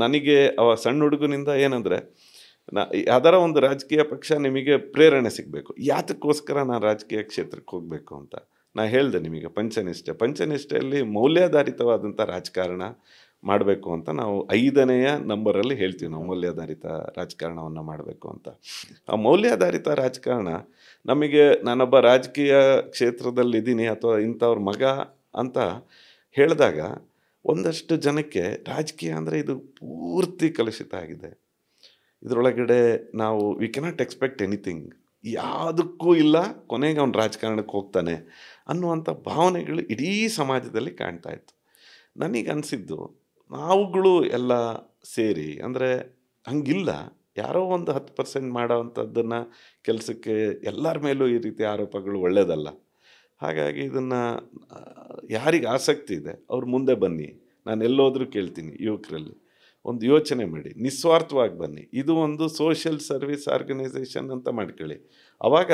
ನನಗೆ ಅವ ಸಣ್ಣ ಹುಡುಗನಿಂದ ಏನಂದರೆ, ಯಾವ್ದಾರ ಒಂದು ರಾಜಕೀಯ ಪಕ್ಷ ನಿಮಗೆ ಪ್ರೇರಣೆ ಸಿಗಬೇಕು, ಯಾತಕ್ಕೋಸ್ಕರ ನಾನು ರಾಜಕೀಯ ಕ್ಷೇತ್ರಕ್ಕೆ ಹೋಗಬೇಕು ಅಂತ. ನಾನು ಹೇಳಿದೆ ನಿಮಗೆ ಪಂಚನಿಷ್ಠೆಯಲ್ಲಿ ಮೌಲ್ಯಾಧಾರಿತವಾದಂಥ ರಾಜಕಾರಣ ಮಾಡಬೇಕು ಅಂತ ನಾವು 5ನೇ ನಂಬರಲ್ಲಿ ಹೇಳ್ತೀವಿ. ನಾವು ಮೌಲ್ಯಾಧಾರಿತ ರಾಜಕಾರಣವನ್ನು ಮಾಡಬೇಕು ಅಂತ. ಆ ಮೌಲ್ಯಾಧಾರಿತ ರಾಜಕಾರಣ ನಮಗೆ, ನಾನೊಬ್ಬ ರಾಜಕೀಯ ಕ್ಷೇತ್ರದಲ್ಲಿದ್ದೀನಿ ಅಥವಾ ಇಂಥವ್ರ ಮಗ ಅಂತ ಹೇಳಿದಾಗ ಒಂದಷ್ಟು ಜನಕ್ಕೆ ರಾಜಕೀಯ ಅಂದರೆ ಇದು ಪೂರ್ತಿ ಕಲುಷಿತ ಆಗಿದೆ, ಇದರೊಳಗಡೆ ನಾವು ವಿ ಕೆನಾಟ್ ಎಕ್ಸ್ಪೆಕ್ಟ್ ಎನಿಥಿಂಗ್, ಯಾವುದಕ್ಕೂ ಇಲ್ಲ, ಕೊನೆಗೆ ಅವ್ನು ರಾಜಕಾರಣಕ್ಕೆ ಹೋಗ್ತಾನೆ ಅನ್ನುವಂಥ ಭಾವನೆಗಳು ಇಡೀ ಸಮಾಜದಲ್ಲಿ ಕಾಣ್ತಾ ಇತ್ತು. ನನಗನ್ಸಿದ್ದು ನಾವುಗಳು ಎಲ್ಲ ಸೇರಿ, ಅಂದರೆ ಹಂಗಿಲ್ಲ, ಯಾರೋ ಒಂದು 10% ಮಾಡೋವಂಥದ್ದನ್ನು ಕೆಲಸಕ್ಕೆ ಎಲ್ಲರ ಮೇಲೂ ಈ ರೀತಿ ಆರೋಪಗಳು ಒಳ್ಳೆಯದಲ್ಲ. ಹಾಗಾಗಿ ಇದನ್ನು ಯಾರಿಗೆ ಆಸಕ್ತಿ ಇದೆ ಅವ್ರು ಮುಂದೆ ಬನ್ನಿ. ನಾನು ಎಲ್ಲೋದ್ರೂ ಕೇಳ್ತೀನಿ, ಯುವಕರಲ್ಲಿ ಒಂದು ಯೋಚನೆ ಮಾಡಿ, ನಿಸ್ವಾರ್ಥವಾಗಿ ಬನ್ನಿ, ಇದು ಒಂದು ಸೋಷಿಯಲ್ ಸರ್ವಿಸ್ ಆರ್ಗನೈಸೇಷನ್ ಅಂತ ಮಾಡ್ಕೊಳ್ಳಿ. ಆವಾಗ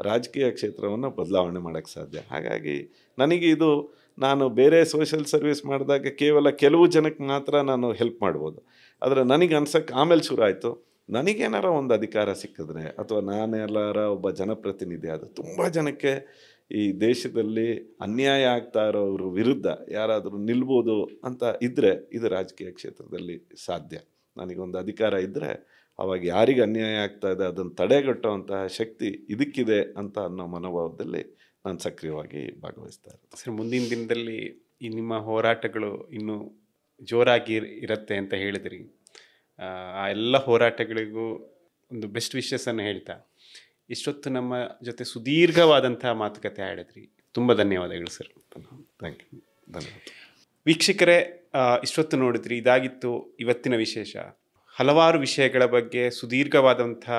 ರಾಜಕೀಯ ಕ್ಷೇತ್ರವನ್ನು ಬದಲಾವಣೆ ಮಾಡೋಕ್ಕೆ ಸಾಧ್ಯ. ಹಾಗಾಗಿ ನನಗೆ ಇದು, ನಾನು ಬೇರೆ ಸೋಷಿಯಲ್ ಸರ್ವಿಸ್ ಮಾಡಿದಾಗ ಕೇವಲ ಕೆಲವು ಜನಕ್ಕೆ ಮಾತ್ರ ನಾನು ಹೆಲ್ಪ್ ಮಾಡ್ಬೋದು. ಆದರೆ ನನಗೆ ಅನ್ಸೋಕ್ಕೆ ಆಮೇಲೆ ಶುರು ಆಯಿತು, ನನಗೇನಾರ ಒಂದು ಅಧಿಕಾರ ಸಿಕ್ಕಿದ್ರೆ ಅಥವಾ ನಾನೆಲ್ಲಾರ ಒಬ್ಬ ಜನಪ್ರತಿನಿಧಿ ಆದ ತುಂಬ ಜನಕ್ಕೆ ಈ ದೇಶದಲ್ಲಿ ಅನ್ಯಾಯ ಆಗ್ತಾ ಇರೋವ್ರ ವಿರುದ್ಧ ಯಾರಾದರೂ ನಿಲ್ಬೋದು ಅಂತ ಇದ್ದರೆ ಇದು ರಾಜಕೀಯ ಕ್ಷೇತ್ರದಲ್ಲಿ ಸಾಧ್ಯ. ನನಗೊಂದು ಅಧಿಕಾರ ಇದ್ದರೆ ಅವಾಗ ಯಾರಿಗೆ ಅನ್ಯಾಯ ಆಗ್ತಾ ಇದೆ ಅದನ್ನು ತಡೆಗಟ್ಟುವಂತಹ ಶಕ್ತಿ ಇದಕ್ಕಿದೆ ಅಂತ ಅನ್ನೋ ಮನೋಭಾವದಲ್ಲಿ ನಾನು ಸಕ್ರಿಯವಾಗಿ ಭಾಗವಹಿಸ್ತಾ ಇರ್ತೀನಿ. ಸರ್, ಮುಂದಿನ ದಿನದಲ್ಲಿ ಈ ನಿಮ್ಮ ಹೋರಾಟಗಳು ಇನ್ನೂ ಜೋರಾಗಿ ಇರುತ್ತೆ ಅಂತ ಹೇಳಿದ್ರಿ. ಆ ಎಲ್ಲ ಹೋರಾಟಗಳಿಗೂ ಒಂದು ಬೆಸ್ಟ್ ವಿಶಸ್ಸನ್ನು ಹೇಳ್ತಾ ಇಷ್ಟೊತ್ತು ನಮ್ಮ ಜೊತೆ ಸುದೀರ್ಘವಾದಂಥ ಮಾತುಕತೆ ಆಡಿದ್ರಿ. ತುಂಬ ಧನ್ಯವಾದಗಳು ಸರ್. Thank you. ಧನ್ಯವಾದ. ವೀಕ್ಷಕರೇ, ಇಷ್ಟೊತ್ತು ನೋಡಿದ್ರಿ, ಇದಾಗಿತ್ತು ಇವತ್ತಿನ ವಿಶೇಷ. ಹಲವಾರು ವಿಷಯಗಳ ಬಗ್ಗೆ ಸುದೀರ್ಘವಾದಂಥ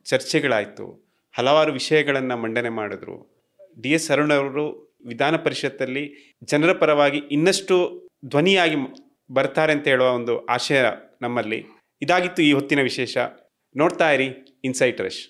ಚರ್ಚೆಗಳಾಯಿತು, ಹಲವಾರು ವಿಷಯಗಳನ್ನು ಮಂಡನೆ ಮಾಡಿದ್ರು. DS ಅರುಣ್ ಅವರು ವಿಧಾನ ಪರಿಷತ್ತಲ್ಲಿ ಜನರ ಪರವಾಗಿ ಇನ್ನಷ್ಟು ಧ್ವನಿಯಾಗಿ ಬರ್ತಾರೆ ಅಂತ ಹೇಳುವ ಒಂದು ಆಶಯ ನಮ್ಮಲ್ಲಿ. ಇದಾಗಿತ್ತು ಈ ಹೊತ್ತಿನ ವಿಶೇಷ. ನೋಡ್ತಾ ಇರಿ ಇನ್ಸೈಟ್ ರಶ್.